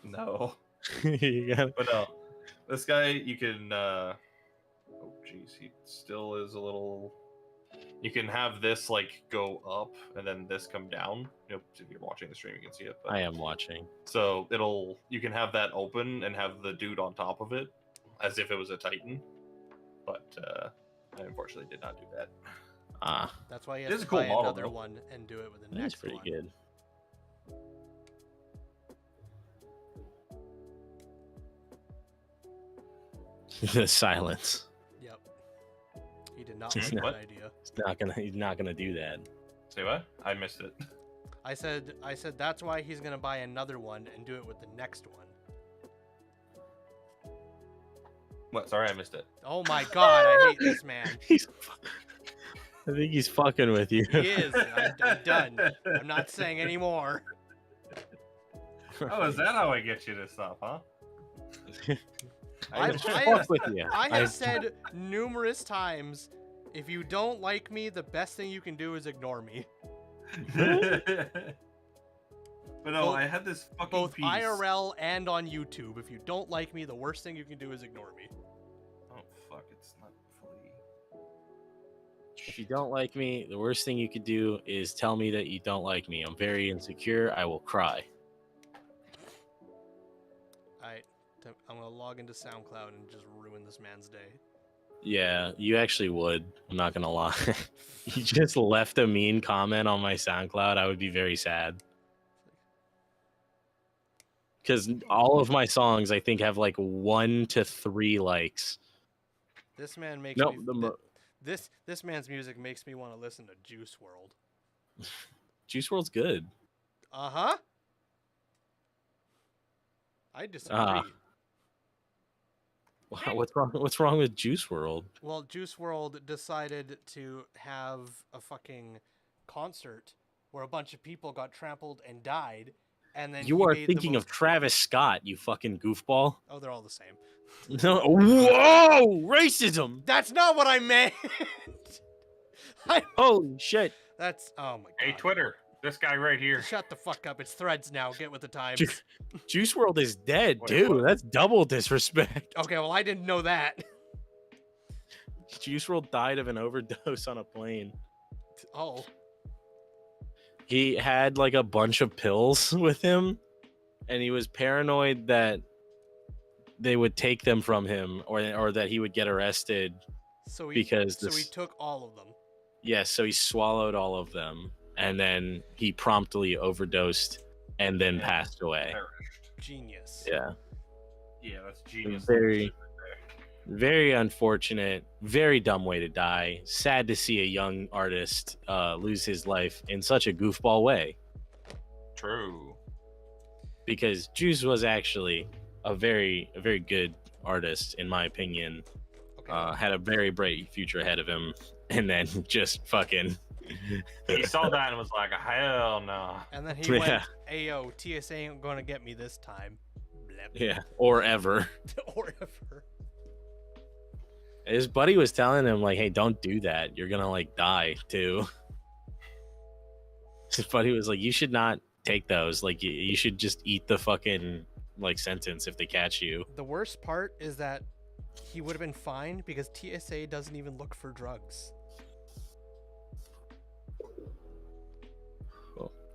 No, You gotta- but no, this guy you can. Oh jeez, he still is a little. You can have this like go up and then this come down. You know, if you're watching the stream, you can see it. But... I am watching. So you can have that open and have the dude on top of it, as if it was a Titan. But I unfortunately did not do that. That's why you It have is to a cool buy model, another though. one and do it with the That's next pretty one. good. The silence. Yep. He did not like that What? idea. He's not gonna do that. Say what? I missed it. I said that's why he's gonna buy another one and do it with the next one. What? Sorry, I missed it. Oh my god, I hate this man. I think he's fucking with you. He is. I'm done. I'm not saying anymore. Oh, is that how I get you to stop, huh? I fuck with you. I have said numerous times, if you don't like me, the best thing you can do is ignore me. But no, Both- I had this fucking Both piece. IRL and on YouTube. If you don't like me, the worst thing you can do is ignore me. Oh fuck! It's not fully. If you don't like me, the worst thing you could do is tell me that you don't like me. I'm very insecure. I will cry. I'm gonna log into SoundCloud and just ruin this man's day. Yeah, you actually would. I'm not gonna lie. You just left a mean comment on my SoundCloud. I would be very sad. Because all of my songs, I think, have like 1 to 3 likes. This man makes Nope. me. This man's music makes me want to listen to Juice World. Juice WRLD's good. Uh huh. I disagree. Wow, what's wrong with Juice WRLD? Well, Juice World decided to have a fucking concert where a bunch of people got trampled and died, and then You he are made the thinking of most- Travis Scott, you fucking goofball. Oh, they're all the same. No, whoa, racism! That's not what I meant. Holy shit! That's oh my god. Hey, Twitter, this guy right here. Shut the fuck up. It's Threads now. Get with the times. Juice WRLD is dead, Wait, dude. what? That's double disrespect. Okay, well I didn't know that. Juice WRLD died of an overdose on a plane. Oh, He had like a bunch of pills with him, and he was paranoid that they would take them from him, or that he would get arrested. so he Because so he this- took all of them. Yes, so he swallowed all of them, and then he promptly overdosed and then Yeah. passed away. Perished. Genius. Yeah, Yeah, that's genius. Very- very unfortunate, very dumb way to die. Sad to see a young artist lose his life in such a goofball way, True. because Juice was actually a very good artist, in my opinion. Okay. Had a very bright future ahead of him, and then just fucking He saw that and was like, hell no. and then he went, yeah. "Ayo, TSA ain't gonna get me this time." Blep. Yeah, or ever. Or ever. His buddy was telling him like, "Hey, don't do that. You're gonna like die too." His buddy was like, "You should not take those. Like, you should just eat the fucking like sentence if they catch you." The worst part is that he would have been fined because TSA doesn't even look for drugs.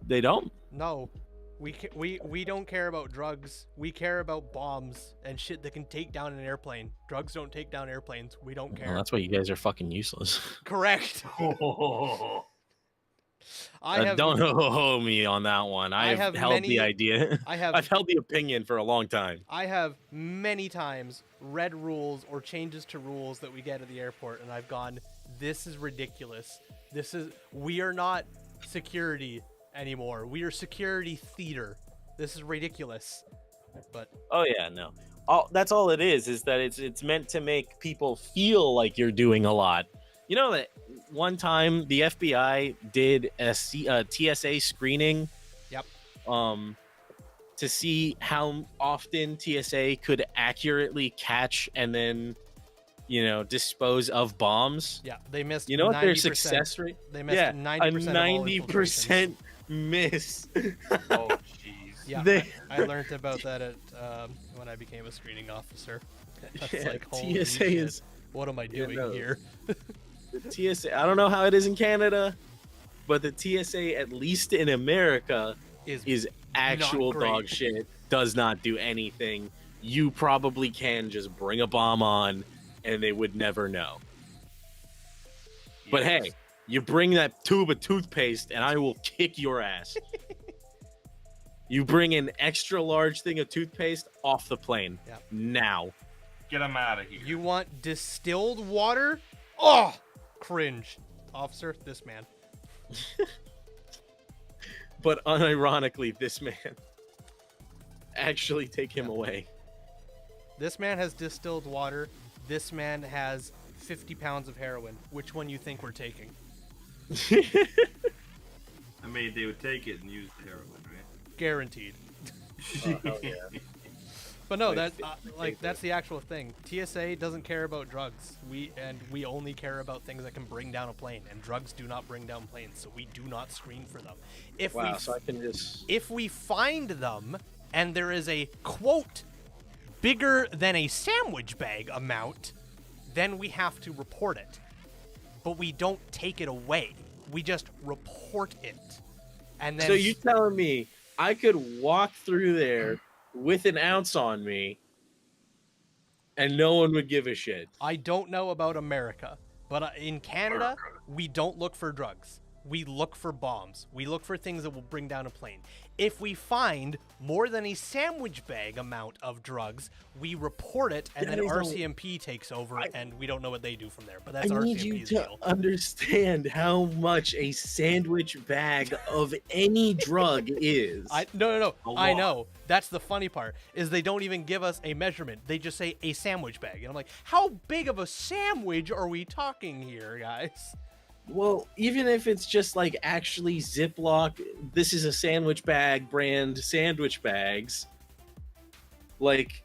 They don't. No, we don't care about drugs. We care about bombs and shit that can take down an airplane. Drugs don't take down airplanes. We don't Well, care. that's why you guys are fucking useless. Correct. I have Don't ho me on that one. I I've have held many- the idea. I have I've held the opinion for a long time. I have many times read rules or changes to rules that we get at the airport, and I've gone, this is ridiculous. We are not security anymore. We are security theater. This is ridiculous. But Oh yeah, no. That's all it is that it's meant to make people feel like you're doing a lot. You know that one time the FBI did a TSA screening. Yep. To see how often TSA could accurately catch and then, dispose of bombs. yeah, they missed. You know what their 90%. success rate? They missed Yeah, 90% a of all 90% miss. Oh, jeez. Yeah, They- I learned about that at when I became a screening officer. That's Yeah, like, holy TSA shit, is what am I doing no. here? the TSA. I don't know how it is in Canada, but the TSA, at least in America, is actual great. dog shit. Does not do anything. You probably can just bring a bomb on, and they would never know. But hey, you bring that tube of toothpaste and I will kick your ass. You bring an extra large thing of toothpaste off the plane. Yep. Now. Get them out of here. You want distilled water? Oh, cringe. Officer, this man. But unironically, this man. Actually take him away. This man has distilled water. This man has 50 pounds of heroin. Which one you think we're taking? I mean, they would take it and use the heroin, right? Guaranteed. Oh, hell yeah. But no, that's the actual thing. TSA doesn't care about drugs. We only care about things that can bring down a plane, and drugs do not bring down planes, so we do not screen for them. If we find them and there is a quote bigger than a sandwich bag amount, then we have to report it. But we don't take it away. We just report it. And then So you telling me I could walk through there with an ounce on me and no one would give a shit? I don't know about America, but in Canada, we don't look for drugs. We look for bombs. We look for things that will bring down a plane. If we find more than a sandwich bag amount of drugs, we report it, and then RCMP takes over, and we don't know what they do from there. But that's I need you RCMP's to deal. understand how much a sandwich bag of any drug is. No. I know. That's the funny part, is they don't even give us a measurement. They just say a sandwich bag. And I'm like, how big of a sandwich are we talking here, guys? Well, even if it's just like actually Ziploc, this is a sandwich bag brand sandwich bags, like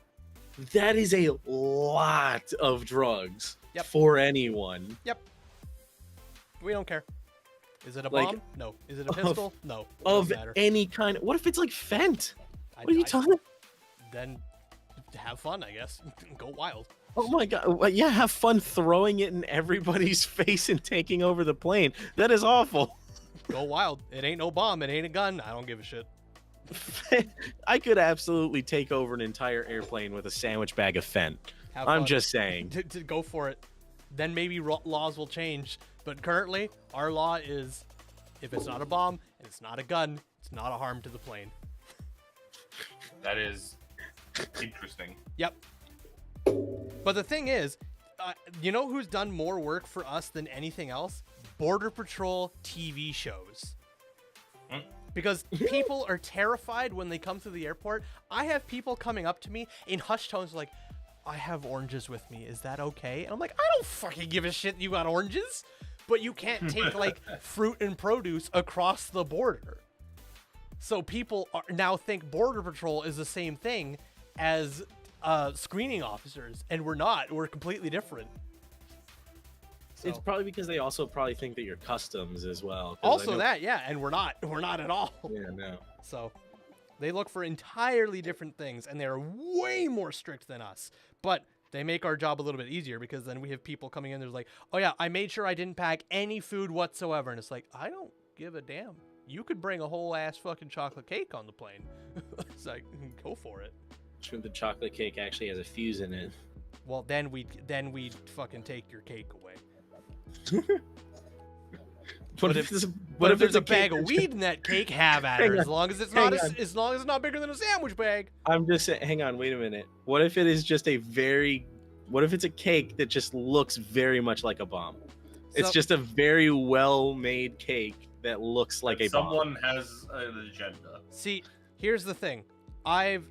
that is a lot of drugs for anyone. Yep. We don't care. Is it a Like, bomb? No. Is it a pistol? No. It Of doesn't matter. any kind. What if it's like Fent? What are you talking? Then have fun, I guess. Go wild. Oh my god! Well, yeah, have fun throwing it in everybody's face and taking over the plane. That is awful. Go wild. It ain't no bomb. It ain't a gun. I don't give a shit. I could absolutely take over an entire airplane with a sandwich bag of Fent. Have I'm fun. just saying. To go for it. Then maybe laws will change. But currently, our law is, if it's not a bomb and it's not a gun, it's not a harm to the plane. That is interesting. Yep. But the thing is, you know who's done more work for us than anything else? Border Patrol TV shows. Because people are terrified when they come through the airport. I have people coming up to me in hushed tones like, I have oranges with me. Is that okay? And I'm like, I don't fucking give a shit you got oranges. But you can't take like fruit and produce across the border. So people now think Border Patrol is the same thing as screening officers, and we're not. We're completely different. So. It's probably because they also probably think that you're customs as well. Also that, yeah, and we're not. We're not at all. Yeah, no. So they look for entirely different things, and they're way more strict than us. But they make our job a little bit easier because then we have people coming in. There's like, oh yeah, I made sure I didn't pack any food whatsoever, and it's like, I don't give a damn. You could bring a whole ass fucking chocolate cake on the plane. It's like, go for it. Sure, the chocolate cake actually has a fuse in it. Well, then we'd fucking take your cake away. What if there's a bag of weed in that cake? Have at her. As long as it's not bigger than a sandwich bag. I'm just saying. Hang on, wait a minute. What if it is just what if it's a cake that just looks very much like a bomb? It's just a very well-made cake that looks like a bomb. Someone has an agenda. See, here's the thing. I've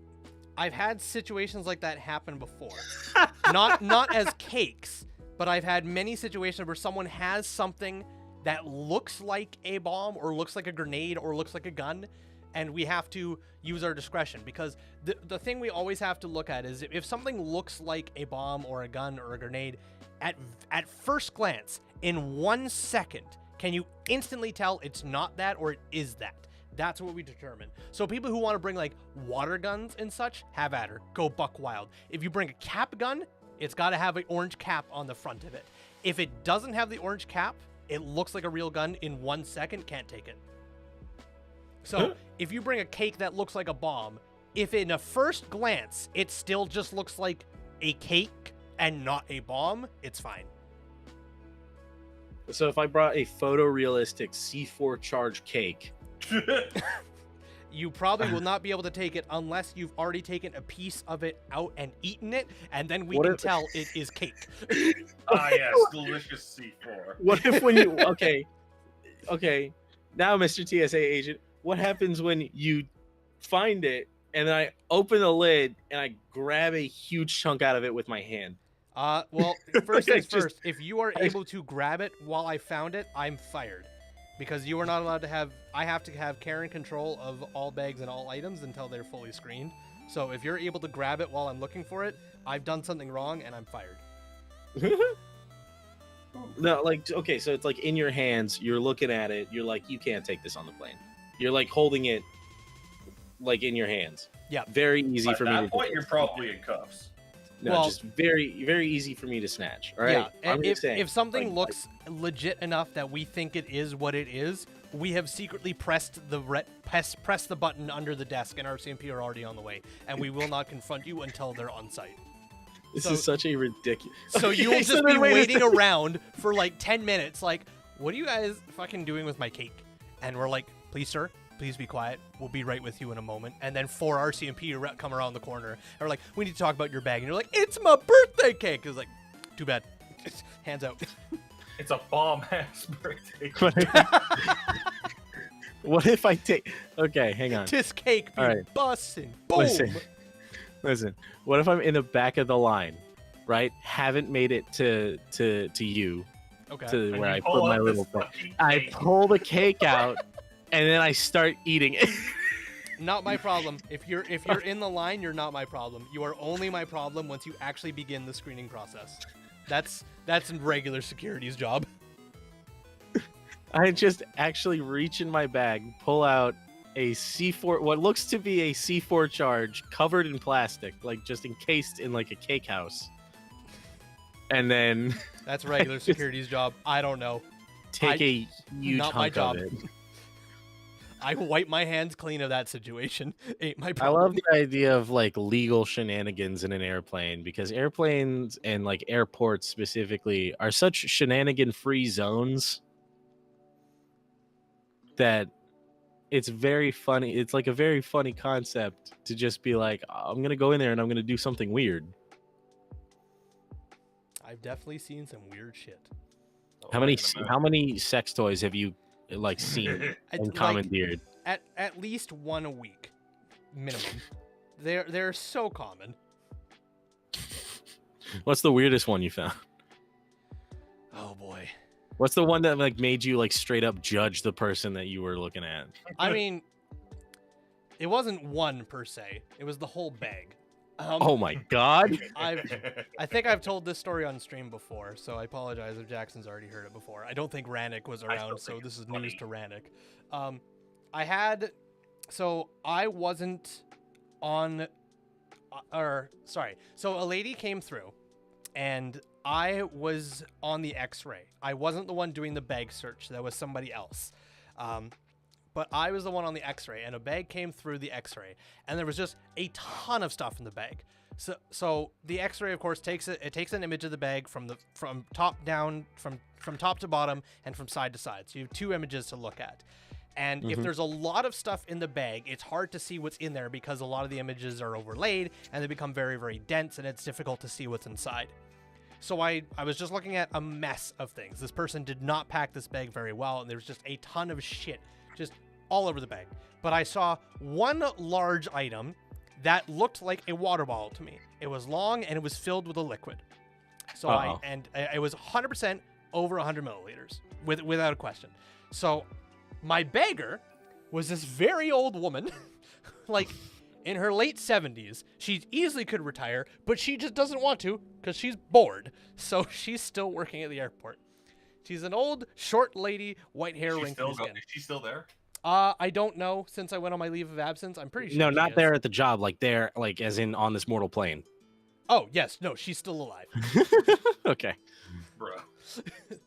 had situations like that happen before. not as cakes, but I've had many situations where someone has something that looks like a bomb or looks like a grenade or looks like a gun, and we have to use our discretion, because the thing we always have to look at is if something looks like a bomb or a gun or a grenade, at first glance, in 1 second, can you instantly tell it's not that or it is that? That's what we determine. So people who want to bring like water guns and such, have at her. Go buck wild. If you bring a cap gun, it's got to have an orange cap on the front of it. If it doesn't have the orange cap, it looks like a real gun in 1 second, can't take it. So if you bring a cake that looks like a bomb, if in a first glance it still just looks like a cake and not a bomb, it's fine. So if I brought a photorealistic C4 charge cake, You probably will not be able to take it unless you've already taken a piece of it out and eaten it, and then we What can if- tell it is cake. Ah, yes, delicious C4. what if when you okay, now Mr. TSA agent, what happens when you find it and then I open the lid and I grab a huge chunk out of it with my hand? Well, first I things just- first, if you are able to grab it while I found it, I'm fired. Because you are not allowed to have, I have to have care and control of all bags and all items until they're fully screened. So if you're able to grab it while I'm looking for it, I've done something wrong and I'm fired. No, like, okay, so it's like in your hands, you're looking at it, you're like, you can't take this on the plane. You're like holding it like in your hands. Yeah. Very easy At for me that to point, do. you're probably in cuffs. No, Well- just very, very easy for me to snatch. All right. Yeah, I'm just saying, if something like- looks legit enough that we think it is what it is, we have secretly pressed the press the button under the desk, and our CMP are already on the way, and we will not confront you until they're on site. This so- is such a ridiculous. So Okay, you'll so just then be wait a waiting second. around for like 10 minutes, like, what are you guys fucking doing with my cake? And we're like, please, sir, please be quiet. We'll be right with you in a moment. And then 4 RCMP come around the corner, and we're like, we need to talk about your bag. And you're like, it's my birthday cake. It's like, too bad. Hands out. It's a bomb-ass birthday. What if I take? Okay, hang on. This cake be All right. bussin'. Boom. Listen. What if I'm in the back of the line, right? Haven't made it to you, Okay. to And where you I pull put my out little this thing. fucking I cake. pull the cake out, and then I start eating it. Not my problem. If you're in the line, you're not my problem. You are only my problem once you actually begin the screening process. That's regular security's job. I just actually reach in my bag, pull out a C4, what looks to be a C4 charge covered in plastic, like just encased in like a cake house. And then That's regular security's job. I don't know. take a huge not my hunk job. of it. I wipe my hands clean of that situation. Ain't my I problem. love the idea of like legal shenanigans in an airplane, because airplanes and like airports specifically are such shenanigan-free zones that it's very funny. It's like a very funny concept to just be like, I'm gonna go in there and I'm gonna do something weird. I've definitely seen some weird shit. How many sex toys have you like seen I- and like, commandeered? at least one a week, minimum. They're so common. What's the weirdest one you found? Oh boy. What's the one that like made you like straight up judge the person that you were looking at? I mean, it wasn't one per se. It was the whole bag. Oh my god! I think I've told this story on stream before, so I apologize if Jackson's already heard it before. I don't think Rannick was I still around, so think this it's is news funny. to Rannick. I wasn't on, so a lady came through, and I was on the X-ray. I wasn't the one doing the bag search. That was somebody else. But I was the one on the X-ray, and a bag came through the X-ray, and there was just a ton of stuff in the bag. So the X-ray, of course, takes an image of the bag from top down, from top to bottom, and from side to side. So you have 2 images to look at. And if there's a lot of stuff in the bag, it's hard to see what's in there because a lot of the images are overlaid and they become very, very dense, and it's difficult to see what's inside. So I was just looking at a mess of things. This person did not pack this bag very well, and there was just a ton of shit just all over the bag. But I saw one large item that looked like a water bottle to me. It was long and it was filled with a liquid. So it was 100% over 100 milliliters without a question. So my bagger was this very old woman, like in her late 70s. She easily could retire, but she just doesn't want to because she's bored. So she's still working at the airport. She's an old, short lady, white hair, wrinkly skin. Is she still there? I don't know since I went on my leave of absence. I'm pretty sure. No, she not is. there at the job. Like there, like as in on this mortal plane. Oh, yes. No, she's still alive. Okay. Bruh.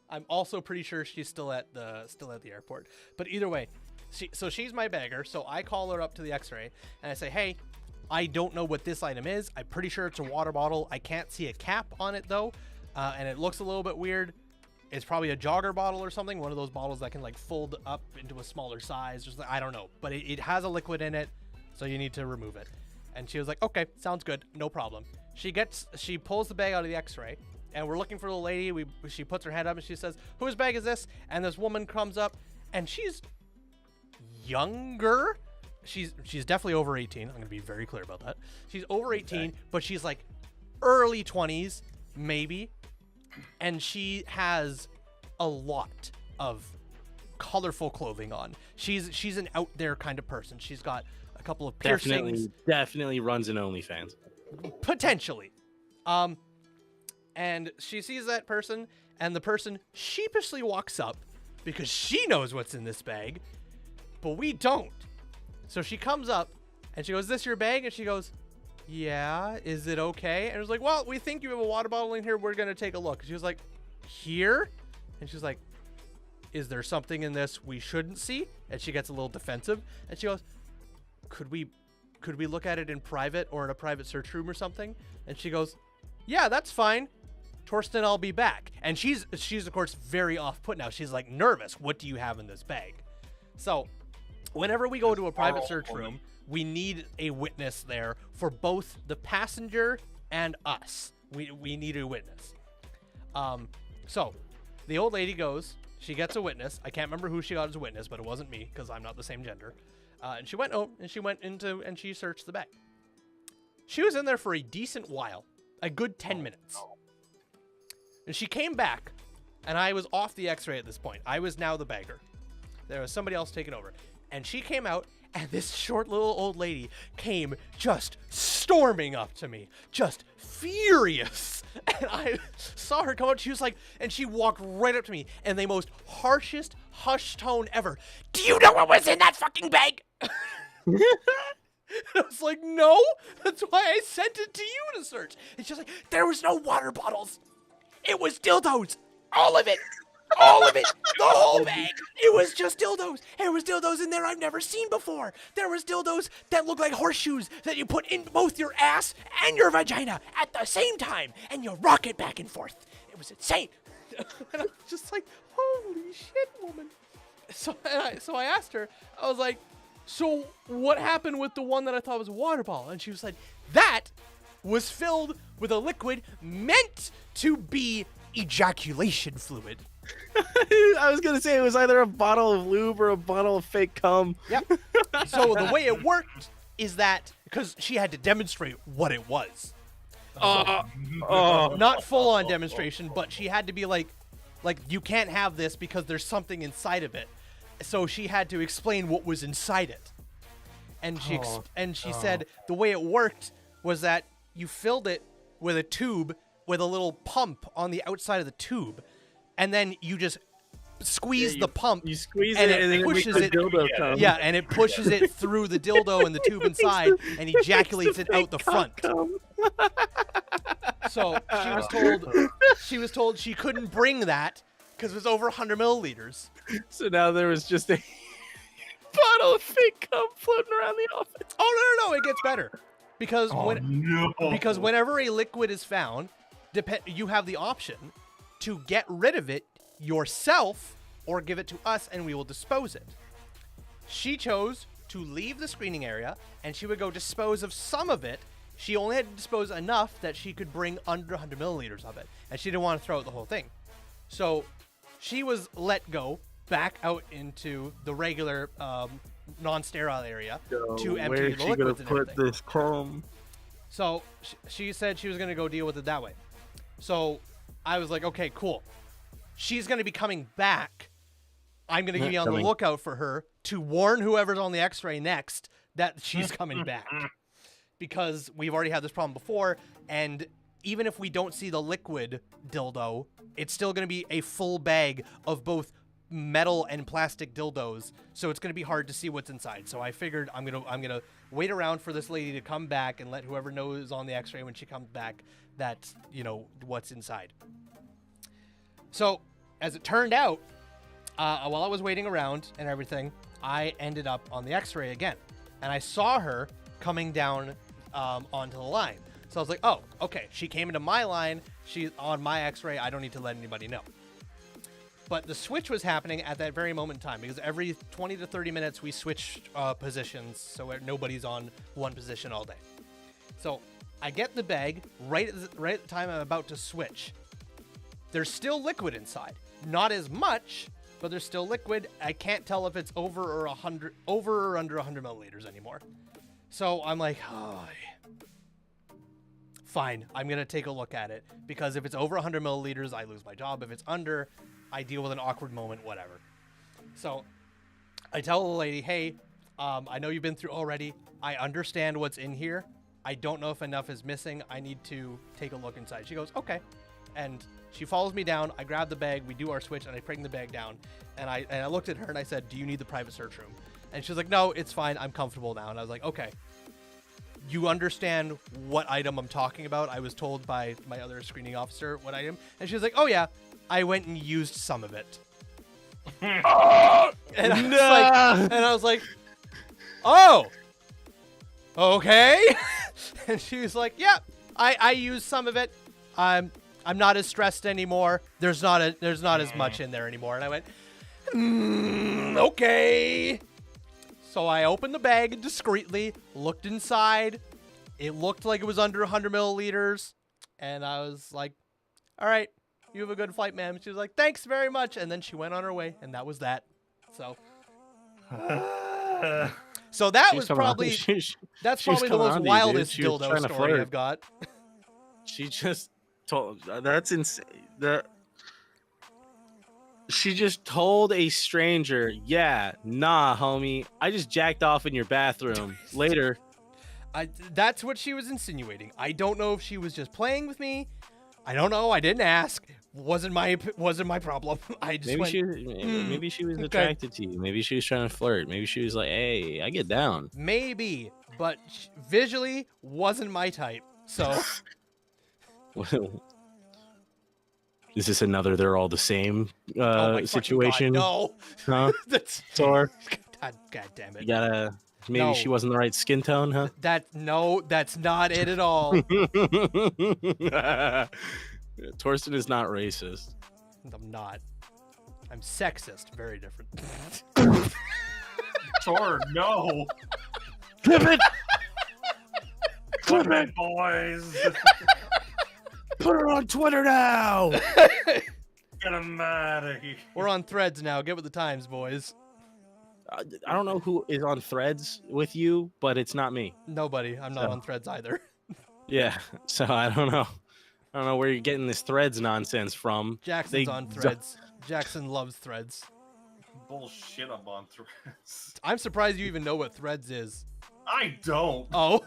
I'm also pretty sure she's still at the airport. But either way, she's my bagger. So I call her up to the X-ray and I say, "Hey, I don't know what this item is. I'm pretty sure it's a water bottle. I can't see a cap on it though, and it looks a little bit weird. It's probably a jogger bottle or something, one of those bottles that can like fold up into a smaller size. Just I don't know, but it has a liquid in it, so you need to remove it. And she was like, okay, sounds good, no problem. She pulls the bag out of the X-ray, and we're looking for the lady. She puts her hand up and she says, whose bag is this? And this woman comes up, and she's younger. She's definitely over 18. I'm gonna be very clear about that. She's over 18, but she's like early 20s, maybe. And she has a lot of colorful clothing on. She's an out there kind of person. She's got a couple of piercings. Definitely runs an OnlyFans. Potentially. And she sees that person, and the person sheepishly walks up because she knows what's in this bag, but we don't. So she comes up and she goes, is this your bag? And she goes, yeah, is it okay? And it was like, well, we think you have a water bottle in here. We're going to take a look. And she was like, here? And she's like, is there something in this we shouldn't see? And she gets a little defensive. And she goes, could we look at it in private or in a private search room or something? And she goes, yeah, that's fine. Torsten, I'll be back. And she's of course very off put now. She's like nervous. What do you have in this bag? So whenever we go to a private search room, we need a witness there for both the passenger and us. We need a witness. So the old lady goes, she gets a witness. I can't remember who she got as a witness, but it wasn't me because I'm not the same gender. And she went into and she searched the bag. She was in there for a decent while, a good 10 minutes. And she came back, and I was off the X-ray at this point. I was now the bagger. There was somebody else taking over. And she came out, and this short little old lady came just storming up to me, just furious. And I saw her come out. She was like, and she walked right up to me in the most harshest hush tone ever. Do you know what was in that fucking bag? I was like, no, that's why I sent it to you to search. And she's like, there was no water bottles. It was dildos. All of it. All of it. The whole bag. It was just dildos. There was dildos in there I've never seen before. There was dildos that look like horseshoes that you put in both your ass and your vagina at the same time. And you rock it back and forth. It was insane. And I'm just like, holy shit, woman. So I asked her, I was like, so what happened with the one that I thought was a water bottle? And she was like, that was filled with a liquid meant to be ejaculation fluid. I was gonna say it was either a bottle of lube or a bottle of fake cum. Yep. So the way it worked is that because she had to demonstrate what it was. Not full on demonstration, but she had to be like you can't have this because there's something inside of it. So she had to explain what was inside it. And she said the way it worked was that you filled it with a tube with a little pump on the outside of the tube, and then you just squeeze the pump. You squeeze and it, and then it pushes it. Dildo cum. Yeah, and it pushes it through the dildo and the tube inside, and ejaculates it out the front. So she was told she couldn't bring that because it was over 100 milliliters. So now there was just a bottle of fake cum floating around the office. Oh no, it gets better. Because because whenever a liquid is found, you have the option to get rid of it yourself or give it to us and we will dispose it. She chose to leave the screening area and she would go dispose of some of it. She only had to dispose enough that she could bring under 100 milliliters of it, and she didn't want to throw out the whole thing. So she was let go back out into the regular non-sterile area to empty the liquids and everything. This cum? So she said she was going to go deal with it that way. So I was like, okay, cool. She's going to be coming back. I'm going to be on the lookout for her to warn whoever's on the X-ray next that she's coming back. Because we've already had this problem before, and even if we don't see the liquid dildo, it's still going to be a full bag of both metal and plastic dildos, so it's going to be hard to see what's inside. So I figured I'm gonna wait around for this lady to come back and let whoever knows on the X-ray when she comes back that what's inside. So as it turned out, while I was waiting around and everything, I ended up on the X-ray again, and I saw her coming down onto the line. So I was like, oh, okay, she came into my line, she's on my X-ray, I don't need to let anybody know. But the switch was happening at that very moment in time because every 20 to 30 minutes we switched positions so nobody's on one position all day. So I get the bag right at the time I'm about to switch. There's still liquid inside. Not as much, but there's still liquid. I can't tell if it's over or under 100 milliliters anymore. So I'm like, oh, fine. I'm going to take a look at it because if it's over 100 milliliters, I lose my job. If it's under, I deal with an awkward moment, whatever. So I tell the lady, hey, I know you've been through already. I understand what's in here. I don't know if enough is missing. I need to take a look inside. She goes, okay. And she follows me down. I grab the bag. We do our switch, and I bring the bag down. And I looked at her, and I said, do you need the private search room? And she's like, no, it's fine. I'm comfortable now. And I was like, okay. You understand what item I'm talking about? I was told by my other screening officer what item. And she was like, oh, yeah. I went and used some of it. And I was like, oh, okay. And she was like, yeah, I used some of it. I'm not as stressed anymore. There's not as much in there anymore. And I went, okay. So I opened the bag discreetly, looked inside. It looked like it was under 100 milliliters. And I was like, all right. You have a good flight, ma'am. She was like, thanks very much. And then she went on her way, and that was that. So, so that was probably, that's probably the most wildest dildo story I've got. She just told, that's insane. She just told a stranger, yeah, nah, homie, I just jacked off in your bathroom. Later. That's what she was insinuating. I don't know if she was just playing with me. I don't know. I didn't ask. Wasn't my problem. I just maybe she was attracted to you. Maybe she was trying to flirt. Maybe she was like, "Hey, I get down." Maybe, but visually wasn't my type. So, is this another "they're all the same" situation? God, no, huh? That's Tor. God damn it! You gotta. Maybe she wasn't the right skin tone, huh? That's not it at all. Torsten is not racist. I'm not. I'm sexist. Very different. Tor, no. Clip it! Clip it, boys. Put her on Twitter now! Get him out of here. We're on Threads now. Get with the times, boys. I don't know who is on Threads with you, but it's not me. Nobody. I'm not on Threads either. Yeah, so I don't know. I don't know where you're getting this Threads nonsense from. Jackson's on Threads. Jackson loves Threads. Bullshit, I'm on Threads. I'm surprised you even know what Threads is. I don't. Oh.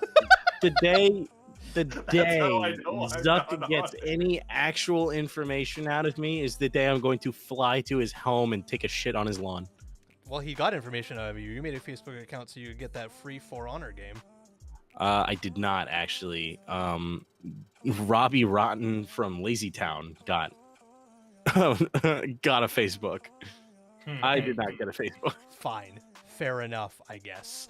The day how I know I'm Zuck not gets on it. any actual information out of me is the day I'm going to fly to his home and take a shit on his lawn. Well, he got information out of you. You made a Facebook account so you could get that free For Honor game. I did not actually. Robbie Rotten from Lazy Town got a Facebook. I did not get a Facebook. Fine. Fair enough, I guess.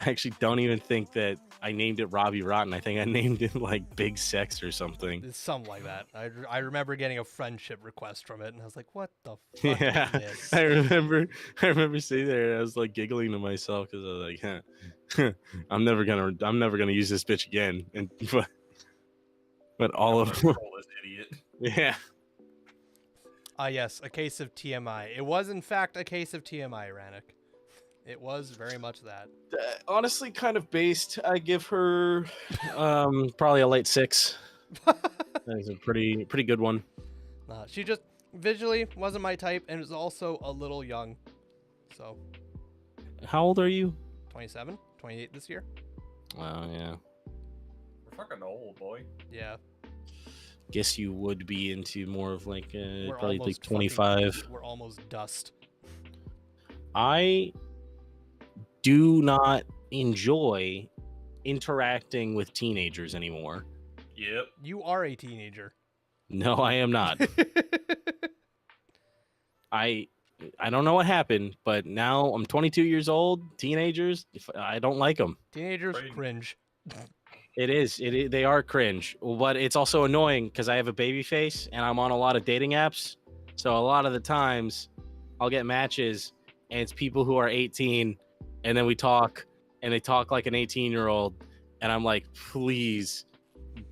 I actually don't even think that I named it Robbie Rotten. I think I named it like Big Sex or something. It's something like that. I remember getting a friendship request from it, and I was like, "What the fuck Yeah, is this?" I remember sitting there and I was like giggling to myself because I was like, huh, I'm never gonna use this bitch again. And but all of them, This idiot. yeah. Yes, a case of TMI. It was in fact a case of TMI, Rannick. It was very much that. Honestly, kind of based. I give her probably a late 6. That is a pretty good one. She just visually wasn't my type, and was also a little young. So. How old are you? 27, 28 this year. Well, yeah. We're fucking old, boy. Yeah. Guess you would be into more of like We're probably like almost 25. We're almost dust. I do not enjoy interacting with teenagers anymore. Yep. You are a teenager. No, I am not. I don't know what happened, but now I'm 22 years old. Teenagers, I don't like them. Teenagers Right. cringe. It is. They are cringe, but it's also annoying because I have a baby face and I'm on a lot of dating apps. So a lot of the times I'll get matches and it's people who are 18 and then we talk and they talk like an 18-year-old and I'm like, please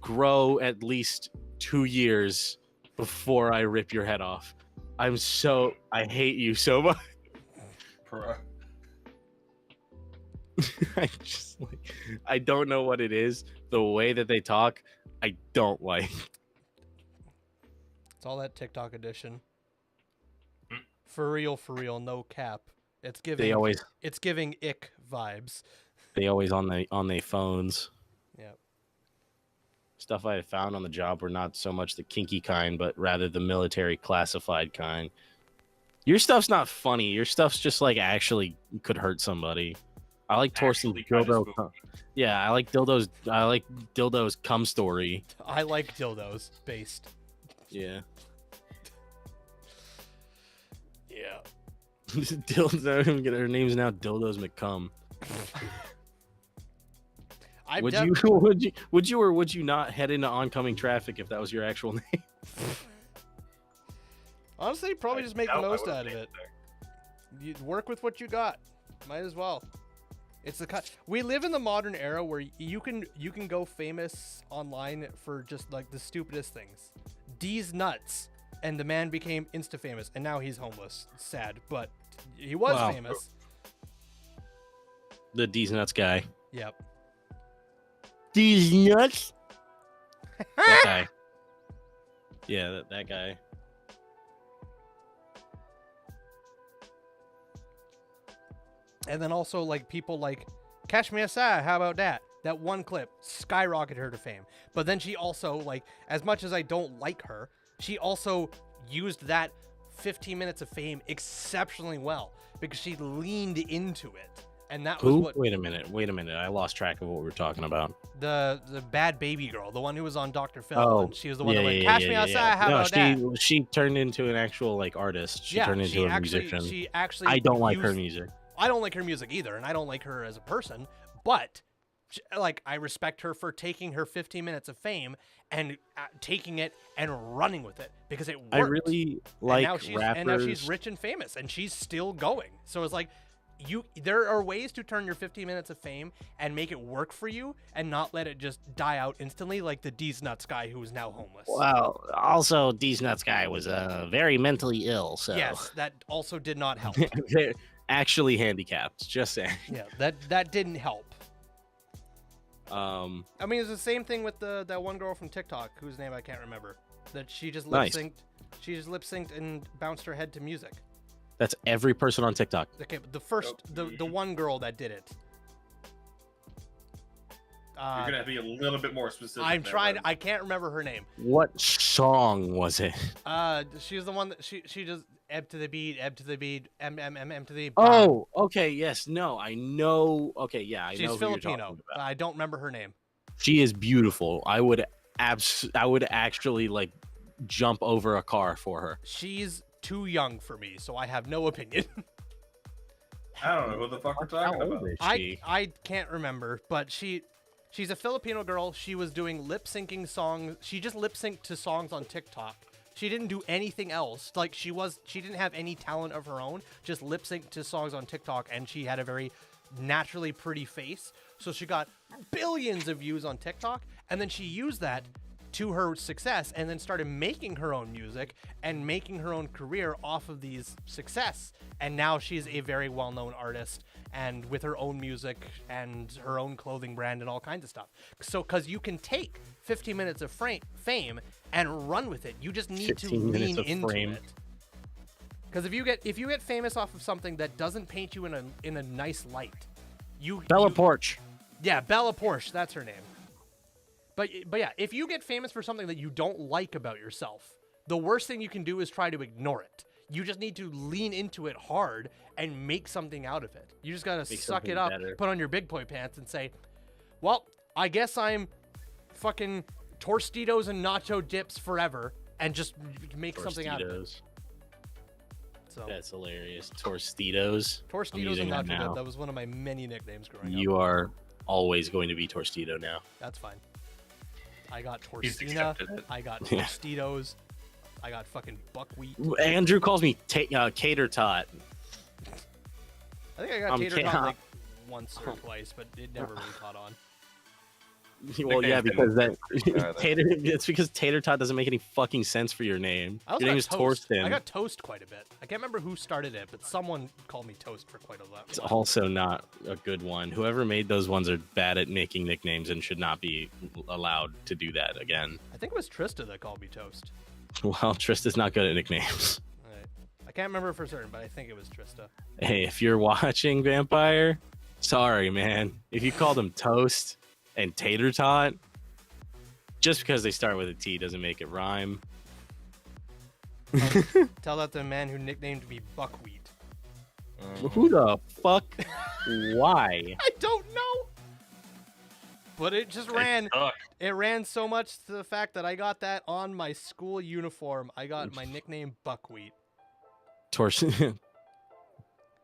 grow at least 2 years before I rip your head off. I hate you so much. Bruh. I don't know what it is. The way that they talk, I don't like. It's all that TikTok edition. For real, no cap. It's giving it's giving ick vibes. They always on their phones. Yep. Stuff I had found on the job were not so much the kinky kind, but rather the military classified kind. Your stuff's not funny. Your stuff's just like actually could hurt somebody. I like Torsten's dildo. Yeah, I like dildos. I like dildos cum story. I like dildos based. Yeah. Yeah. Dildo. Her name's now Dildos McCum. Would you or would you not head into oncoming traffic if that was your actual name? Honestly, probably just make the most out of it. You work with what you got. Might as well. It's we live in the modern era where you can go famous online for just like the stupidest things. D's nuts, and the man became insta famous, and now he's homeless. Sad, but he was famous. The D's nuts guy. Yep. D's nuts. That guy. Yeah, that guy. And then also like people like Cash Me Outside, how about that? That one clip skyrocketed her to fame. But then she also, like, as much as I don't like her, she also used that 15 minutes of fame exceptionally well because she leaned into it. And that was what... Wait a minute. I lost track of what we were talking about. The bad baby girl, the one who was on Dr. Phil. Oh, and she was the one that went, Cash Me Outside, how about that? She turned into an actual, like, artist. She turned into a musician. She actually I don't like her music. I don't like her music either, and I don't like her as a person, but like I respect her for taking her 15 minutes of fame and taking it and running with it because it worked. I really like rappers. And now she's rich and famous, and she's still going. So it's like there are ways to turn your 15 minutes of fame and make it work for you and not let it just die out instantly like the D's Nuts guy who is now homeless. Well, also D's Nuts guy was very mentally ill, so... Yes, that also did not help. Actually handicapped, just saying. Yeah, that didn't help. I mean, it's the same thing with that one girl from TikTok whose name I can't remember. That she just lip synced. She just lip synced and bounced her head to music. That's every person on TikTok. Okay, but the one girl that did it. You're gonna have to be a little bit more specific. I'm trying. I can't remember her name. What song was it? She was the one that she just ebb to the beat, M to the. Oh, okay, yes, no, I know. Okay, yeah, I know. She's Filipino. I don't remember her name. She is beautiful. I would actually like jump over a car for her. She's too young for me, so I have no opinion. I don't know who the fuck we're talking about. I can't remember, but she's a Filipino girl. She was doing lip syncing songs. She just lip synced to songs on TikTok. She didn't do anything else. Like she didn't have any talent of her own. Just lip synced to songs on TikTok, and she had a very naturally pretty face. So she got billions of views on TikTok, and then she used that to her success, and then started making her own music and making her own career off of these success. And now she's a very well-known artist, and with her own music and her own clothing brand and all kinds of stuff. So, because you can take 15 minutes of fame and run with it, you just need to lean into it. Because if you get famous off of something that doesn't paint you in a nice light, Bella Poarch. Yeah, Bella Poarch, that's her name. But yeah, if you get famous for something that you don't like about yourself, the worst thing you can do is try to ignore it. You just need to lean into it hard and make something out of it. You just gotta suck it up, put on your big boy pants, and say, well, I guess I'm fucking Tostitos and nacho dips forever, and just make something out of it. So that's hilarious. Tostitos and nacho dip. That was one of my many nicknames growing up. You are always going to be Tostito now. That's fine. I got Torstina. I got Tostitos. I got fucking buckwheat. Andrew calls me Cater Tot. I think I got I'm tater tot ca- like once or twice, but it never really caught on. Well, yeah, because that Yeah, Tater. It's because Tater Tot doesn't make any fucking sense for your name. I also Your name got is toast. Torsten. I got toast quite a bit. I can't remember who started it, but someone called me toast for quite a lot. It's also not a good one. Whoever made those ones are bad at making nicknames and should not be allowed to do that again. I think it was Trista that called me toast. Well, Trista's not good at nicknames. Alright. I can't remember for certain, but I think it was Trista. Hey, if you're watching Vampire, sorry, man. If you called him Toast and Tater Tot, just because they start with a T doesn't make it rhyme. Tell that to the man who nicknamed me Buckwheat. Who the fuck? Why? I don't know. But it just ran. It ran so much to the fact that I got that on my school uniform. I got my nickname Buckwheat.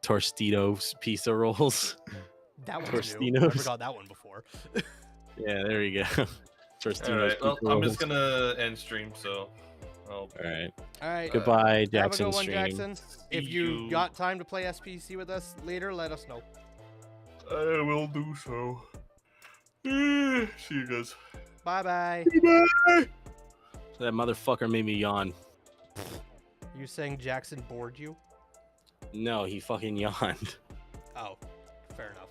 Torstitos pizza rolls. That one's Torstinos. new. I never got that one before. Yeah, there we go. Torstinos. Alright, well, pizza I'm rolls. just gonna end stream, so. All right. All right. Goodbye, Have a Jackson. good one, stream. Jackson. If See you you. got time to play SPC with us later, let us know. I will do so. See you guys. Bye-bye. That motherfucker made me yawn. You saying Jackson bored you? No, he fucking yawned. Oh, fair enough.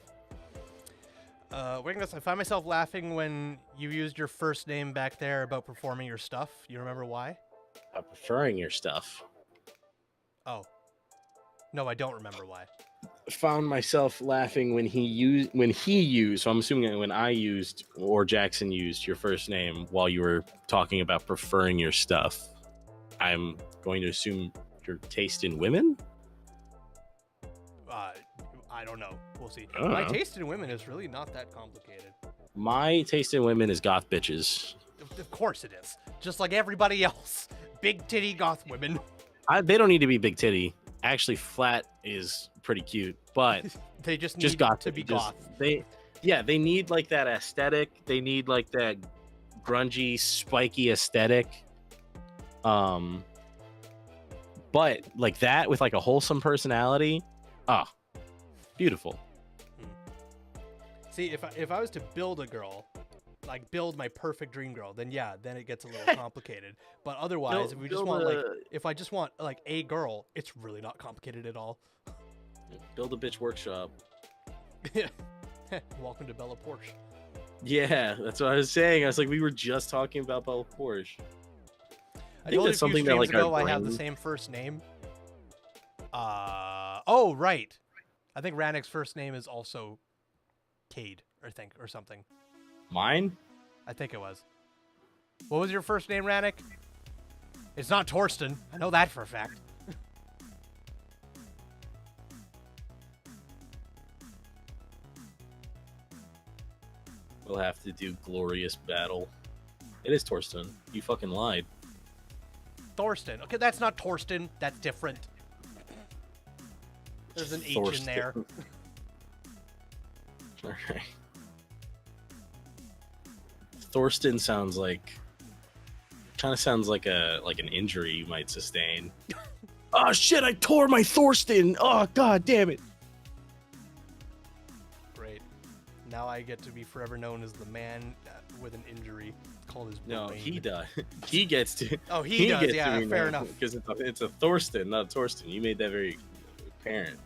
Wingless, I find myself laughing when you used your first name back there about performing your stuff. You remember why? I'm preferring your stuff. Oh. No, I don't remember why. Found myself laughing when he used, so I'm assuming when I used or Jackson used your first name while you were talking about preferring your stuff. I'm going to assume your taste in women? I don't know. We'll see. I don't My know. taste in women is really not that complicated. My taste in women is goth bitches. Of course it is. Just like everybody else. Big titty goth women. They don't need to be big titty. Actually, flat is pretty cute, but They just need just goth to be just- goth. They need like that aesthetic. They need like that grungy, spiky aesthetic. But like that with like a wholesome personality. Ah, beautiful. See, if I was to build a girl, like build my perfect dream girl, then yeah, then it gets a little complicated. But otherwise, if we just want if I just want like a girl, it's really not complicated at all. Build a bitch workshop. Welcome to Bella Porsche. Yeah, that's what I was saying. I was like, we were just talking about Bella Porsche. I think told you that's a few something that, streams like, our ago I have the brain- same first name. Oh right, I think Rannick's first name is also Cade, or something. Mine? I think it was. What was your first name, Rannick? It's not Torsten. I know that for a fact. We'll have to do glorious battle. It is Torsten. You fucking lied. Thorsten. Okay, that's not Torsten. That's different. There's an H in there. Alright. Thorsten sounds like an injury you might sustain. Oh shit, I tore my Thorsten! Oh god damn it. Great. Now I get to be forever known as the man with an injury called his No, brain. he does. He gets to. Oh, he does. gets to Yeah, be fair known, enough. Because it's a Thorsten, not a Torsten. You made that very apparent.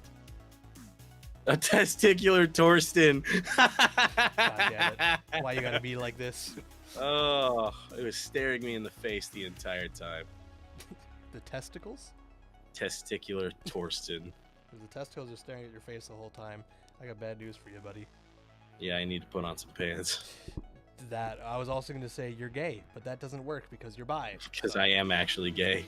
A testicular Torsten. God damn it. Why you gotta be like this? Oh, it was staring me in the face the entire time. The testicles? Testicular Torsten. The testicles are staring at your face the whole time. I got bad news for you, buddy. Yeah, I need to put on some pants. That I was also going to say you're gay, but that doesn't work because you're bi. Because So- I am actually gay.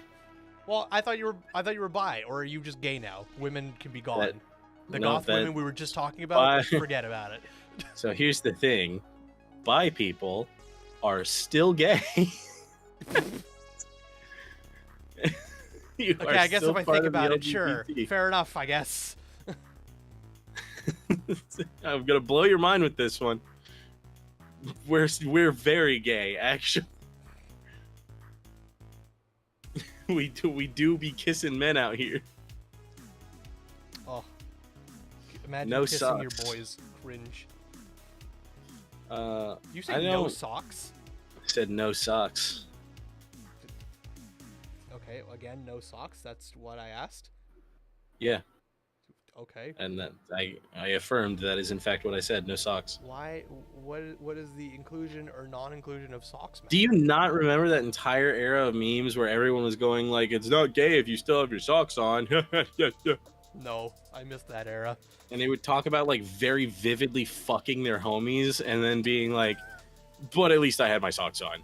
Well, I thought you were bi, or are you just gay now? Women can be gone. The no, goth that- women we were just talking about, Bi- forget about it. So here's the thing. Bi people are still gay. You Okay, are I guess still if I part think of the about it, sure. LGBT. Fair enough, I guess. I'm gonna blow your mind with this one. We're very gay, actually. we do be kissing men out here. Oh, imagine No kissing your socks. boys. Cringe. You I say no don't- socks? I said no socks. Okay, again, no socks. That's what I asked. Yeah, Okay. and that I affirmed that is in fact what I said. No socks. Why? What is the inclusion or non-inclusion of socks, man? Do you not remember that entire era of memes where everyone was going like, "It's not gay if you still have your socks on"? No, I missed that era. And they would talk about like very vividly fucking their homies and then being like, "But at least I had my socks on."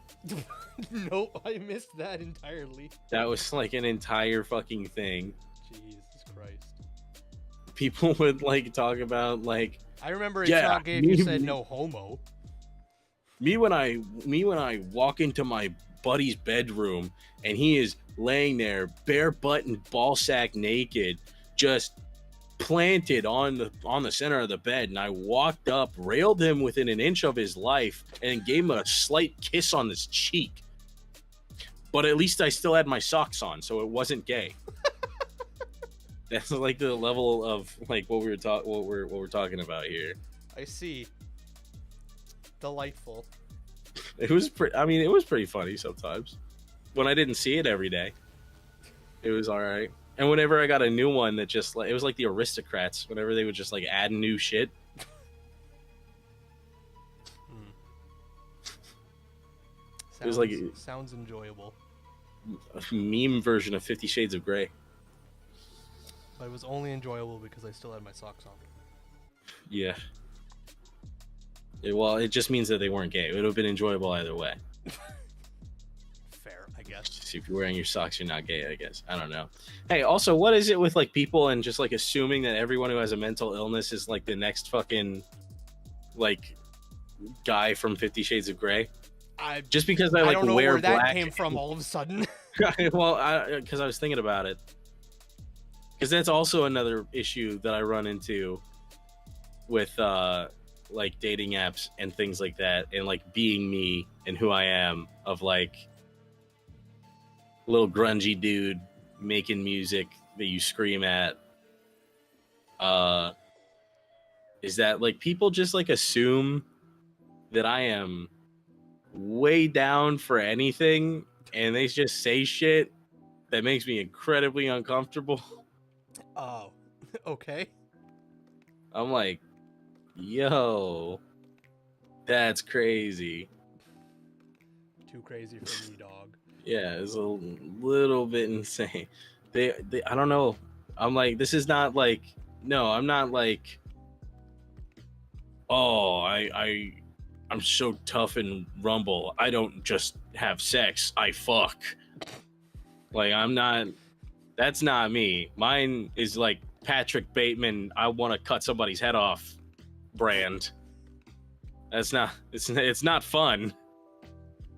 Nope, I missed that entirely. That was like an entire fucking thing. Jesus Christ. People would like talk about like I remember it's Yeah, not gay if you me- said no homo. me when I walk into my buddy's bedroom and he is laying there bare butt and ball sack naked, just planted on the center of the bed, and I walked up, railed him within an inch of his life, and gave him a slight kiss on his cheek. But at least I still had my socks on, so it wasn't gay. That's like the level of like what we're talking about here. I see. Delightful. It was it was pretty funny sometimes. When I didn't see it every day, it was all right. And whenever I got a new one that just like, it was like the Aristocrats, whenever they would just like add new shit. It was like sounds enjoyable. a meme version of 50 Shades of Grey. But it was only enjoyable because I still had my socks on. Yeah. Well, it just means that they weren't gay. It would have been enjoyable either way. Fair, I guess. Just if you're wearing your socks, you're not gay, I guess. I don't know. Hey, also, what is it with like people and just like assuming that everyone who has a mental illness is like the next fucking like guy from 50 Shades of Grey? Just because I I like don't know wear where that black. came from all of a sudden. Well, because I was thinking about it. Because that's also another issue that I run into with like dating apps and things like that, and like being me and who I am, of like little grungy dude making music that you scream at. Is that like people just like assume that I am way down for anything, and they just say shit that makes me incredibly uncomfortable. Oh, okay. I'm like, yo, that's crazy. Too crazy for me, dog. Yeah, it's a little bit insane. They I don't know. I'm like, this is not like, no, I'm not like, oh, I'm so tough in Rumble. I don't just have sex. I fuck. Like, I'm not. That's not me. Mine is like Patrick Bateman. I want to cut somebody's head off. Brand. That's not. It's not fun.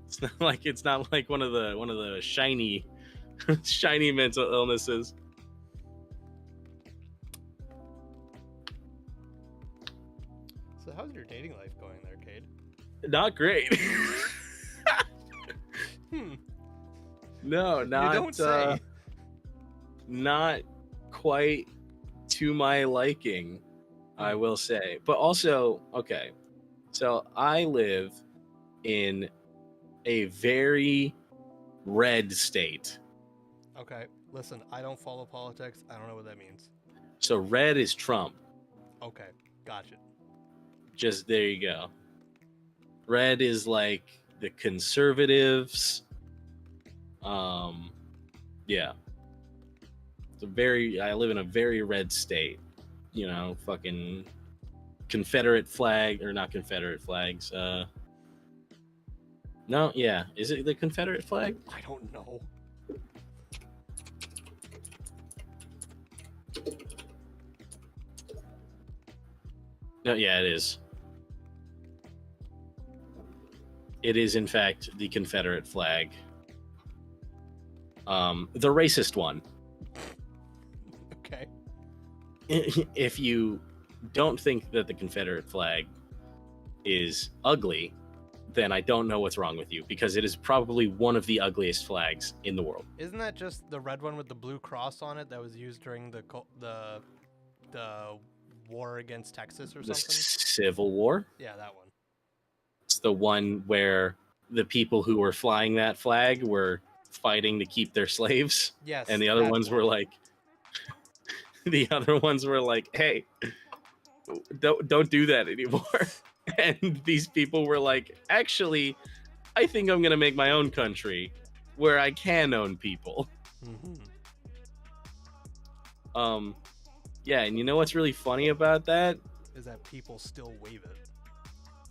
It's not like one of the shiny mental illnesses. So how's your dating life going there, Cade? Not great. No, not. You don't say. Not quite to my liking, I will say. But also, okay, so I live in a very red state. Okay, listen, I don't follow politics. I don't know what that means. So red is Trump. Okay, gotcha. Just there you go. Red is like the conservatives. Yeah. I live in a very red state. You know, fucking Confederate flag, or not Confederate flags. No, yeah. Is it the Confederate flag? I don't know. No, yeah, it is. It is, in fact, the Confederate flag. The racist one. Okay. If you don't think that the Confederate flag is ugly, then I don't know what's wrong with you, because it is probably one of the ugliest flags in the world. Isn't that just the red one with the blue cross on it that was used during the war against Texas or The something? Civil War. Yeah, that one. It's the one where the people who were flying that flag were fighting to keep their slaves, Yes. and the other that ones one. were like, hey, don't do that anymore. And these people were like, actually, I think I'm gonna make my own country where I can own people. Mhm. Yeah, and you know what's really funny about that? Is that people still wave it?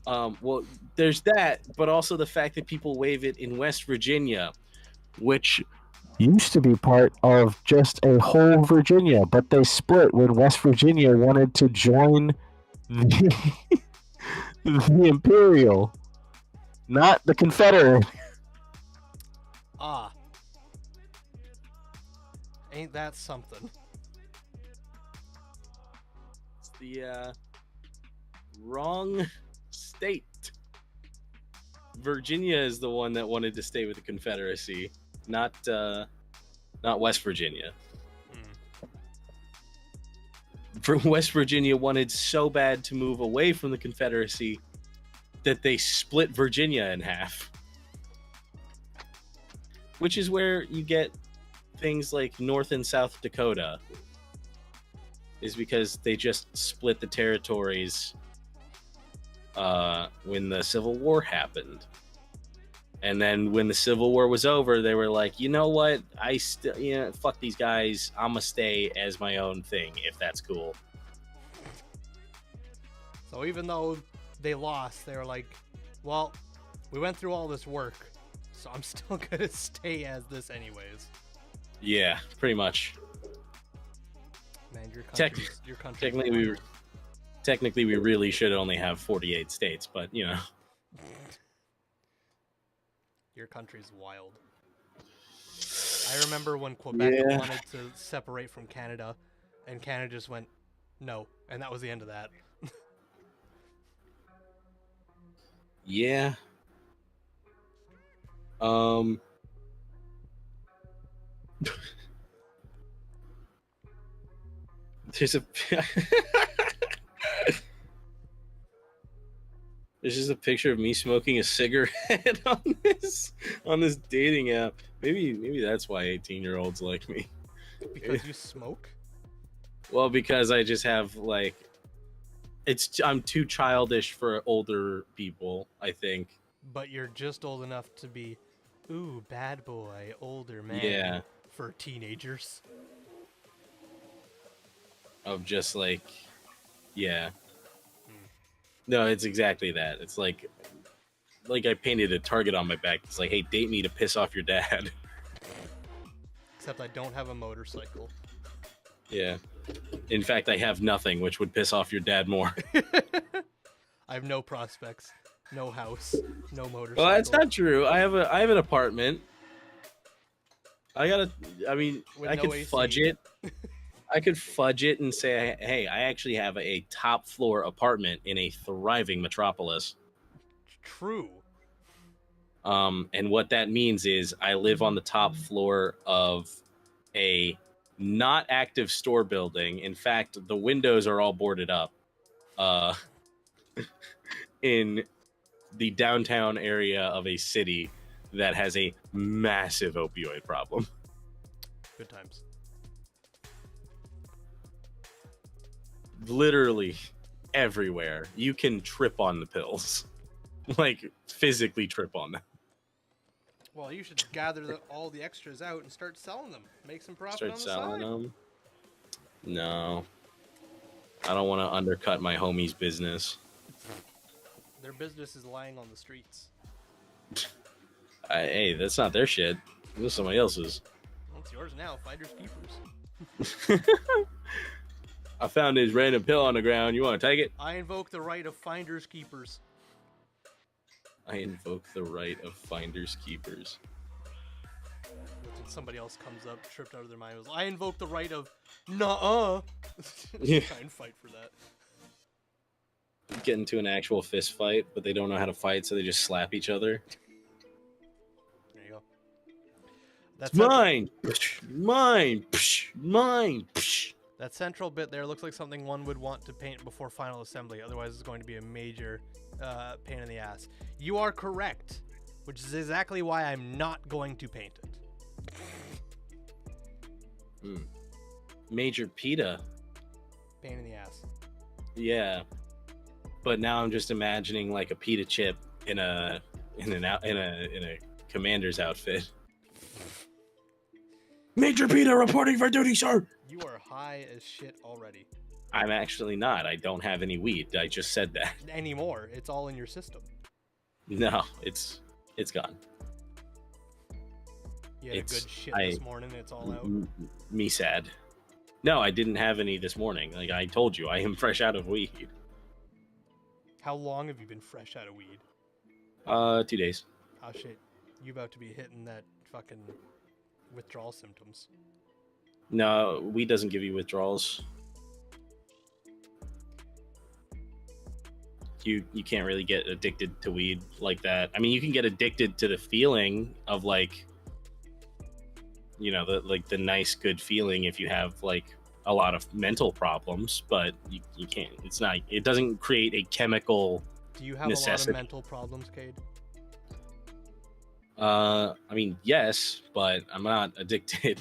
Well, there's that, but also the fact that people wave it in West Virginia, which used to be part of just a whole Virginia, but they split when West Virginia wanted to join the, the Imperial, not the Confederate. Ah. Ain't that something? It's the wrong state. Virginia is the one that wanted to stay with the Confederacy, not West Virginia. West Virginia wanted so bad to move away from the Confederacy that they split Virginia in half. Which is where you get things like North and South Dakota, is because they just split the territories when the Civil War happened. And then when the Civil War was over, they were like, you know what? Fuck these guys. I'm gonna stay as my own thing, if that's cool. So even though they lost, they were like, well, we went through all this work, so I'm still gonna stay as this anyways. Yeah, pretty much. Man, your country. Technically, we really should only have 48 states, but you know. Your country's wild. I remember when Quebec wanted to separate from Canada, and Canada just went, no, and that was the end of that. Yeah. There's a there's just a picture of me smoking a cigarette on this dating app. Maybe that's why 18-year-olds like me. Because you smoke? Well, because I just have like, I'm too childish for older people, I think. But you're just old enough to be, ooh, bad boy, older man. Yeah. For teenagers. Of just like, yeah. No, it's exactly that. It's like I painted a target on my back. It's like, hey, date me to piss off your dad. Except I don't have a motorcycle. Yeah. In fact, I have nothing, which would piss off your dad more. I have no prospects, no house, no motorcycle. Well, that's not true. I have an apartment. I could AC. fudge it. I could fudge it and say, hey, I actually have a top floor apartment in a thriving metropolis. True. And what that means is I live on the top floor of a not active store building. In fact, the windows are all boarded up. In the downtown area of a city that has a massive opioid problem. Good times. Literally everywhere. You can trip on the pills. Like, physically trip on them. Well, you should gather all the extras out and start selling them. Make some profit Start on the selling side. them. No. I don't want to undercut my homie's business. Their business is lying on the streets. Hey, that's not their shit. This is somebody else's. Well, it's yours now. Finders keepers. I found this random pill on the ground. You want to take it? I invoke the right of finders keepers. I invoke the right of finders keepers. When somebody else comes up, tripped out of their mind, was, I invoke the right of nuh-uh. Yeah. Try and fight for that. get into an actual fist fight, but they don't know how to fight, so they just slap each other. There you go. That's Mine, mine, mine. that central bit there looks like something one would want to paint before final assembly. Otherwise, it's going to be a major pain in the ass. You are correct, which is exactly why I'm not going to paint it. Major PETA. Pain in the ass. Yeah, but now I'm just imagining like a PETA chip in a commander's outfit. Major PETA reporting for duty, sir. You are high as shit already. I'm actually not. I don't have any weed. I just said that. Anymore. It's all in your system. No, it's gone. You had a good shit this morning. It's all out. Me sad. No, I didn't have any this morning. Like I told you, I am fresh out of weed. How long have you been fresh out of weed? 2 days. Oh shit. You about to be hitting that fucking withdrawal symptoms. No, weed doesn't give you withdrawals. You can't really get addicted to weed like that. I mean, you can get addicted to the feeling of like, you know, the nice good feeling if you have like a lot of mental problems, but you can't. It's not. It doesn't create a chemical. Do you have necessity. a lot of mental problems, Cade? I mean, yes, but I'm not addicted.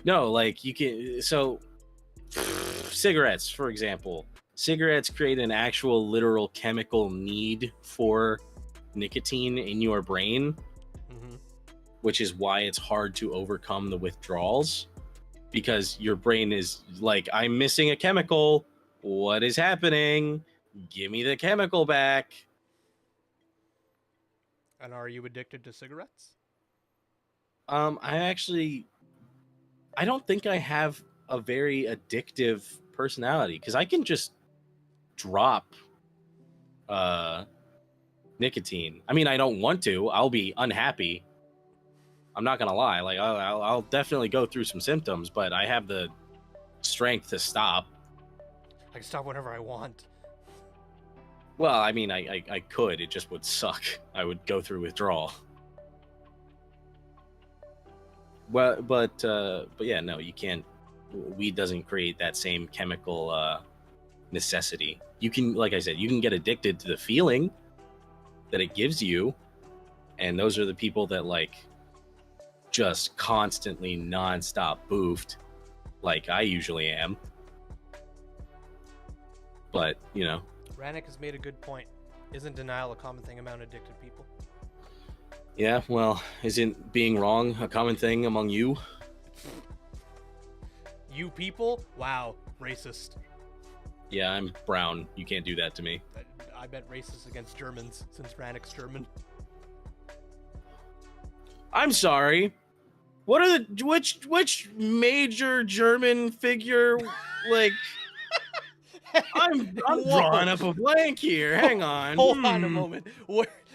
No, like you can. So, cigarettes, for example, cigarettes create an actual literal chemical need for nicotine in your brain, which is why it's hard to overcome the withdrawals, because your brain is like, I'm missing a chemical. What is happening? Give me the chemical back. And are you addicted to cigarettes? I don't think I have a very addictive personality, because I can just drop nicotine. I mean, I don't want to. I'll be unhappy. I'm not gonna lie. Like I'll definitely go through some symptoms, but I have the strength to stop. I can stop whenever I want. Well, I mean, I could. It just would suck. I would go through withdrawal. Well, but yeah, no, you can't. Weed doesn't create that same chemical necessity. You can, like I said, you can get addicted to the feeling that it gives you, and those are the people that like just constantly nonstop boofed, like I usually am. But you know, Rannick has made a good point. Isn't denial a common thing among addicted people? yeah. Well, isn't being wrong a common thing among you? You people? Wow, racist. Yeah, I'm brown. You can't do that to me. I bet racist against Germans, since Rannick's German. I'm sorry. What are the which major German figure like? I'm drawing up a blank here. Hang on. Hold on a moment.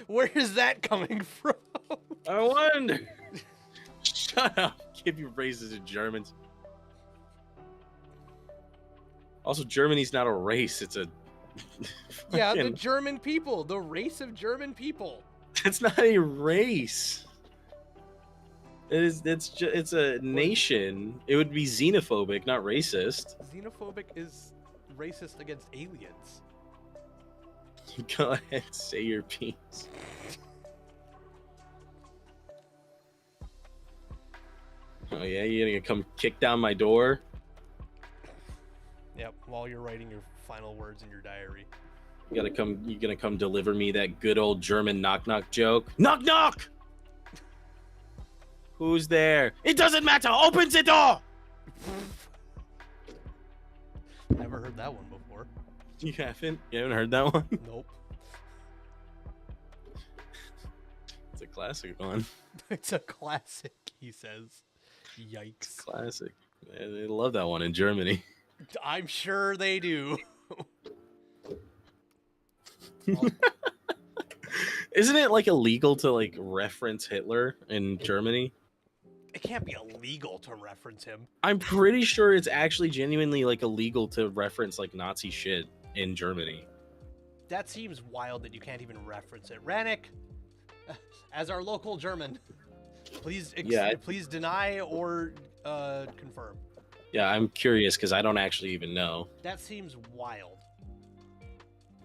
Where is that coming from? I wonder. Shut up. Give you racist in Germans. Also, Germany's not a race. It's a. Yeah, the German people, the race of German people. It's not a race. It's a nation. It would be xenophobic, not racist. Xenophobic is racist against aliens. Go ahead, say your piece. Oh yeah, you're gonna come kick down my door? Yep, while you're writing your final words in your diary. You're gonna come deliver me that good old German knock knock joke. Knock knock! Who's there? It doesn't matter! Open the door! Never heard that one before. You haven't? You haven't heard that one? Nope. It's a classic one. It's a classic, he says. Yikes. Classic. Yeah, they love that one in Germany. I'm sure they do. Isn't it like illegal to like reference Hitler in Germany? it can't be illegal to reference him. I'm pretty sure it's actually genuinely like illegal to reference like Nazi shit in Germany. That seems wild that you can't even reference it. Rannick, as our local German, please please deny or confirm. Yeah, I'm curious because I don't actually even know. That seems wild.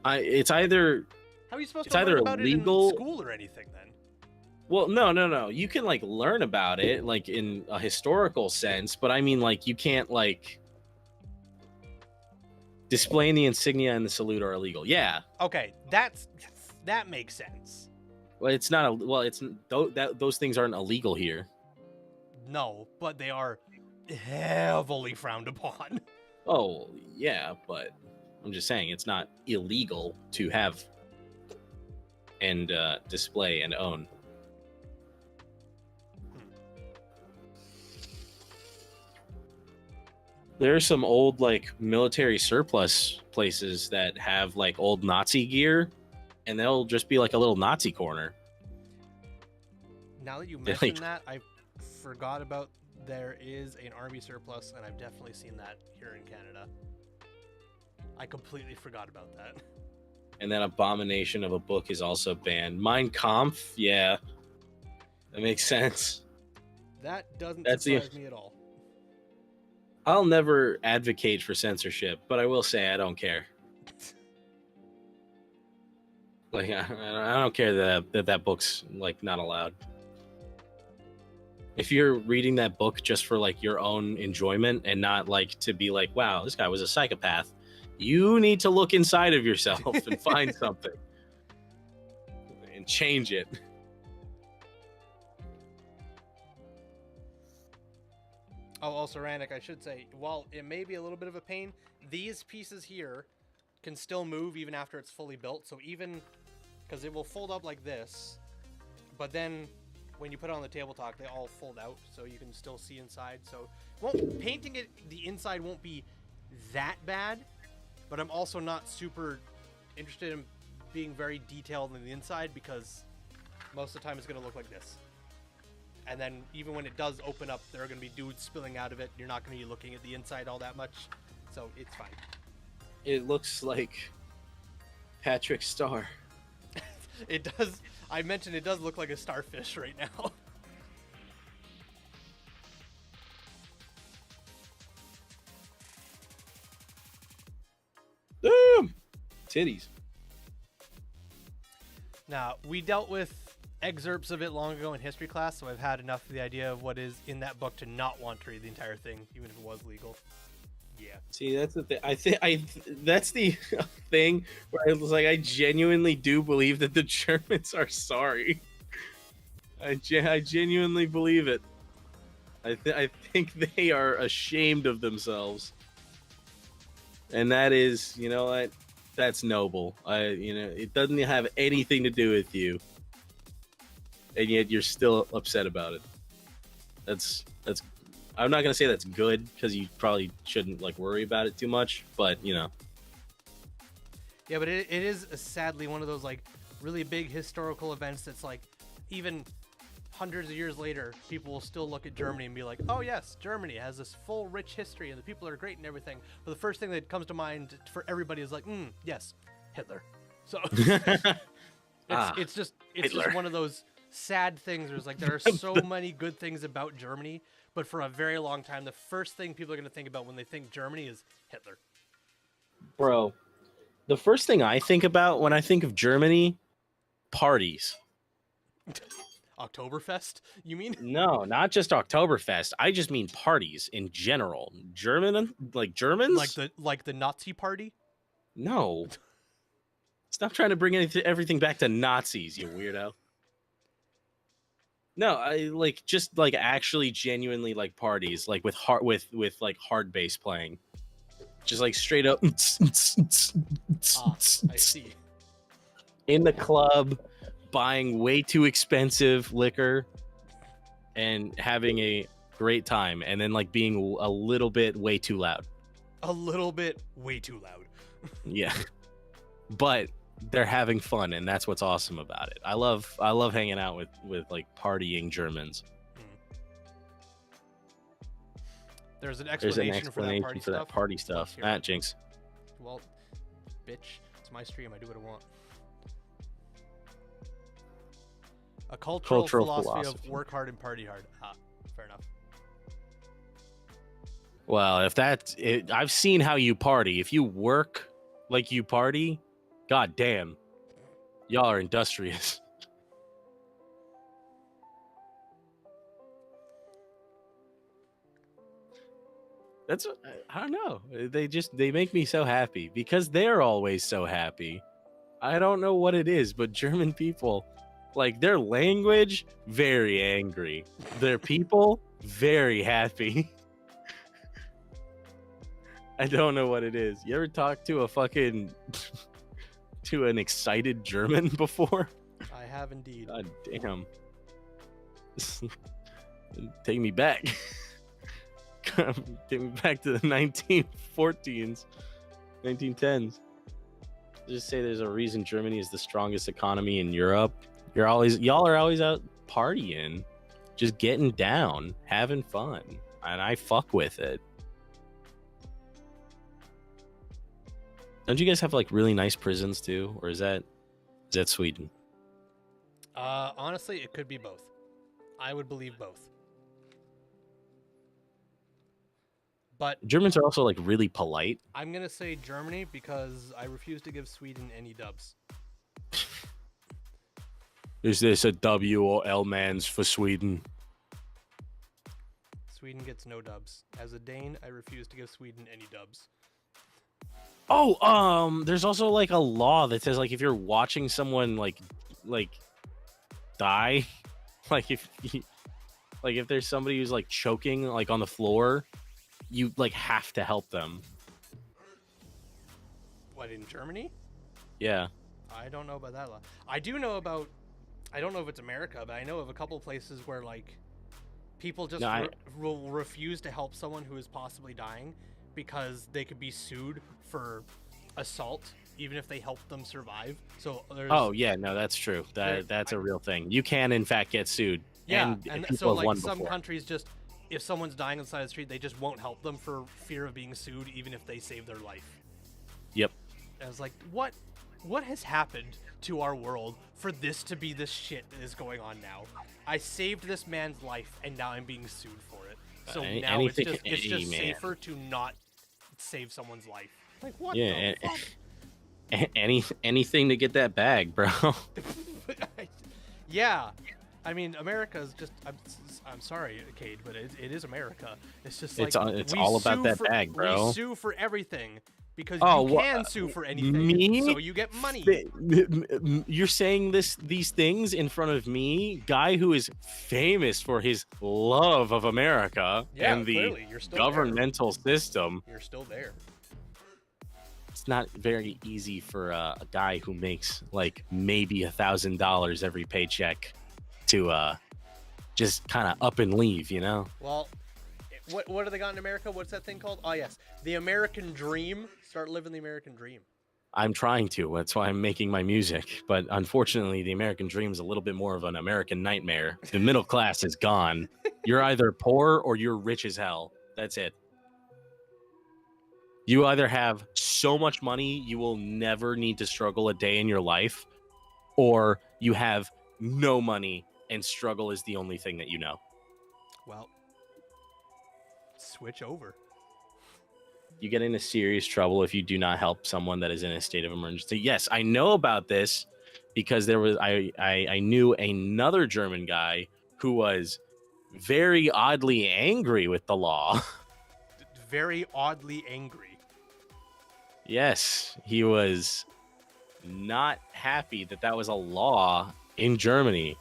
It's either How are you supposed It's to either learn about illegal- it in school or anything then? well, no. You can like learn about it like in a historical sense, but I mean like you can't like displaying the insignia and the salute are illegal. Yeah. Okay, that makes sense. Well, it's not. Those things aren't illegal here. No, but they are heavily frowned upon. Oh yeah, but I'm just saying it's not illegal to have and display and own. There are some old like military surplus places that have like old Nazi gear, and they'll just be like a little Nazi corner. Now that you They're mention like- that, I forgot about there is an army surplus, and I've definitely seen that here in Canada. I completely forgot about that. And that abomination of a book is also banned. Mein Kampf, yeah, that makes sense. That doesn't That's the- surprise me at all. I'll never advocate for censorship, but I will say I don't care. Like I don't care that book's like not allowed. If you're reading that book just for like your own enjoyment and not like to be like, wow, this guy was a psychopath, you need to look inside of yourself and find something and change it. Oh, also, Rannick, I should say, while it may be a little bit of a pain, these pieces here can still move even after it's fully built. So even, because it will fold up like this, but then when you put it on the tabletop, they all fold out, so you can still see inside. So painting it, the inside won't be that bad, but I'm also not super interested in being very detailed in the inside because most of the time it's going to look like this. And then even when it does open up, there are going to be dudes spilling out of it. You're not going to be looking at the inside all that much. So it's fine. It looks like Patrick Star. It does. I mentioned it does look like a starfish right now. Damn! Titties. Now, we dealt with excerpts of it long ago in history class, so I've had enough of the idea of what is in that book to not want to read the entire thing, even if it was legal. Yeah. See, that's the thing. That's the thing where it was like I genuinely do believe that the Germans are sorry. I genuinely believe it. I think they are ashamed of themselves, and that is, you know what? That's noble. It doesn't have anything to do with you, and yet you're still upset about it. That's. I'm not gonna say that's good because you probably shouldn't like worry about it too much, but you know. Yeah, but it is sadly one of those like really big historical events that's like even hundreds of years later, people will still look at Germany and be like, oh yes, Germany has this full rich history and the people are great and everything. But the first thing that comes to mind for everybody is like, yes, Hitler. So it's just Hitler. one of those sad things. There's like there are so many good things about Germany, but for a very long time, the first thing people are going to think about when they think Germany is Hitler. Bro, the first thing I think about when I think of Germany, parties. Oktoberfest, you mean? No, not just Oktoberfest. I just mean parties in general. Germans? Like the Nazi party? No. Stop trying to bring everything back to Nazis, you weirdo. No, I like just like actually genuinely like parties, like with like hard bass playing. Just like straight up I see. in the club, buying way too expensive liquor and having a great time, and then like being a little bit way too loud. A little bit way too loud. Yeah. But they're having fun, and that's what's awesome about it. I love hanging out with like partying Germans. There's an There's an explanation for that party for stuff. that party stuff. Here. Ah, Jinx. Well, bitch, it's my stream. I do what I want. A cultural philosophy of work hard and party hard. Ah, fair enough. Well, if that's it, I've seen how you party. If you work like you party, god damn, y'all are industrious. That's I don't know. They make me so happy because they're always so happy. I don't know what it is, but German people, like their language, very angry. Their people, very happy. I don't know what it is. You ever talk to a fucking to an excited German before? I have indeed. God damn. Take me back. Take me back to the 1914s, 1910s. Just say there's a reason Germany is the strongest economy in Europe. Y'all are always out partying, just getting down, having fun, and I fuck with it. Don't you guys have like really nice prisons too, or is that Sweden? Honestly, it could be both. I would believe both. But Germans are also like really polite. I'm gonna say Germany because I refuse to give Sweden any dubs. Is this a W or L man's for Sweden? Sweden gets no dubs. As a Dane, I refuse to give Sweden any dubs. Oh, there's also like a law that says like if you're watching someone like die, like if there's somebody who's like choking like on the floor, you like have to help them. What, in Germany? Yeah. I don't know about that law. I do know about, I don't know if it's America, but I know of a couple places where like people just will refuse to help someone who is possibly dying because they could be sued for assault even if they help them survive. So there's, oh yeah, no, that's true. That's a real thing. You can in fact get sued. Yeah, and so have won like some before. countries just, if someone's dying on the side of the street, they just won't help them for fear of being sued even if they save their life. Yep. And I was like, what has happened to our world for this to be this shit that is going on now? I saved this man's life and now I'm being sued for it. So now it's just safer to not save someoe's life. Like, what the fuck? Anything to get that bag, bro. Yeah. I mean, America's just, I'm sorry, Cade, but it is America. It's just like, it's all about that bag, bro. We sue for everything because you can sue for anything, so you get money. You're saying these things in front of me, guy who is famous for his love of America and the governmental system. You're still there. It's not very easy for a guy who makes like maybe $1,000 every paycheck to just kind of up and leave, you know? Well, what do they got in America? What's that thing called? Oh yes, the American dream. Start living the American dream. I'm trying to. That's why I'm making my music. But unfortunately, the American dream is a little bit more of an American nightmare. The middle class is gone. You're either poor or you're rich as hell. That's it. You either have so much money you will never need to struggle a day in your life, or you have no money and struggle is the only thing that you know. Well, switch over. You get into serious trouble if you do not help someone that is in a state of emergency. Yes, I know about this because there was I knew another German guy who was very oddly angry with the law. Very oddly angry. Yes, he was not happy that was a law in Germany.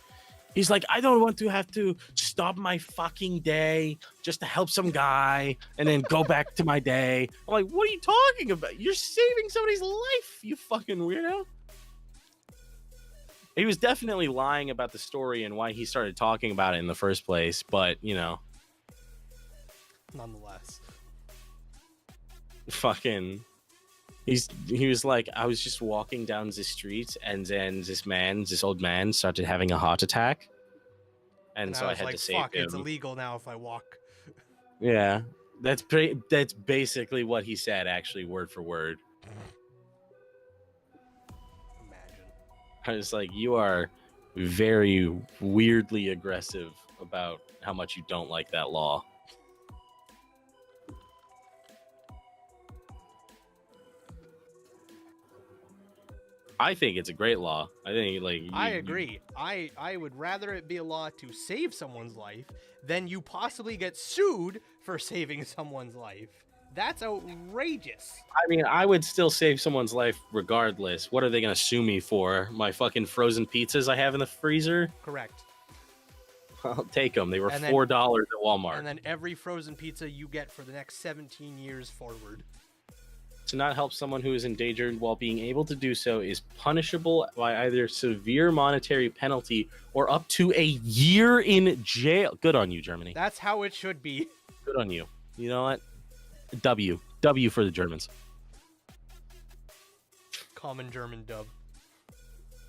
He's like, I don't want to have to stop my fucking day just to help some guy and then go back to my day. I'm like, what are you talking about? You're saving somebody's life, you fucking weirdo. He was definitely lying about the story and why he started talking about it in the first place, but, you know. Nonetheless. Fucking... He was like, I was just walking down the street and then this old man started having a heart attack. And so I had to save him. It's illegal now if I walk. Yeah. That's basically what he said, actually, word for word. Imagine. I was like, you are very weirdly aggressive about how much you don't like that law. I think it's a great law. I think, like, I agree. I would rather it be a law to save someone's life than you possibly get sued for saving someone's life. That's outrageous. I mean, I would still save someone's life regardless. What are they going to sue me for? My fucking frozen pizzas I have in the freezer? Correct. I'll take them. They were And then- $4 at Walmart. And then every frozen pizza you get for the next 17 years forward. To not help someone who is endangered while being able to do so is punishable by either severe monetary penalty or up to a year in jail. Good on you, Germany. That's how it should be. Good on you. You know what? W for the Germans. Common German dub.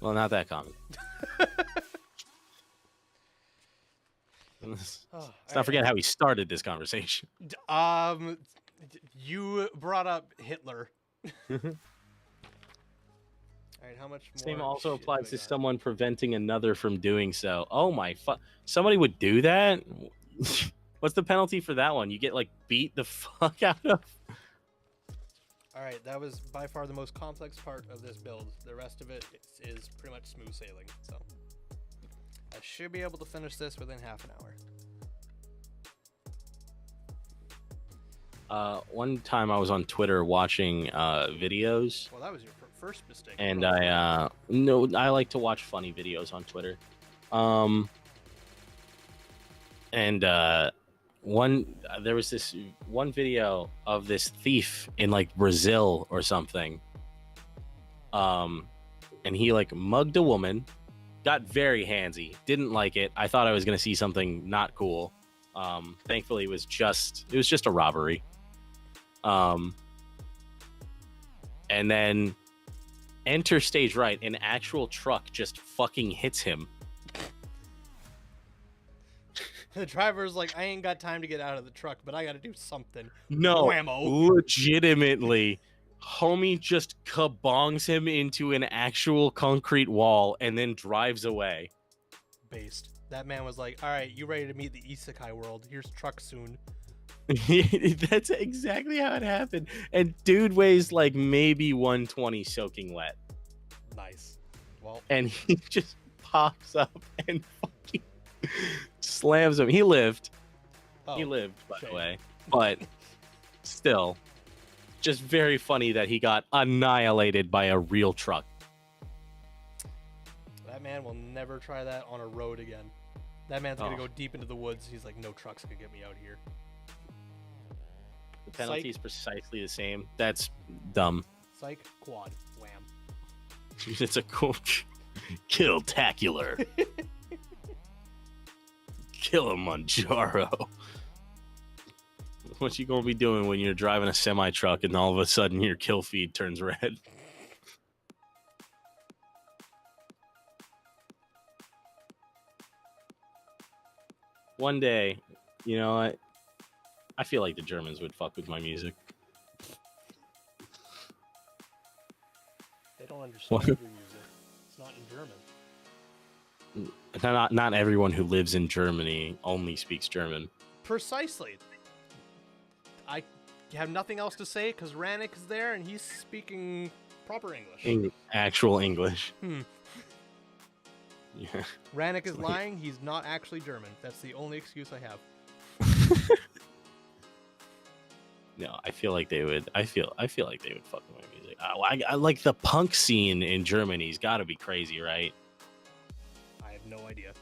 Well, not that common. Let's not forget how we started this conversation. You brought up Hitler. All right, how much more? Same also shit applies do to I got? someone preventing another from doing so. Oh my somebody would do that? What's the penalty for that one? You get like beat the fuck out of? All right, that was by far the most complex part of this build. The rest of it is pretty much smooth sailing. So I should be able to finish this within half an hour. One time I was on Twitter watching videos, Well, that was your first mistake. and I like to watch funny videos on Twitter. There was this one video of this thief in like Brazil or something. And he like mugged a woman, got very handsy, didn't like it. I thought I was gonna see something not cool. Thankfully it was just a robbery. And then enter stage right, an actual truck just fucking hits him. The driver's like, I ain't got time to get out of the truck, but I got to do something. No, Whammo. legitimately, homie just kabongs him into an actual concrete wall and then drives away. Based. That man was like, all right, you ready to meet the isekai world? Here's truck soon. That's exactly how it happened. And dude weighs like maybe 120 soaking wet. Nice. Well, And he just pops up and fucking slams him. He lived. He lived, by the way. But still, just very funny that he got annihilated by a real truck. That man will never try that on a road again. That man's going to go deep into the woods. He's like, no truck's going to get me out here. The penalty Psych. is precisely the same. That's dumb. Psych, quad, wham. It's a cool kill-tacular. Kilimanjaro. What you gonna be doing when you're driving a semi-truck and all of a sudden your kill feed turns red? One day, you know what? I feel like the Germans would fuck with my music. They don't understand your music. It's not in German. Not everyone who lives in Germany only speaks German. Precisely. I have nothing else to say because Rannick is there and he's speaking proper English. Actual English. Yeah. Rannick is lying. He's not actually German. That's the only excuse I have. No, I feel like they would. I feel like they would fuck with my music. I like the punk scene in Germany's got to be crazy, right? I have no idea.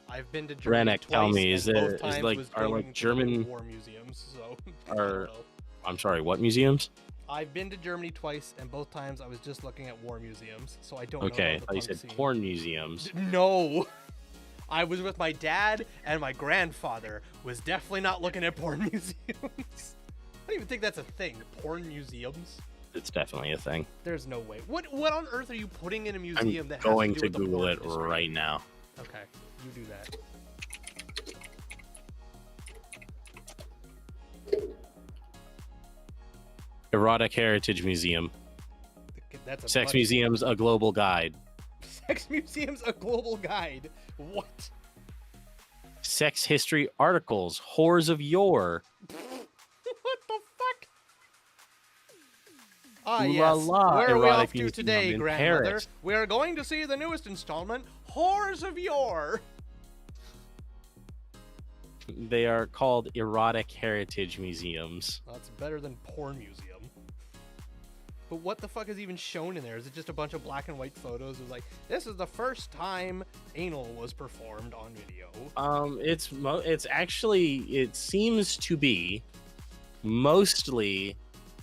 I've been to Germany Rennick, twice, tell me, and is both there- is times like- was are, like, going to German- war museums. So I Are- don't know. I'm sorry, what museums? I've been to Germany twice, and both times I was just looking at war museums. So I don't know. Okay, about the you punk said scene. porn museums. No. I was with my dad, and my grandfather was definitely not looking at porn museums. I don't even think that's a thing. Porn museums? It's definitely a thing. There's no way. What on earth are you putting in a I'm museum that going has to to do with the Google porn it industry? right now. Okay, you do that. Erotic Heritage Museum. That's a Sex bunch- Museum's a global guide. Sex Museum's a global guide. What? Sex history articles. Whores of yore. What the fuck? Ah, Ooh yes. la la, Where are we erotic off to museum today, in grandmother? Paris. We are going to see the newest installment, Whores of Yore. They are called erotic heritage museums. That's better than Porn Museum. But what the fuck is even shown in there? Is it just a bunch of black and white photos of like, this is the first time anal was performed on video? It's actually, it seems to be mostly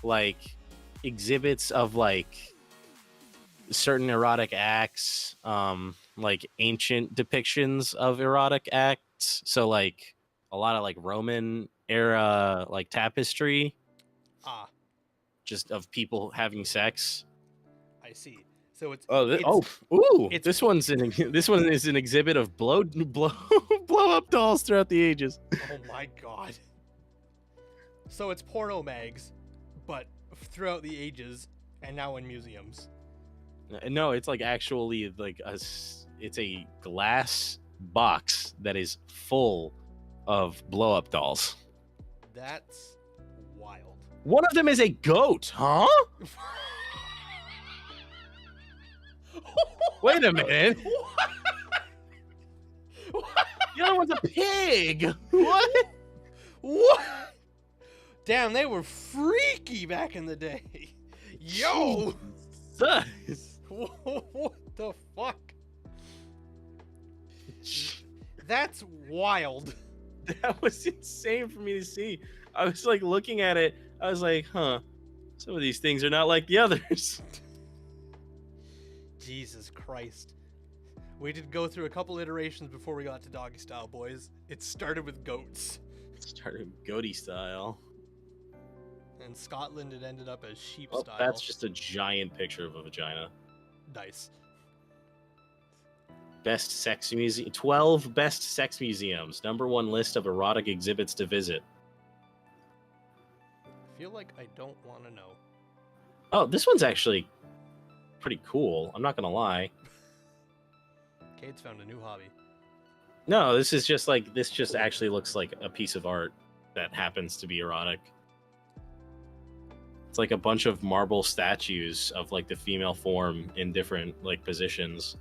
like exhibits of like certain erotic acts, like ancient depictions of erotic acts. So like a lot of like Roman era like tapestry, Ah, just of people having sex. I see. So it's This one is an exhibit of blow up dolls throughout the ages. Oh my god. So it's porno mags, but throughout the ages and now in museums. No, it's like actually like it's a glass box that is full of blow up dolls. That's wild. One of them is a goat, huh? Wait a minute. The other one's a pig. What? What? Damn, they were freaky back in the day. Yo! Jesus. What the fuck? That's wild. That was insane for me to see. I was like looking at it. I was like, huh. Some of these things are not like the others. Jesus Christ. We did go through a couple iterations before we got to doggy style, boys. It started with goats. Started goatee style. In Scotland, it ended up as sheep Oh, style. that's just a giant picture of a vagina. Nice. Best sex museum. 12 best sex museums. #1 list of erotic exhibits to visit. I feel like I don't want to know. Oh, this one's actually pretty cool. I'm not gonna lie. Cade's found a new hobby. No, this is just like this. Just actually looks like a piece of art that happens to be erotic. It's like a bunch of marble statues of like the female form in different like positions.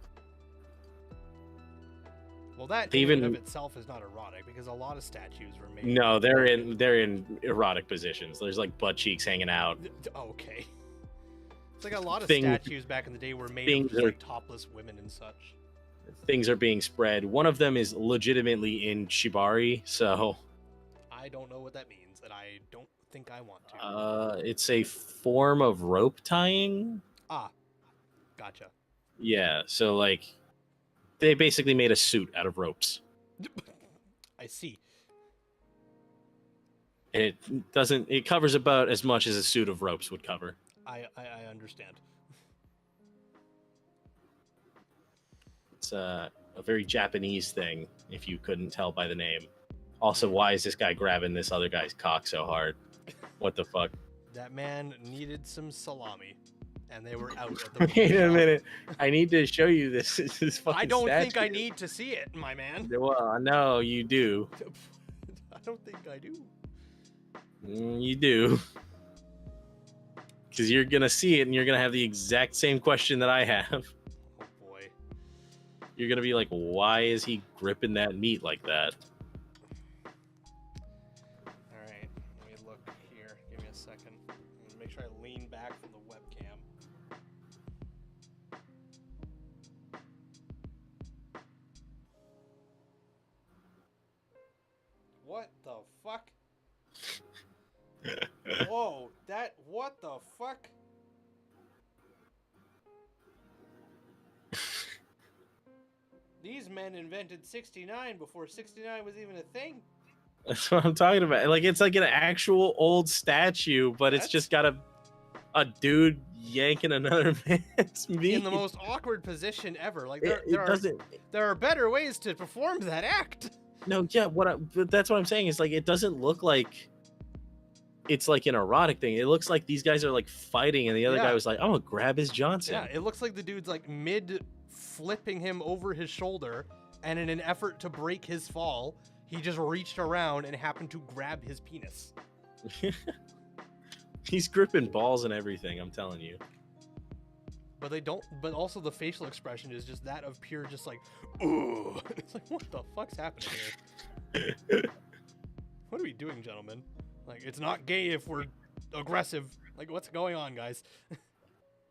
Well, that They in and even- of itself is not erotic because a lot of statues were made. No, they're in erotic positions. There's like butt cheeks hanging out. Okay. It's like a lot of Things- statues back in the day were made of things just, are- like topless women and such. Things are being spread. One of them is legitimately in shibari, so I don't know what that means, and I don't think I want to. it's a form of rope tying. Ah, gotcha. Yeah, so like they basically made a suit out of ropes. I see. It covers about as much as a suit of ropes would cover. I understand. It's a very Japanese thing, if you couldn't tell by the name. Also, why is this guy grabbing this other guy's cock so hard? What the fuck? That man needed some salami, and they were out at the Wait a shop. minute. I need to show you this. This fucking I don't think I statue. need to see it, my man. Well, no, you do. I don't think I do. You do. Because you're going to see it and you're going to have the exact same question that I have. Oh boy. You're going to be like, why is he gripping that meat like that? Alright, let me look here. Give me a second. I'm gonna make sure I lean back from the webcam. What the fuck? Whoa, what the fuck? These men invented 69 before 69 was even a thing. That's what I'm talking about. Like, it's like an actual old statue, but it's just got a dude yanking another man's meat. In the most awkward position ever. Like It doesn't. there are better ways to perform that act. No, yeah. But that's what I'm saying is like it doesn't look like it's like an erotic thing. It looks like these guys are like fighting, and the other Yeah. guy was like, "I'm gonna grab his Johnson." Yeah, it looks like the dude's like mid flipping him over his shoulder, and in an effort to break his fall, he just reached around and happened to grab his penis. He's gripping balls and everything. I'm telling you. But they don't. But also the facial expression is just that of pure, just like, ooh. It's like, what the fuck's happening here? What are we doing, gentlemen? Like, it's not gay if we're aggressive. Like, what's going on, guys?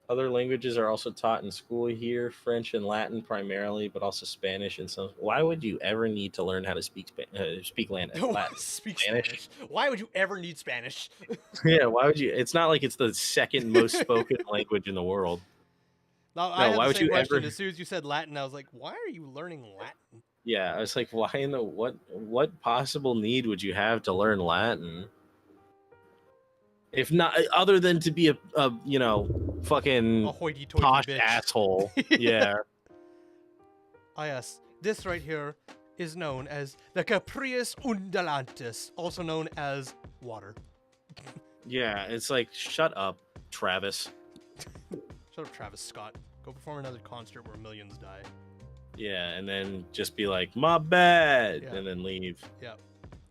Other languages are also taught in school here, French and Latin primarily, but also Spanish and some. Why would you ever need to learn how to speak Latin? Speak Spanish? Spanish. Why would you ever need Spanish? Yeah, why would you? It's not like it's the second most spoken language in the world. No, I had why the would same you question. ever- As soon as you said Latin, I was like, why are you learning Latin? Yeah, I was like, why in the what possible need would you have to learn Latin? If not other than to be a you know, fucking A hoity-toity posh bitch. asshole. Yeah. Ah, yes. This right here is known as the Caprius Undulantis, also known as water. Yeah, it's like shut up, Travis. Shut up, Travis Scott. Go perform another concert where millions die. Yeah, and then just be like, my bad, Yeah. and then leave. Yep.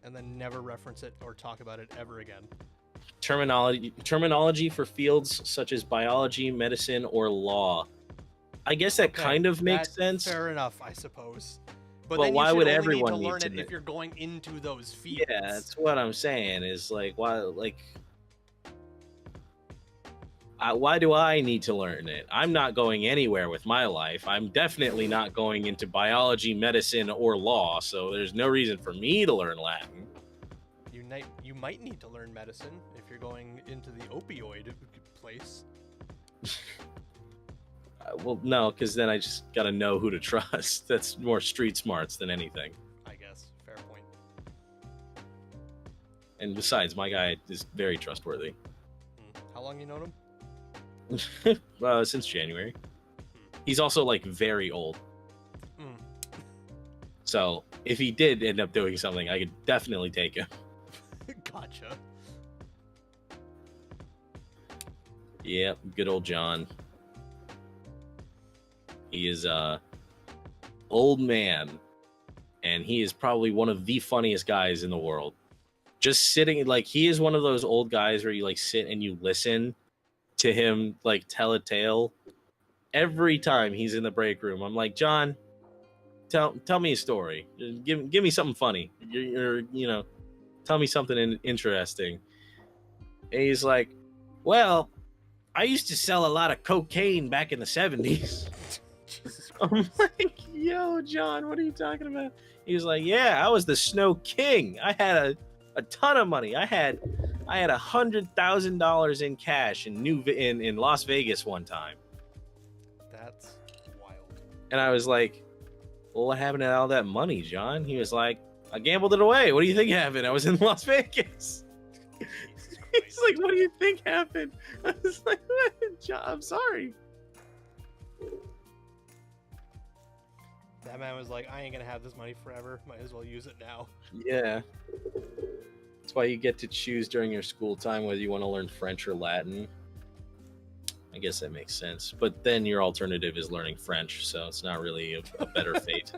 And then never reference it or talk about it ever again. Terminology for fields such as biology, medicine, or law. I guess that Okay, kind of makes that's sense. Fair enough, I suppose. But But then why you should would only everyone need to need learn to it know? if you're going into those fields? Yeah, that's what I'm saying. Is like why why do I need to learn it? I'm not going anywhere with my life. I'm definitely not going into biology, medicine, or law. So there's no reason for me to learn Latin. You might need to learn medicine if you're going into the opioid place. Well, no, because then I just got to know who to trust. That's more street smarts than anything. I guess. Fair point. And besides, my guy is very trustworthy. How long you known him? Since January. He's also like very old. Mm. So if he did end up doing something, I could definitely take him. Gotcha. Yep, good old John. He is old man, and he is probably one of the funniest guys in the world. Just sitting, like, he is one of those old guys where you like sit and you listen to him like tell a tale. Every time he's in the break room, I'm like, John, tell me a story. Give me something funny. You know, tell me something interesting. And he's like, well, I used to sell a lot of cocaine back in the 70s. Jesus I'm Christ. like, yo, John, what are you talking about? He was like, yeah, I was the Snow King. I had a ton of money. I had $100,000 in cash in Las Vegas one time. That's wild. And I was like, well, what happened to all that money, John? He was like, I gambled it away. What do you think happened? I was in Las Vegas. Jesus He's Christ. like, what do you think happened? I was like, John, I'm sorry. That man was like, I ain't gonna have this money forever. Might as well use it now. Yeah. That's why you get to choose during your school time whether you want to learn French or Latin. I guess that makes sense. But then your alternative is learning French, so it's not really a better fate.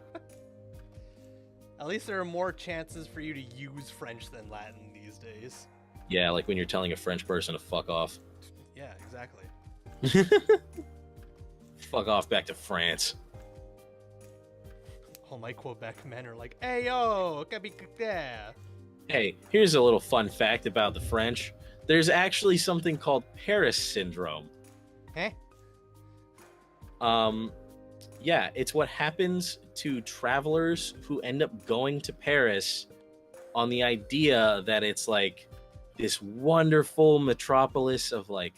At least there are more chances for you to use French than Latin these days. Yeah, like when you're telling a French person to fuck off. Yeah, exactly. Fuck off back to France. All my Quebec men are like, hey yo, yeah. Hey, here's a little fun fact about the French. There's actually something called Paris syndrome. Eh? Yeah, it's what happens to travelers who end up going to Paris on the idea that it's like this wonderful metropolis of like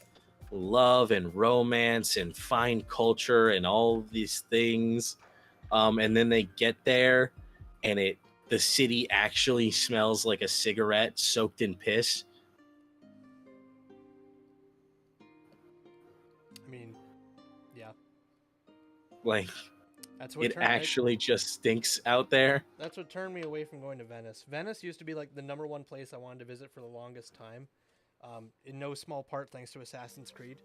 love and romance and fine culture and all these things. And then they get there and the city actually smells like a cigarette soaked in piss. I mean, yeah. Like That's what it actually just stinks out there. That's what turned me away from going to Venice. Venice used to be like the #1 place I wanted to visit for the longest time, in no small part thanks to Assassin's Creed.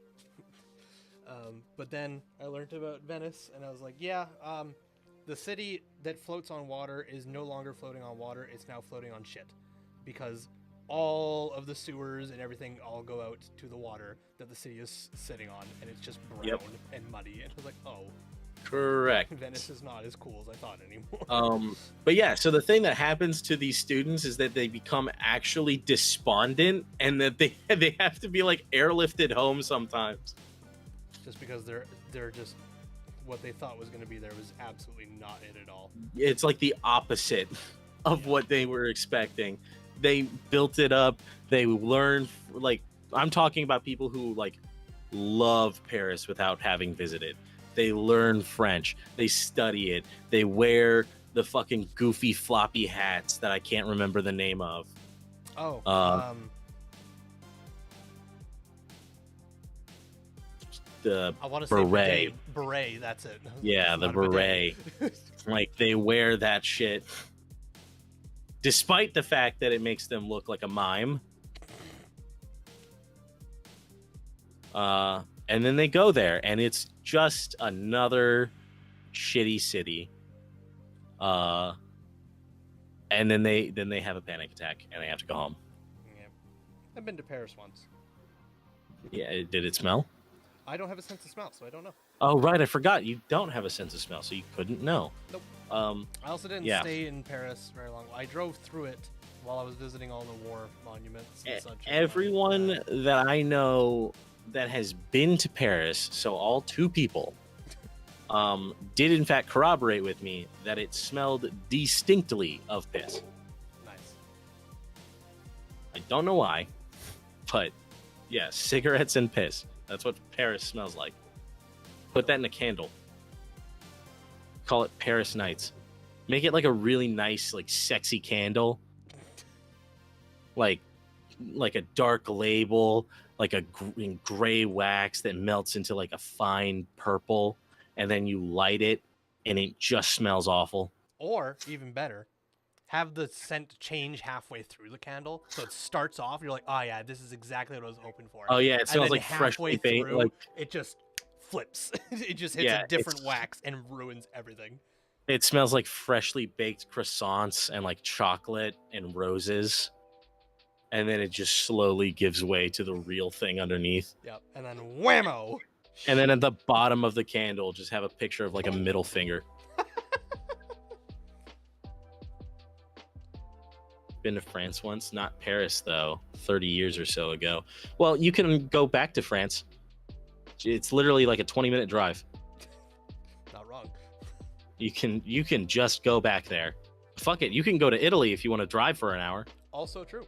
But then I learned about Venice, and I was like, yeah, the city that floats on water is no longer floating on water. It's now floating on shit. Because all of the sewers and everything all go out to the water that the city is sitting on, and it's just brown and muddy. And I was like, oh. Correct. Venice is not as cool as I thought anymore. But yeah, so the thing that happens to these students is that they become actually despondent, and that they have to be like airlifted home sometimes. Just because they're just what they thought was going to be there was absolutely not it at all. It's like the opposite of what they were expecting. They built it up. They learned, like, I'm talking about people who like love Paris without having visited. They learn French. They study it. They wear the fucking goofy floppy hats that I can't remember the name of. Oh, the I want to say beret. Beret, that's it. Yeah, It's the not a bidet. beret. Like, they wear that shit despite the fact that it makes them look like a mime. And then they go there, and it's just another shitty city. And then they have a panic attack, and they have to go home. Yeah. I've been to Paris once. Yeah, did it smell? I don't have a sense of smell, so I don't know. Oh, right, I forgot. You don't have a sense of smell, so you couldn't know. Nope. I also didn't yeah. stay in Paris very long. I drove through it while I was visiting all the war monuments and such. Everyone that I know that has been to Paris, so all two people, did in fact corroborate with me that it smelled distinctly of piss. Nice. I don't know why, but yeah, cigarettes and piss. That's what Paris smells like. Put that in a candle. Call it Paris Nights. Make it like a really nice, like sexy candle. Like a dark label, like a gray wax that melts into like a fine purple, and then you light it, and it just smells awful. Or, even better, have the scent change halfway through the candle. So it starts off, you're like, oh yeah, this is exactly what I was hoping for. Oh yeah, it And smells then like freshly baked. through, Like, it just flips. It just hits a different wax and ruins everything. it smells like freshly baked croissants and like chocolate and roses. And then it just slowly gives way to the real thing underneath. Yep. And then whammo! And then at the bottom of the candle, just have a picture of like a middle finger. Been to France once, not Paris though, 30 years or so ago. Well, you can go back to France. It's literally like a 20-minute drive. Not wrong. You can just go back there. Fuck it, you can go to Italy if you want to drive for an hour. Also true.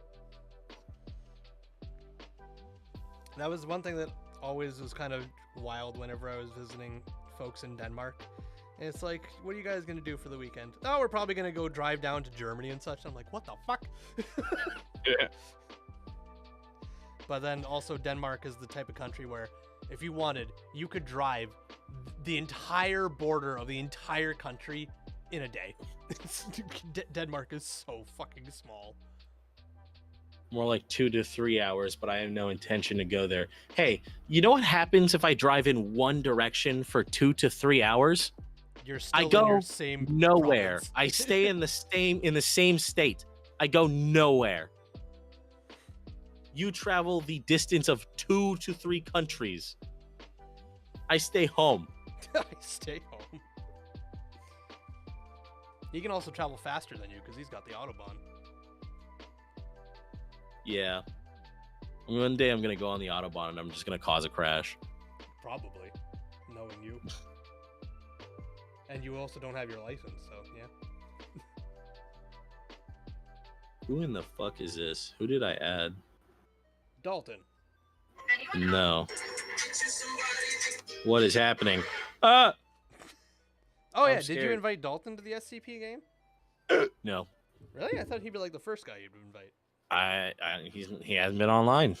That was one thing that always was kind of wild whenever I was visiting folks in Denmark. And it's like, what are you guys going to do for the weekend? Oh, we're probably going to go drive down to Germany and such. I'm like, what the fuck? Yeah. But then also Denmark is the type of country where if you wanted, you could drive the entire border of the entire country in a day. Denmark is so fucking small. More like 2 to 3 hours, but I have no intention to go there. Hey, you know what happens if I drive in one direction for 2 to 3 hours? You're still I go in your same nowhere. province. I stay in the same state. I go nowhere. You travel the distance of 2 to 3 countries. I stay home. I stay home. He can also travel faster than you because he's got the Autobahn. Yeah. One day I'm gonna go on the Autobahn and I'm just gonna cause a crash. Probably, knowing you. And you also don't have your license, so yeah. Who in the fuck is this? Who did I add? Dalton. No. What is happening? Ah! Oh yeah, I'm did you scared. invite Dalton to the SCP game? No. Really? I thought he'd be like the first guy you'd invite. He hasn't been online.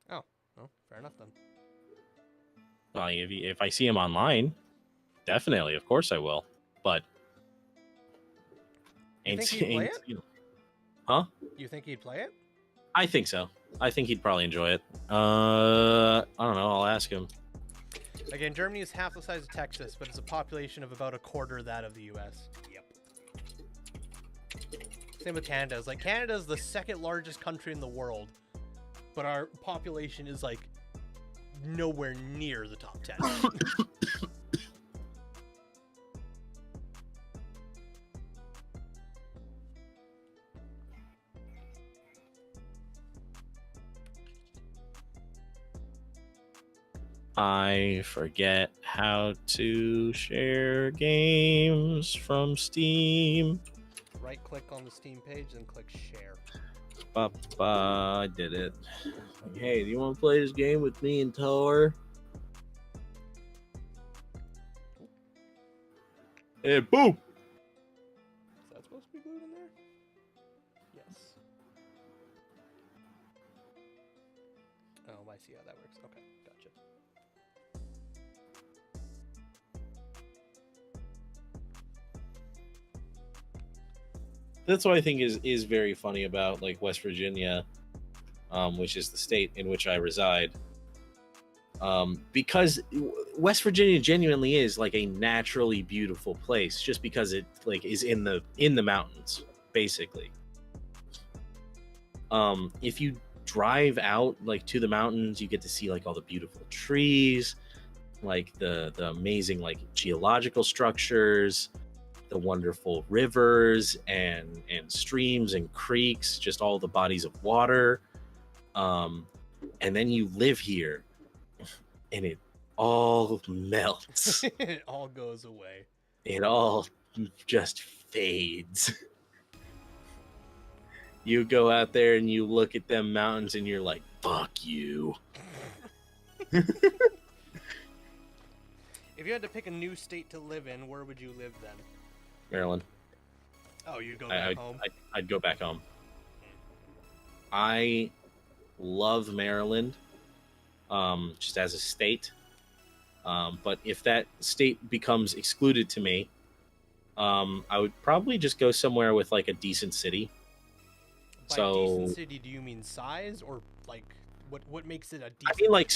Oh, fair enough then. Well, if I see him online, definitely, of course I will. But You think he'd play it? Huh? You think he'd play it? I think so. I think he'd probably enjoy it. I don't know. I'll ask him. Again, Germany is half the size of Texas, but it's a population of about a quarter that of the U.S. Yep. Same with Canada. It's like Canada's the second largest country in the world, but our population is like nowhere near the top 10. I forget how to share games from Steam. Right-click on the Steam page and click Share. I did it. Hey, do you want to play this game with me and Tor? Hey, boom! Is that supposed to be glued in there? Yes. Oh, I see how that works. Okay, gotcha. That's what I think is very funny about like West Virginia, which is the state in which I reside. Because West Virginia genuinely is like a naturally beautiful place, just because it like is in the mountains, basically. If you drive out like to the mountains, you get to see like all the beautiful trees, like the amazing like geological structures, the wonderful rivers and streams and creeks, just all the bodies of water. And then you live here and it all melts. It all goes away. It all just fades. You go out there and you look at them mountains and you're like, fuck you. If you had to pick a new state to live in, where would you live then? Maryland. Oh, you'd go back home? I'd go back home. I love Maryland, just as a state. But if that state becomes excluded to me, I would probably just go somewhere with like a decent city. By decent city, do you mean size or like what makes it a decent? I mean like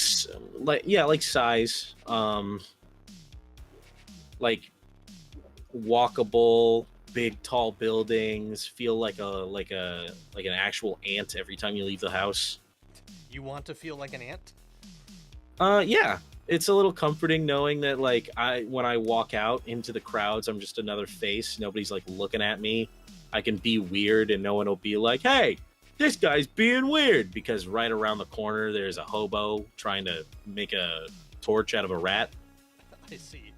size. Like walkable, big, tall buildings. Feel like an actual ant every time you leave the house. You want to feel like an ant? Yeah. It's a little comforting knowing that like when I walk out into the crowds, I'm just another face. Nobody's like looking at me. I can be weird and no one will be like, hey, this guy's being weird, because right around the corner there's a hobo trying to make a torch out of a rat. I see.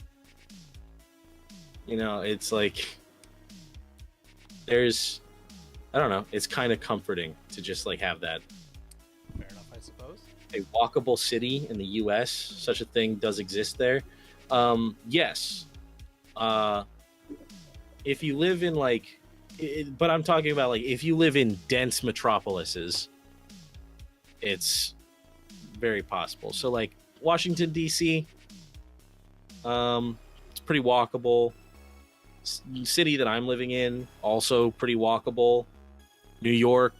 You know, it's like I don't know, it's kind of comforting to just like have that. Fair enough, I suppose. A walkable city in the US, such a thing does exist there. Yes. If you live in like but I'm talking about like if you live in dense metropolises, it's very possible. So like Washington DC, it's pretty walkable. City that I'm living in, also pretty walkable. New York,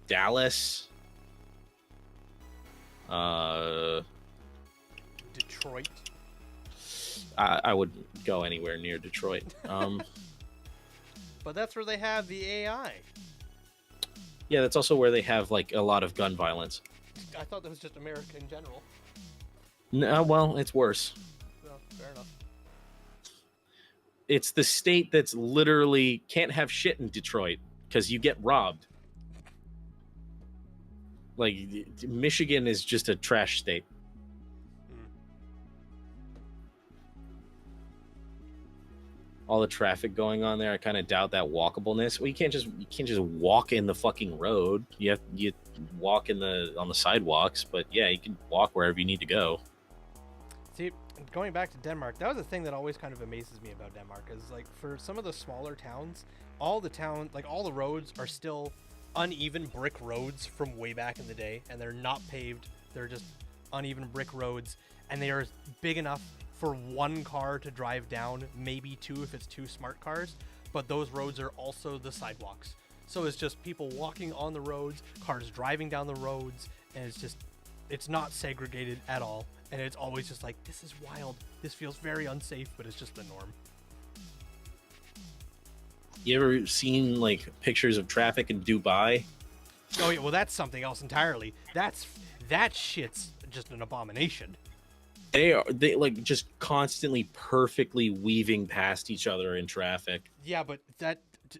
Dallas, Detroit. I wouldn't go anywhere near Detroit. But that's where they have the AI. Yeah, that's also where they have like a lot of gun violence. I thought that was just America in general. No, well, it's worse. Well, fair enough. It's the state that's literally can't have shit in Detroit because you get robbed. Like, Michigan is just a trash state. All the traffic going on there, I kind of doubt that walkableness. Well, you can't just walk in the fucking road. You walk on the sidewalks, but yeah, you can walk wherever you need to go. See, going back to Denmark, that was the thing that always kind of amazes me about Denmark, is like for some of the smaller towns, all the roads are still uneven brick roads from way back in the day, and they're not paved. They're just uneven brick roads, and they are big enough for one car to drive down, maybe two if it's two smart cars, but those roads are also the sidewalks. So it's just people walking on the roads, cars driving down the roads, and it's not segregated at all. And it's always just like, this is wild. This feels very unsafe, but it's just the norm. You ever seen like pictures of traffic in Dubai? Oh yeah, well that's something else entirely. That shit's just an abomination. They like just constantly perfectly weaving past each other in traffic. Yeah, but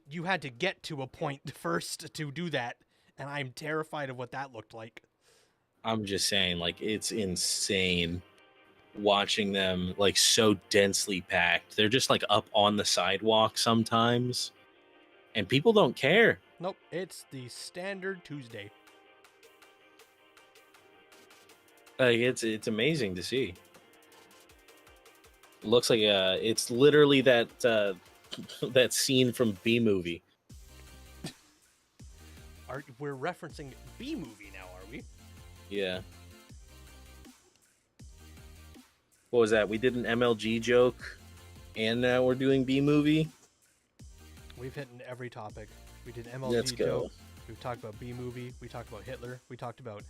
you had to get to a point first to do that, and I'm terrified of what that looked like. I'm just saying, like, it's insane watching them like so densely packed. They're just like up on the sidewalk sometimes, and people don't care. Nope, it's the standard Tuesday. It's amazing to see. It looks like it's literally that that scene from B movie. We're referencing B movie now, are we? Yeah. What was that? We did an MLG joke, and now we're doing B movie. We've hit every topic. We did MLG Let's go. joke. We've talked about B movie. We talked about Hitler. We talked about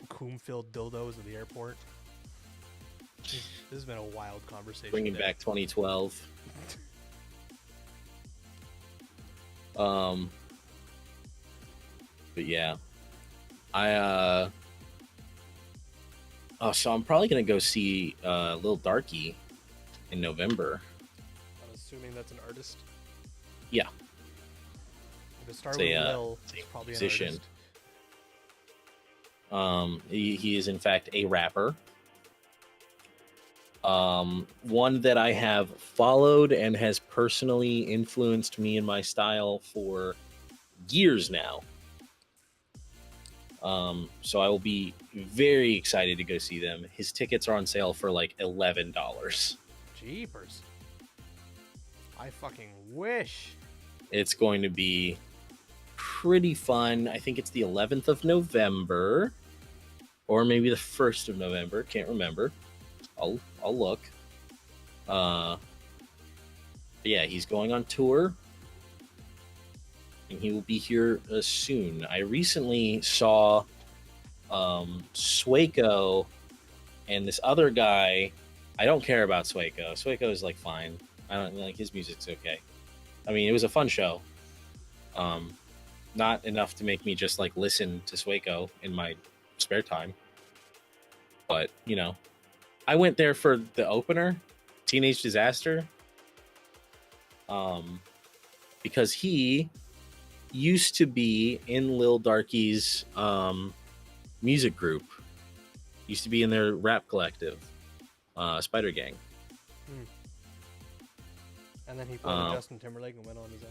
coom-filled dildos at the airport. This has been a wild conversation. Bringing today. back 2012. But yeah, so I'm probably gonna go see Lil Darky in November. I'm assuming that's an artist. Yeah. If it starts It's with a, Lil, it's probably musician. an artist. He is in fact a rapper. One that I have followed and has personally influenced me in my style for years now. So I will be very excited to go see them. His tickets are on sale for like $11. Jeepers. I fucking wish. It's going to be pretty fun. I think it's the 11th of November, or maybe the 1st of November. Can't remember. I'll look. But yeah, he's going on tour, and he will be here soon. I recently saw Swaco and this other guy. I don't care about Swaco. Swaco is like fine. I don't like his music's okay. I mean, it was a fun show. Not enough to make me just like listen to Swaco in my spare time. But, you know, I went there for the opener, Teenage Disaster. Because he used to be in Lil Darky's music group. Used to be in their rap collective, Spider Gang. And then he pulled Justin Timberlake and went on his own.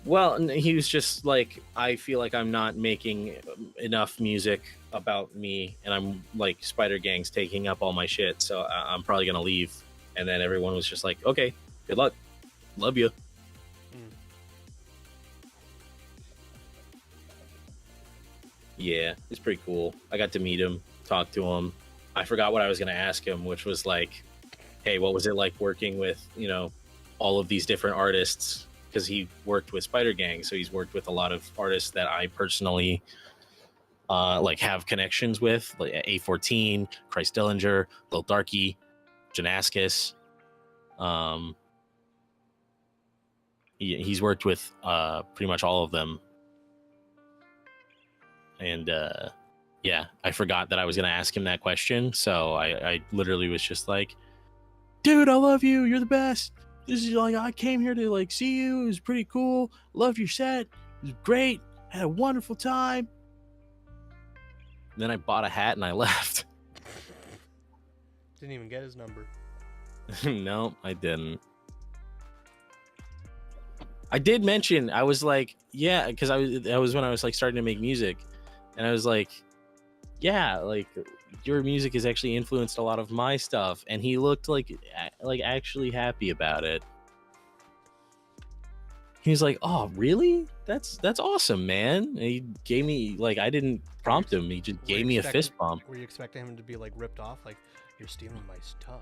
Well, he was just like, I feel like I'm not making enough music about me, and I'm like, Spider Gang's taking up all my shit, so I'm probably gonna leave. And then everyone was just like, okay, good luck, love you. Yeah, it's pretty cool. I got to meet him, talk to him. I forgot what I was gonna ask him, which was like, hey, what was it like working with, you know, all of these different artists? Because he worked with Spider Gang, so he's worked with a lot of artists that I personally like have connections with, like A14, Christ Dillinger, Lil Darky, Janaskis. He's worked with pretty much all of them. And yeah, I forgot that I was gonna ask him that question, so I literally was just like, dude, I love you, you're the best. This is like, I came here to like see you. It was pretty cool. Loved your set. It was great. Had a wonderful time. And then I bought a hat and I left. Didn't even get his number. No, I didn't. I did mention, I was like, yeah, because that was when I was like starting to make music, and I was like, yeah, like your music has actually influenced a lot of my stuff. And he looked like actually happy about it. He was like, oh, really? That's awesome, man. And he gave me, like, I didn't prompt him. He just gave me a fist bump. Were you expecting him to be like ripped off? Like, you're stealing my stuff.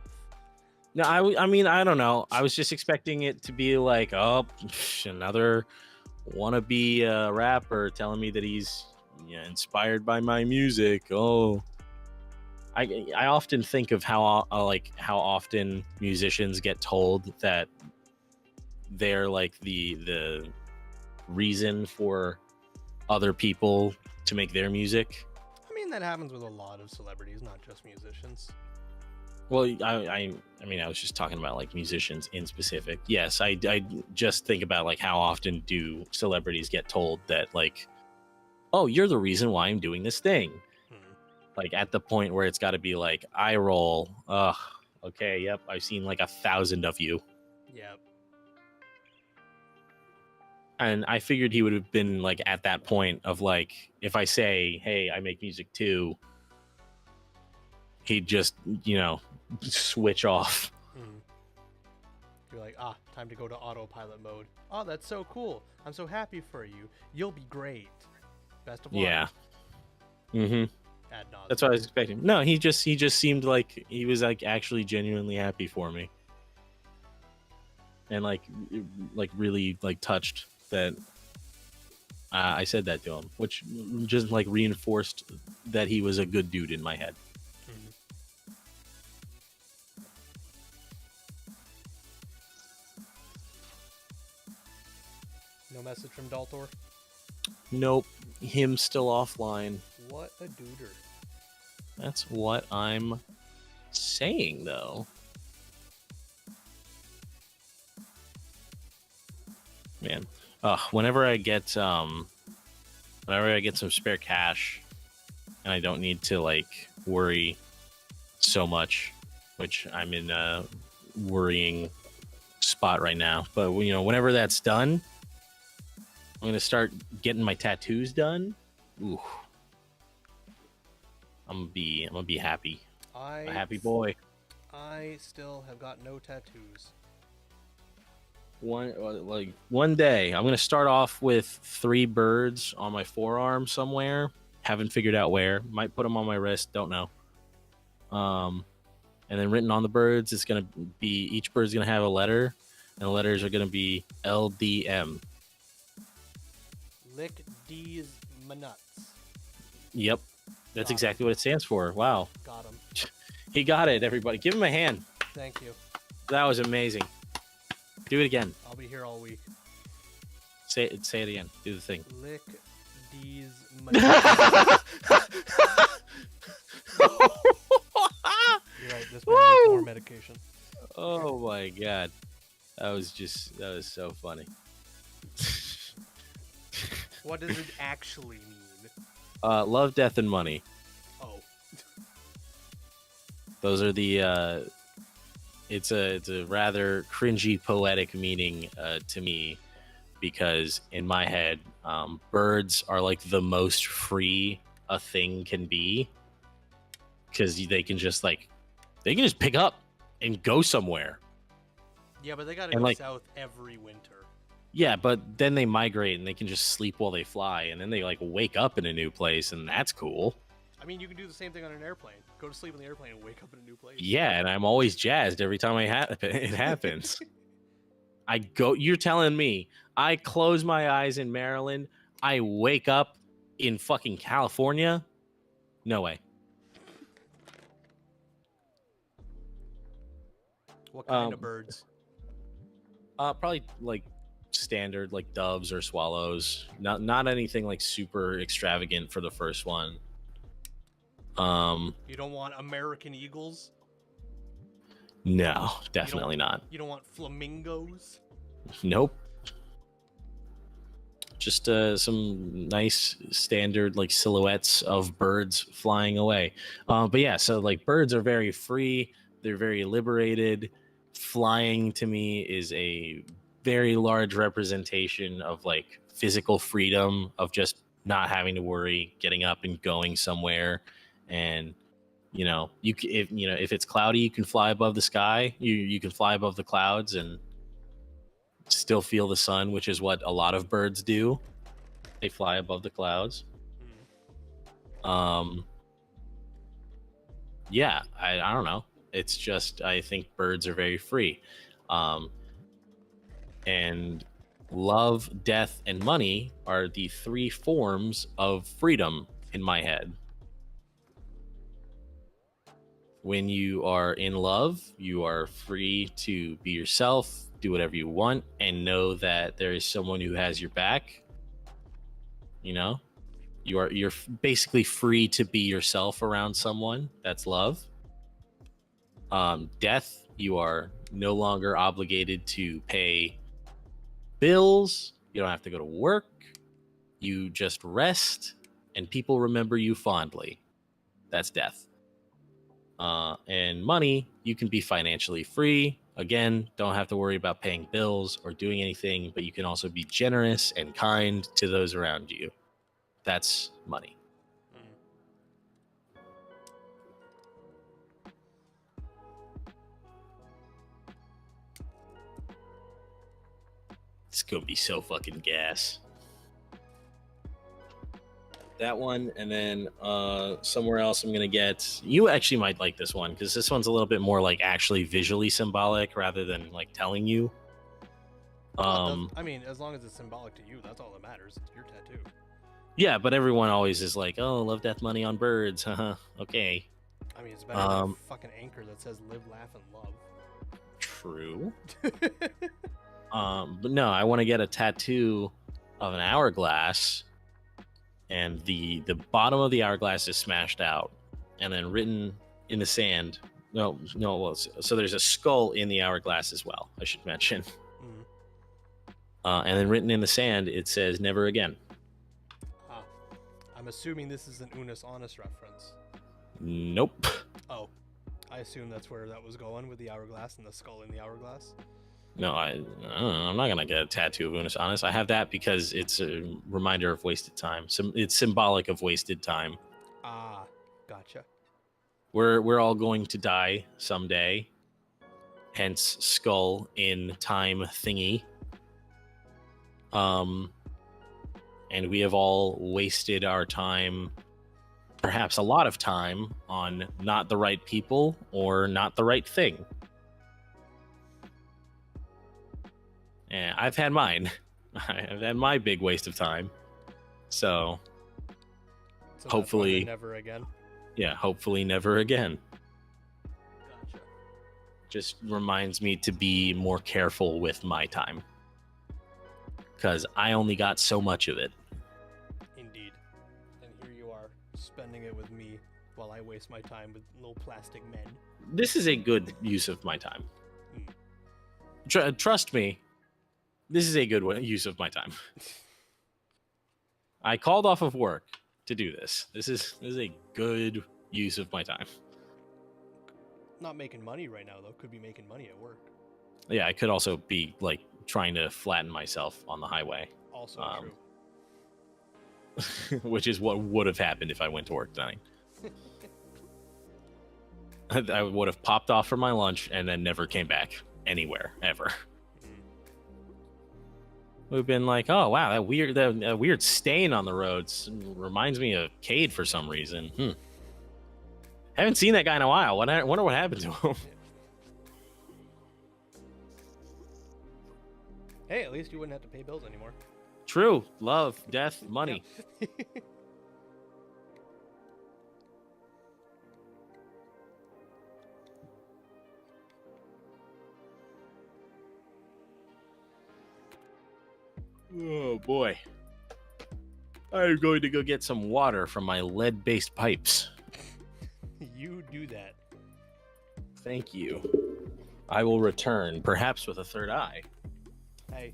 No, I mean, I don't know. I was just expecting it to be like, oh, another wannabe rapper telling me that he's inspired by my music. Oh, I often think of how how often musicians get told that they're like the reason for other people to make their music. I mean, that happens with a lot of celebrities, not just musicians. Well, I mean, I was just talking about like musicians in specific. Yes, I just think about like how often do celebrities get told that like, oh, you're the reason why I'm doing this thing. Like at the point where it's got to be like eye roll. Ugh. Okay. Yep. I've seen like 1,000 of you. Yep. And I figured he would have been like at that point of like, if I say, hey, I make music too, he'd just, switch off. You're like, time to go to autopilot mode. Oh, that's so cool. I'm so happy for you. You'll be great. Best of luck. Yeah. Mm-hmm. Ad nauseam. That's what I was expecting. No, he just seemed like he was like actually genuinely happy for me. And like really like touched that I said that to him, which just like reinforced that he was a good dude in my head. No message from Daltor? Nope. Him still offline. What a duder. That's what I'm saying, though. Man, whenever I get some spare cash, and I don't need to like worry so much, which I'm in a worrying spot right now. But whenever that's done, I'm gonna start getting my tattoos done. Ooh. I'm gonna be happy. A happy boy. I still have got no tattoos. One day, I'm gonna start off with 3 birds on my forearm somewhere. Haven't figured out where. Might put them on my wrist. Don't know. And then written on the birds, it's gonna be each bird's gonna have a letter, and the letters are gonna be LDM. Lick D's Manuts. Yep. That's exactly what it stands for. Wow. Got him. He got it, everybody. Give him a hand. Thank you. That was amazing. Do it again. I'll be here all week. Say it again. Do the thing. Lick D's Manuts. You're right, this man needs more medication. Oh my god. That was so funny. What does it actually mean? Love, death, and money. Oh. Those are the it's a rather cringy poetic meaning to me, because in my head, birds are like the most free a thing can be, because they can just pick up and go somewhere. Yeah, but they gotta go south every winter. Yeah, but then they migrate and they can just sleep while they fly, and then they like wake up in a new place, and that's cool. I mean, you can do the same thing on an airplane. Go to sleep on the airplane and wake up in a new place. Yeah, and I'm always jazzed every time it happens. You're telling me I close my eyes in Maryland, I wake up in fucking California? No way. What kind of birds? Probably like standard, like doves or swallows. Not anything like super extravagant for the first one. You don't want American eagles? No, definitely not. You don't want flamingos? Nope. Just some nice standard like silhouettes of birds flying away. But yeah, so like birds are very free. They're very liberated. Flying to me is a very large representation of like physical freedom, of just not having to worry, getting up and going somewhere. And if it's cloudy, you can fly above the sky. You can fly above the clouds and still feel the sun, which is what a lot of birds do. They fly above the clouds. Yeah, I don't know. It's just, I think birds are very free. And love, death, and money are the 3 forms of freedom in my head. When you are in love, you are free to be yourself, do whatever you want, and know that there is someone who has your back. You know, you're basically free to be yourself around someone. That's love. Death, you are no longer obligated to pay bills. You don't have to go to work. You just rest, and people remember you fondly. That's death. And money, you can be financially free. Again, don't have to worry about paying bills or doing anything, but you can also be generous and kind to those around you. That's money. It's gonna be so fucking gas. That one, and then somewhere else I'm gonna get. You actually might like this one because this one's a little bit more like actually visually symbolic rather than like telling you. I mean, as long as it's symbolic to you, that's all that matters. It's your tattoo. Yeah, but everyone always is like, "Oh, love, death, money on birds." Haha. Okay. I mean, it's better than a fucking anchor that says "live, laugh, and love." True. But no, I want to get a tattoo of an hourglass, and the bottom of the hourglass is smashed out, and then written in the sand. No, well, so there's a skull in the hourglass as well, I should mention. And then written in the sand, it says "Never again." I'm assuming this is an Unis Honest reference. Nope. Oh, I assume that's where that was going with the hourglass and the skull in the hourglass. No, I don't know. I'm not gonna get a tattoo of Unis Honest. I have that because it's a reminder of wasted time. It's symbolic of wasted time. Ah, gotcha. We're all going to die someday. Hence, skull in time thingy. And we have all wasted our time, perhaps a lot of time, on not the right people or not the right thing. And I've had mine. I've had my big waste of time. So hopefully never again. Yeah, hopefully never again. Gotcha. Just reminds me to be more careful with my time, because I only got so much of it. Indeed. And here you are, spending it with me while I waste my time with little plastic men. This is a good use of my time. Trust me, this is a good use of my time. I called off of work to do this. This is a good use of my time. Not making money right now, though. Could be making money at work. Yeah, I could also be like trying to flatten myself on the highway. Also true. Which is what would have happened if I went to work tonight. I would have popped off for my lunch and then never came back anywhere ever. We've been like, oh wow, that weird stain on the roads reminds me of Cade for some reason. Haven't seen that guy in a while. Wonder what happened to him. Hey, at least you wouldn't have to pay bills anymore. True. Love, death, money. Yeah. Oh boy. I'm going to go get some water from my lead-based pipes. You do that. Thank you. I will return, perhaps with a third eye. Hey,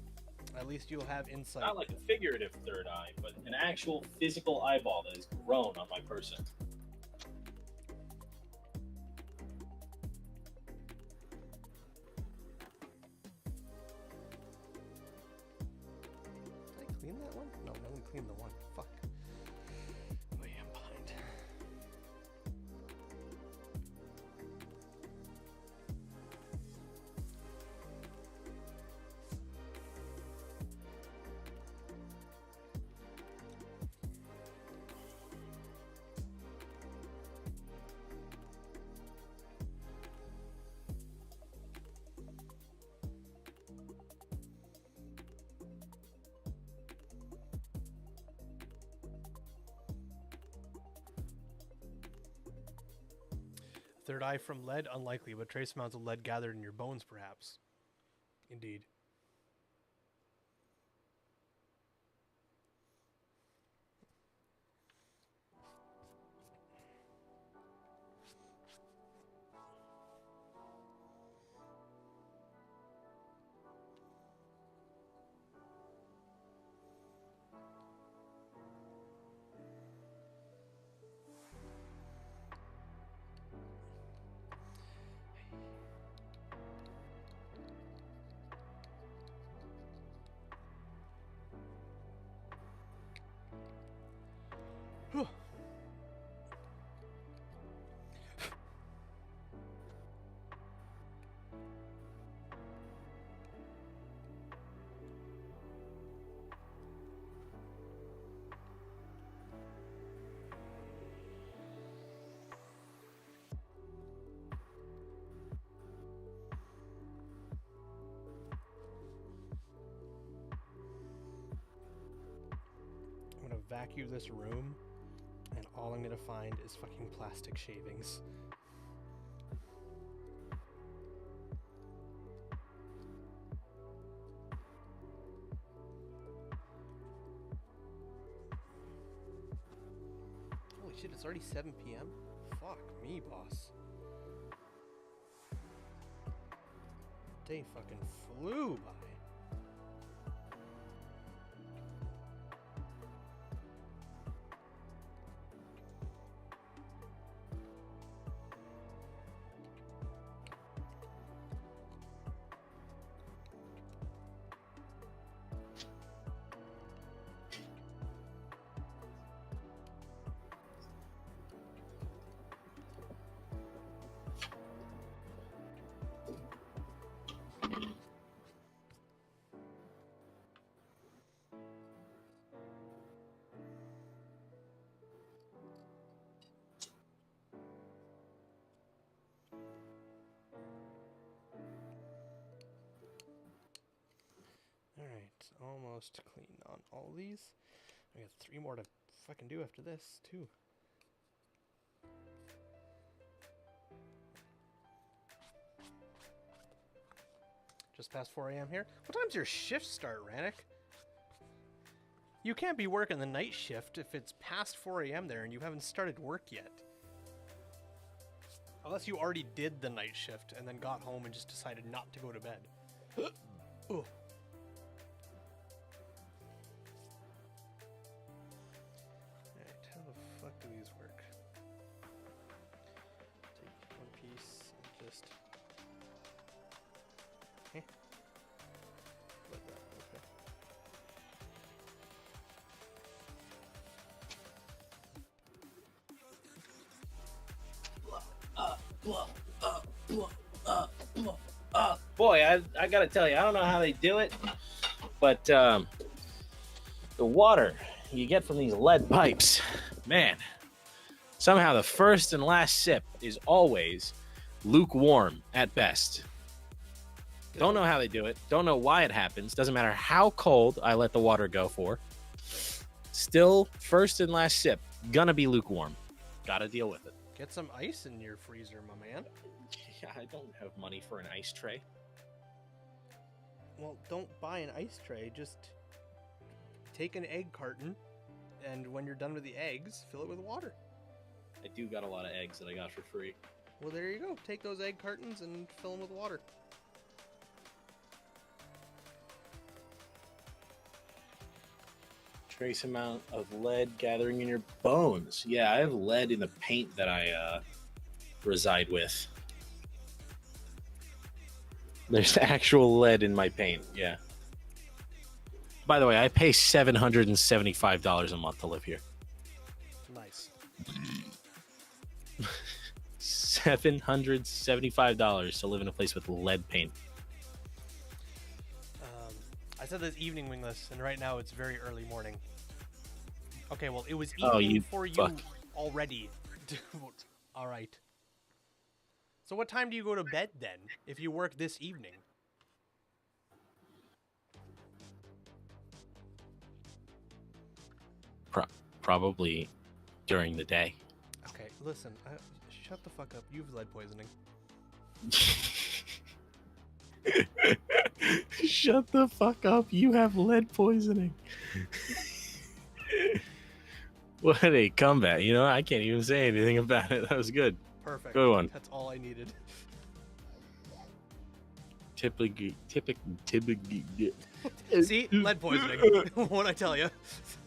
at least you'll have insight. Not like a figurative third eye, but an actual physical eyeball that has grown on my person. Did I clean that one? No, I didn't clean the one. Fuck. Oh yeah, I'm behind. Third eye from lead? Unlikely, but trace amounts of lead gathered in your bones, perhaps. Indeed. Whew. I'm gonna vacuum this room, and all I'm gonna find is fucking plastic shavings. Holy shit, it's already 7 p.m.? Fuck me, boss. Day fucking flew by. Alright, almost clean on all these. I got 3 more to fucking do after this, too. Just past 4 a.m. here. What time's your shift start, Rannick? You can't be working the night shift if it's past 4 a.m. there and you haven't started work yet. Unless you already did the night shift and then got home and just decided not to go to bed. Oh. Alright, how the fuck do these work? Take one piece and just... Okay. Like that, okay. Boy, I gotta tell you, I don't know how they do it, but the water you get from these lead pipes, man, somehow the first and last sip is always lukewarm at best. Don't know how they do it. Don't know why it happens. Doesn't matter how cold I let the water go for. Still, first and last sip, gonna be lukewarm. Gotta deal with it. Get some ice in your freezer, my man. Yeah, I don't have money for an ice tray. Well, don't buy an ice tray. Just take an egg carton, and when you're done with the eggs, fill it with water. I do got a lot of eggs that I got for free. Well, there you go. Take those egg cartons and fill them with water. Trace amount of lead gathering in your bones. Yeah, I have lead in the paint that I reside with. There's actual lead in my paint, yeah. By the way, I pay $775 a month to live here. Nice. $775 to live in a place with lead paint. I said this evening, Wingless, and right now it's very early morning. Okay, well, it was Oh, evening you for fuck. you already. All right. So what time do you go to bed then, if you work this evening? Probably during the day. Okay, listen, shut the fuck up. You've lead poisoning. Shut the fuck up. You have lead poisoning. What a comeback. You know, I can't even say anything about it. That was good. Perfect. Good one. That's all I needed. Typically. See? Lead poisoning. What'd I tell you?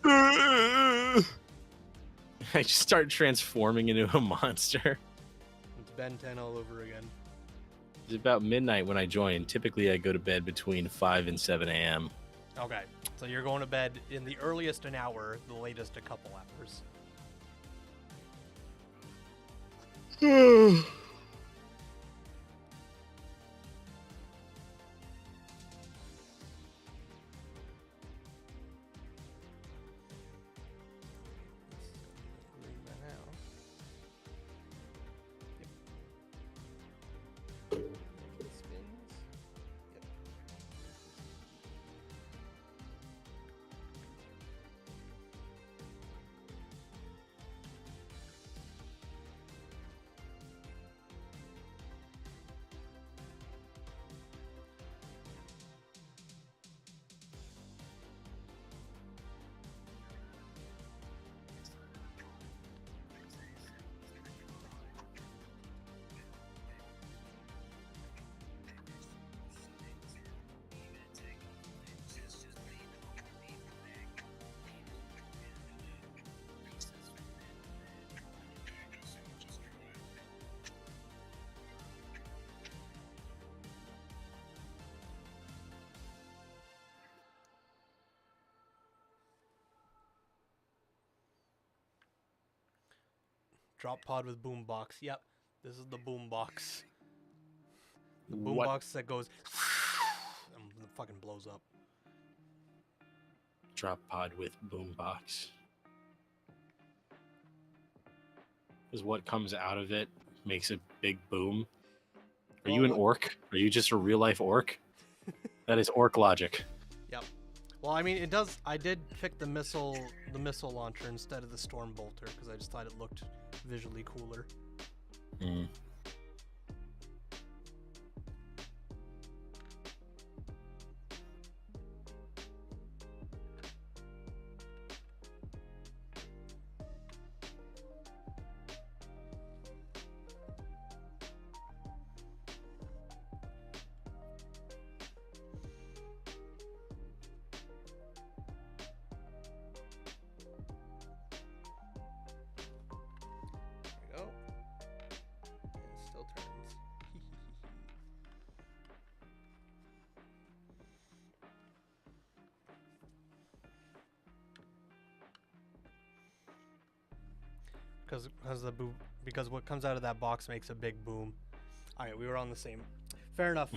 I just start transforming into a monster. It's Ben 10 all over again. It's about midnight when I join. Typically, I go to bed between 5 and 7 a.m. Okay. So you're going to bed in the earliest an hour, the latest a couple hours. Drop pod with boombox. Yep, this is the boombox. The What? boombox that goes and fucking blows up. Drop pod with boombox. Is what comes out of it makes a big boom. Are you an orc? Are you just a real life orc? That is orc logic. Yep. Well, I mean, it does. I did pick the missile launcher instead of the storm bolter because I just thought it looked visually cooler. Mm. There we go. And it still turns. Because what comes out of that box makes a big boom. All right, we were on the same. Fair enough.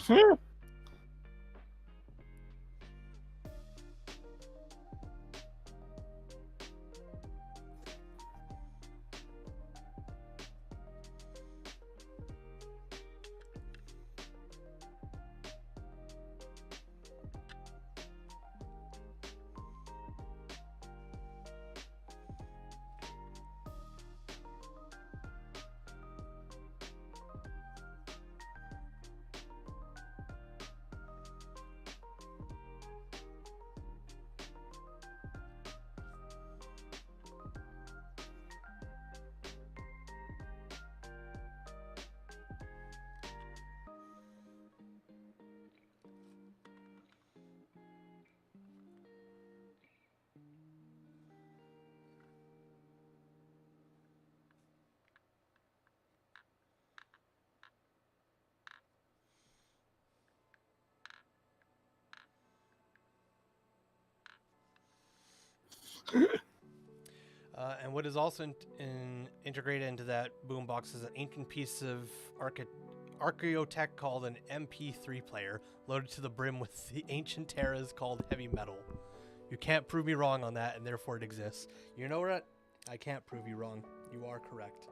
And what is also integrated into that boombox is an ancient piece of archaeotech called an MP3 player, loaded to the brim with the ancient terras called heavy metal. You can't prove me wrong on that, and therefore it exists. You know what? I can't prove you wrong. You are correct.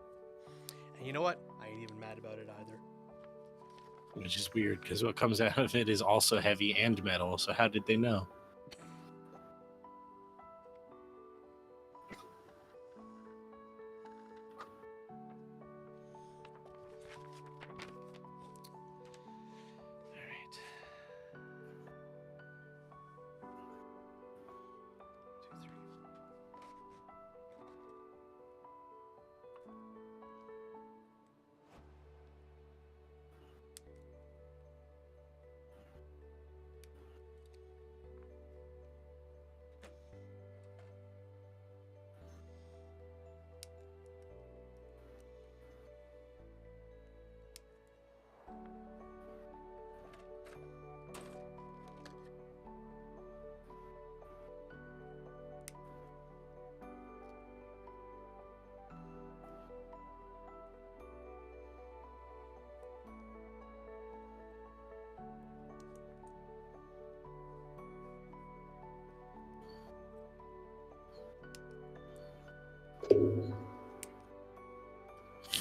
And you know what? I ain't even mad about it either. Which is weird, because what comes out of it is also heavy and metal, so how did they know?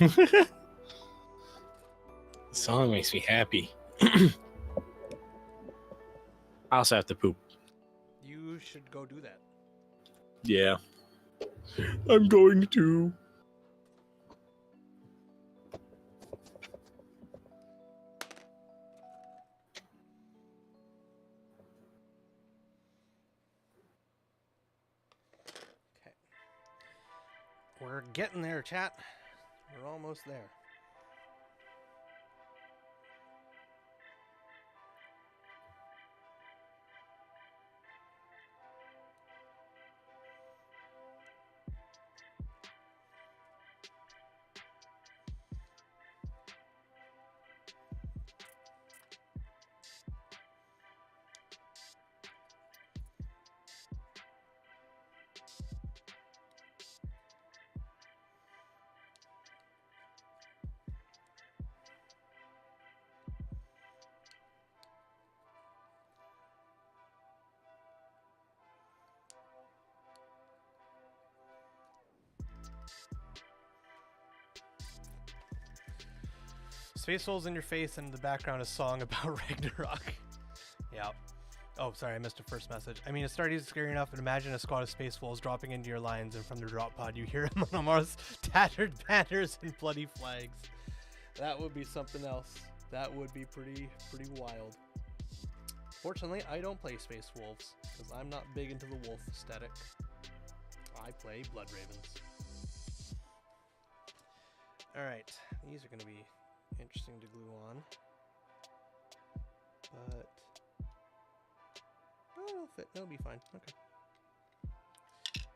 The song makes me happy. I also have to poop. You should go do that. Yeah. I'm going to. Okay. We're getting there, chat. We're almost there. Space Wolves in your face, and in the background a song about Ragnarok. Yeah. Oh, sorry, I missed a first message. I mean, it's starting to scary enough, but imagine a squad of Space Wolves dropping into your lines, and from their drop pod you hear Monomar's tattered banners and bloody flags. That would be something else. That would be pretty wild. Fortunately, I don't play Space Wolves, because I'm not big into the wolf aesthetic. I play Blood Ravens. Alright, these are going to be interesting to glue on, but oh, it'll fit. It'll be fine. Okay.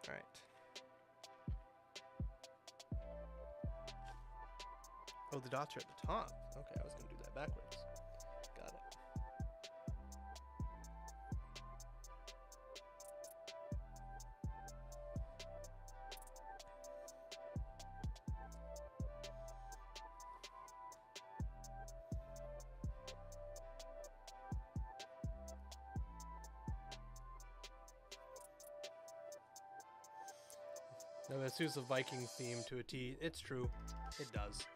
All right. Oh, the dots are at the top. Okay, I was gonna do that backwards. Got it. No, it suits a Viking theme to a T. It's true. It does.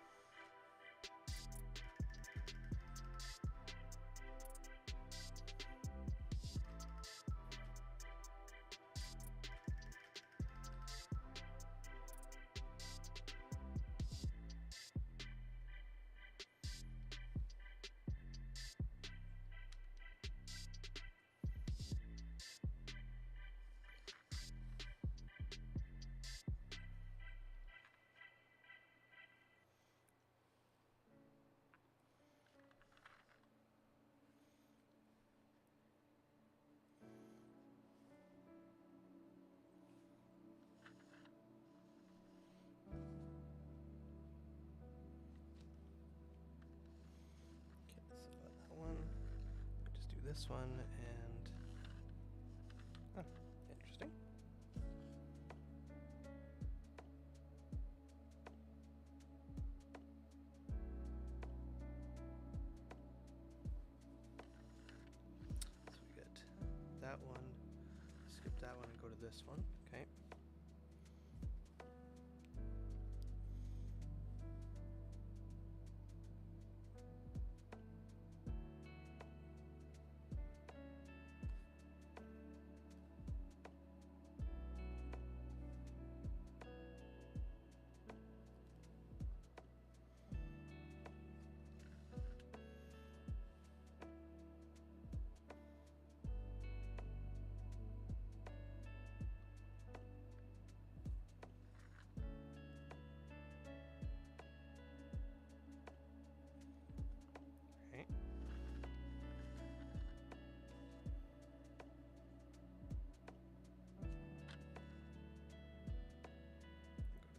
This one and oh, interesting. So we get that one, skip that one and go to this one. Okay.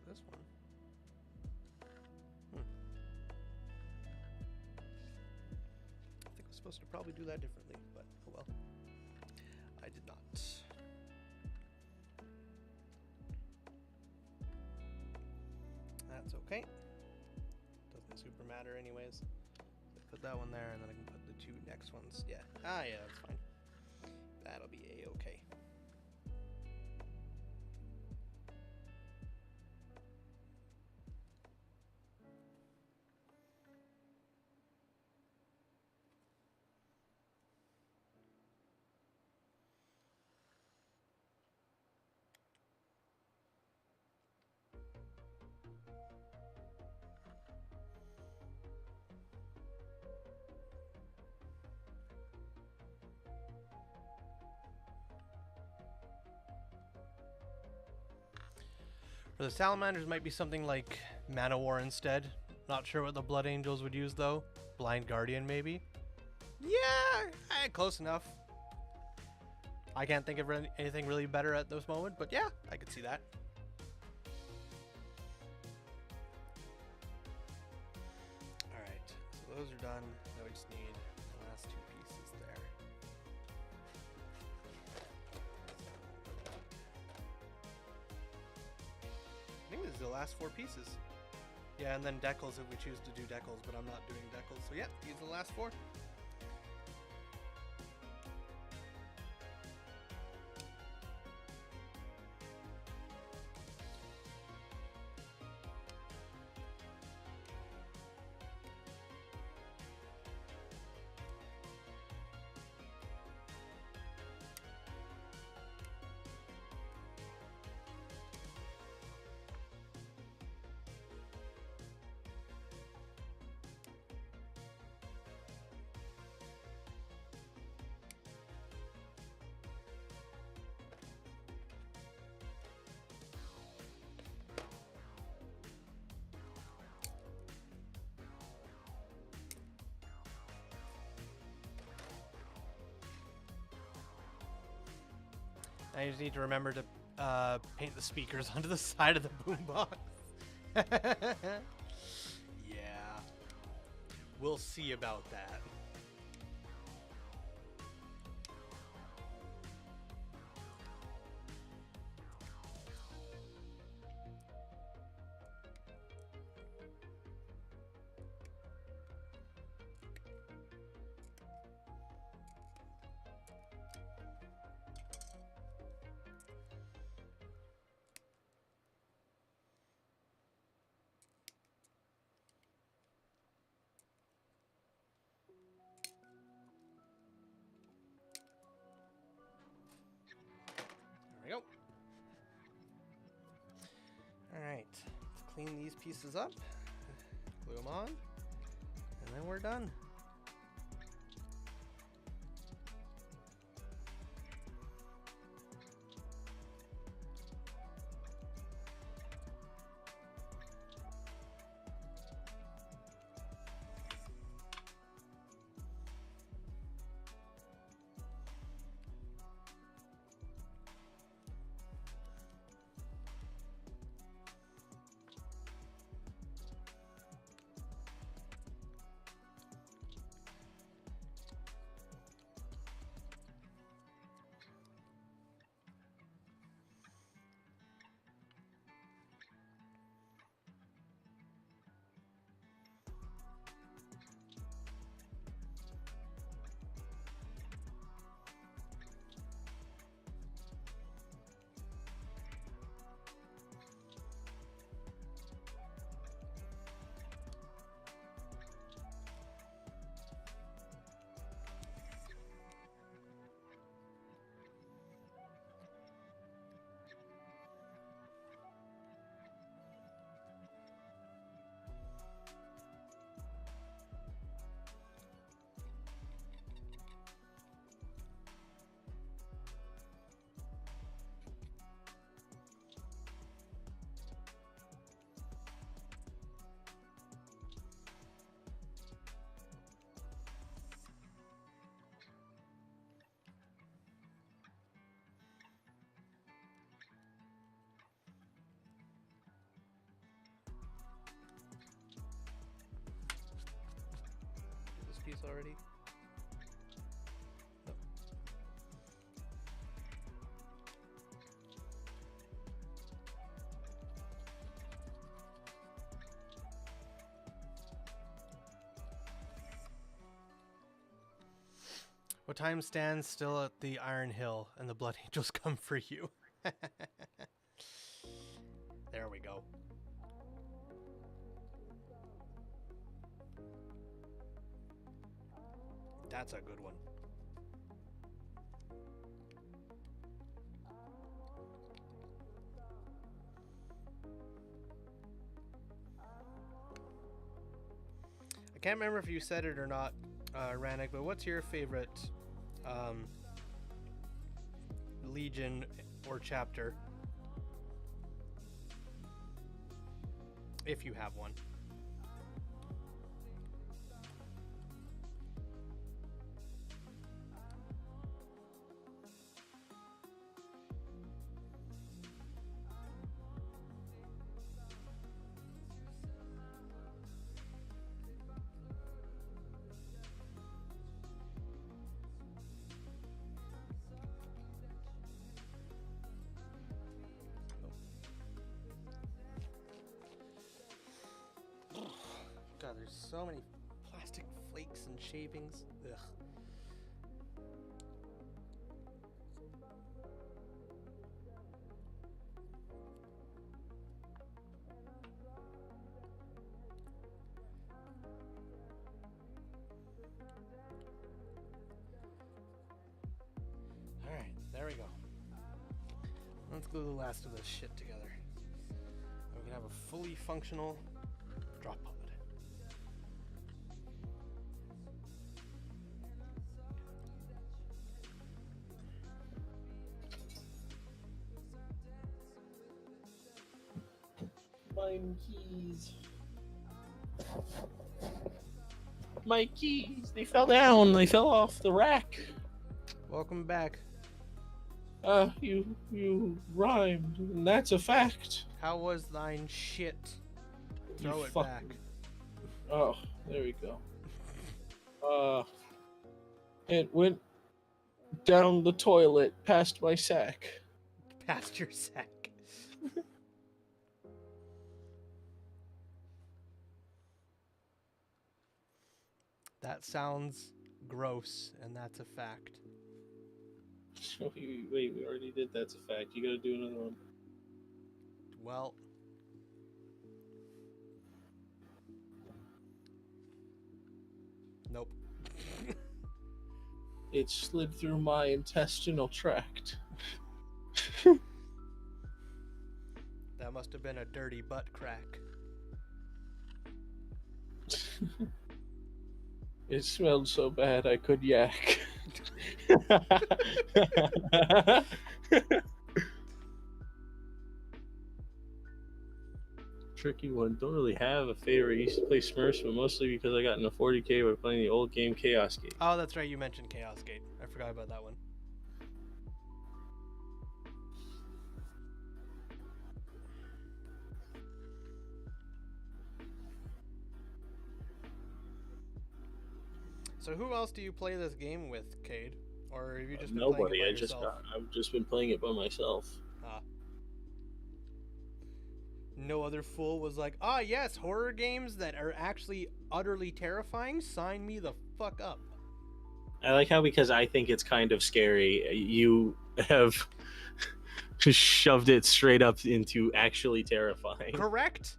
This one. I think I was supposed to probably do that differently, but oh well. I did not. That's okay. Doesn't super matter anyways. So put that one there, and then I can put the two next ones. Yeah. Ah, yeah, that's fine. That'll be a-okay. For the salamanders, might be something like Mana War instead. Not sure what the Blood Angels would use though. Blind Guardian maybe. Yeah, close enough. I can't think of anything really better at this moment, but yeah, I could see that. Alright, so those are done. Now we just need the last 2 pieces there. I think this is the last 4 pieces. Yeah, and then decals if we choose to do decals, but I'm not doing decals. So yeah, these are the last 4. I just need to remember to paint the speakers onto the side of the boombox. Yeah. We'll see about that. There we go. Alright, let's clean these pieces up, glue them on, and then we're done. Piece already? No. What time stands still at the Iron Hill and the Blood Angels come for you? There we go. That's a good one. I can't remember if you said it or not, Ranik, but what's your favorite Legion or chapter? if you have one. God, there's so many plastic flakes and shavings. Ugh. Alright, there we go. Let's glue the last of this shit together. We can have a fully functional drop pod. My keys. My keys. They fell down. They fell off the rack. Welcome back. You rhymed, and that's a fact. How was thine shit? You Throw it fuck- back. Oh, there we go. It went down the toilet past my sack. Past your sack. That sounds gross, and that's a fact. Wait, we already did that's a fact. You gotta do another one. Well, nope. It slid through my intestinal tract. That must have been a dirty butt crack. It smelled so bad I could yak. Tricky one. Don't really have a favorite. I used to play Smurfs, but mostly because I got into 40k by playing the old game Chaos Gate. Oh, that's right. You mentioned Chaos Gate. I forgot about that one. So who else do you play this game with, Cade? Or have you just been Nobody. playing it by yourself? I've just been playing it by myself. No other fool was like, ah, yes, horror games that are actually utterly terrifying, sign me the fuck up. I like how, because I think it's kind of scary, you have just shoved it straight up into actually terrifying. Correct?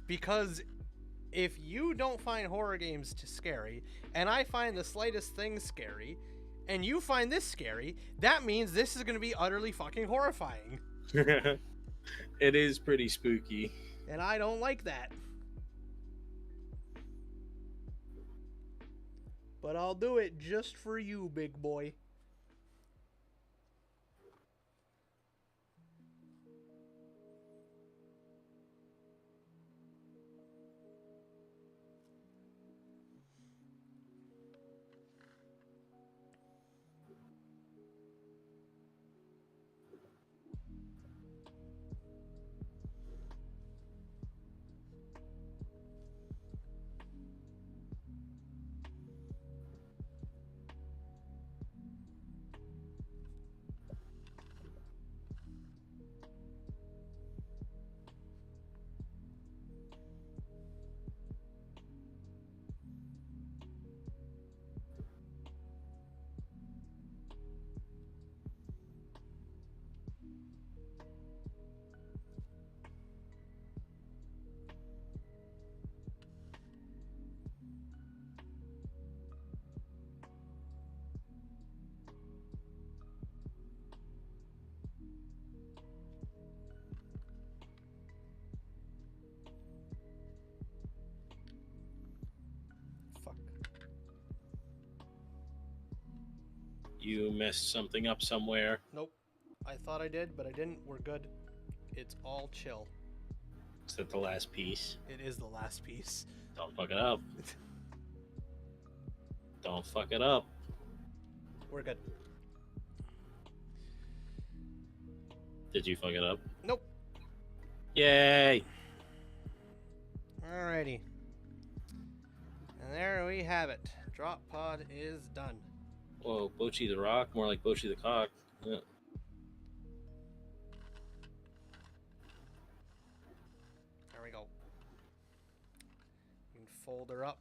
Because if you don't find horror games scary, and I find the slightest thing scary, and you find this scary, that means this is going to be utterly fucking horrifying. It is pretty spooky. And I don't like that. But I'll do it just for you, big boy. Fuck. You messed something up somewhere. Nope. I thought I did, but I didn't. We're good. It's all chill. Is that the last piece? It is the last piece. Don't fuck it up. Don't fuck it up. We're good. Did you fuck it up? Nope. Yay! Alrighty. And there we have it. Drop pod is done. Whoa, Bochi the Rock, more like Bochi the Cock. Yeah. There we go. You can fold her up,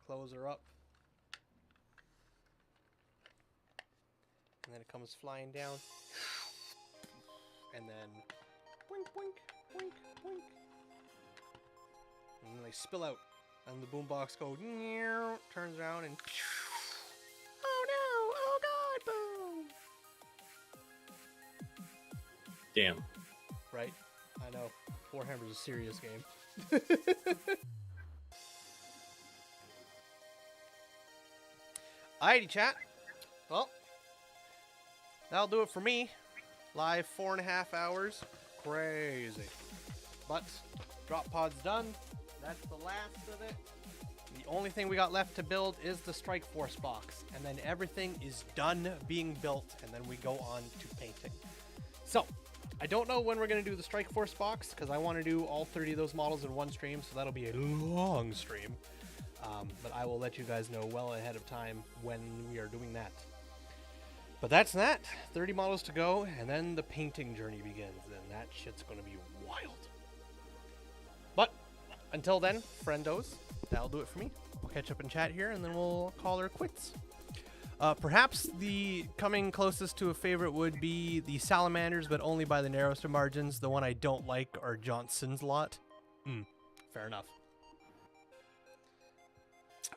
close her up, and then it comes flying down. And then boink, boink, boink, boink. And then they spill out. And the boombox goes, turns around and oh no, oh god, boom. Damn. Right? I know. Warhammer's a serious game. Alrighty, chat. Well, that'll do it for me. Live 4.5 hours. Crazy. But drop pod's done. That's the last of it. The only thing we got left to build is the Strike Force box. And then everything is done being built. And then we go on to painting. So, I don't know when we're going to do the Strike Force box, because I want to do all 30 of those models in one stream, so that'll be a long stream. But I will let you guys know well ahead of time when we are doing that. But that's that. 30 models to go, and then the painting journey begins. Then that shit's going to be wild. But until then, friendos, that'll do it for me. We'll catch up in chat here, and then we'll call her quits. Perhaps the coming closest to a favorite would be the salamanders, but only by the narrowest of margins. The one I don't like are Johnson's lot. Fair enough.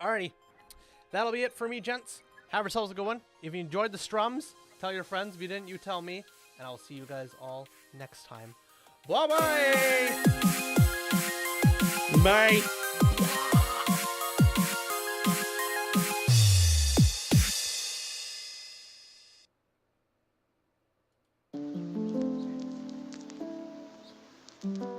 Alrighty. That'll be it for me, gents. Have yourselves a good one. If you enjoyed the strums, tell your friends. If you didn't, you tell me. And I'll see you guys all next time. Bye-bye! Bye! Thank you.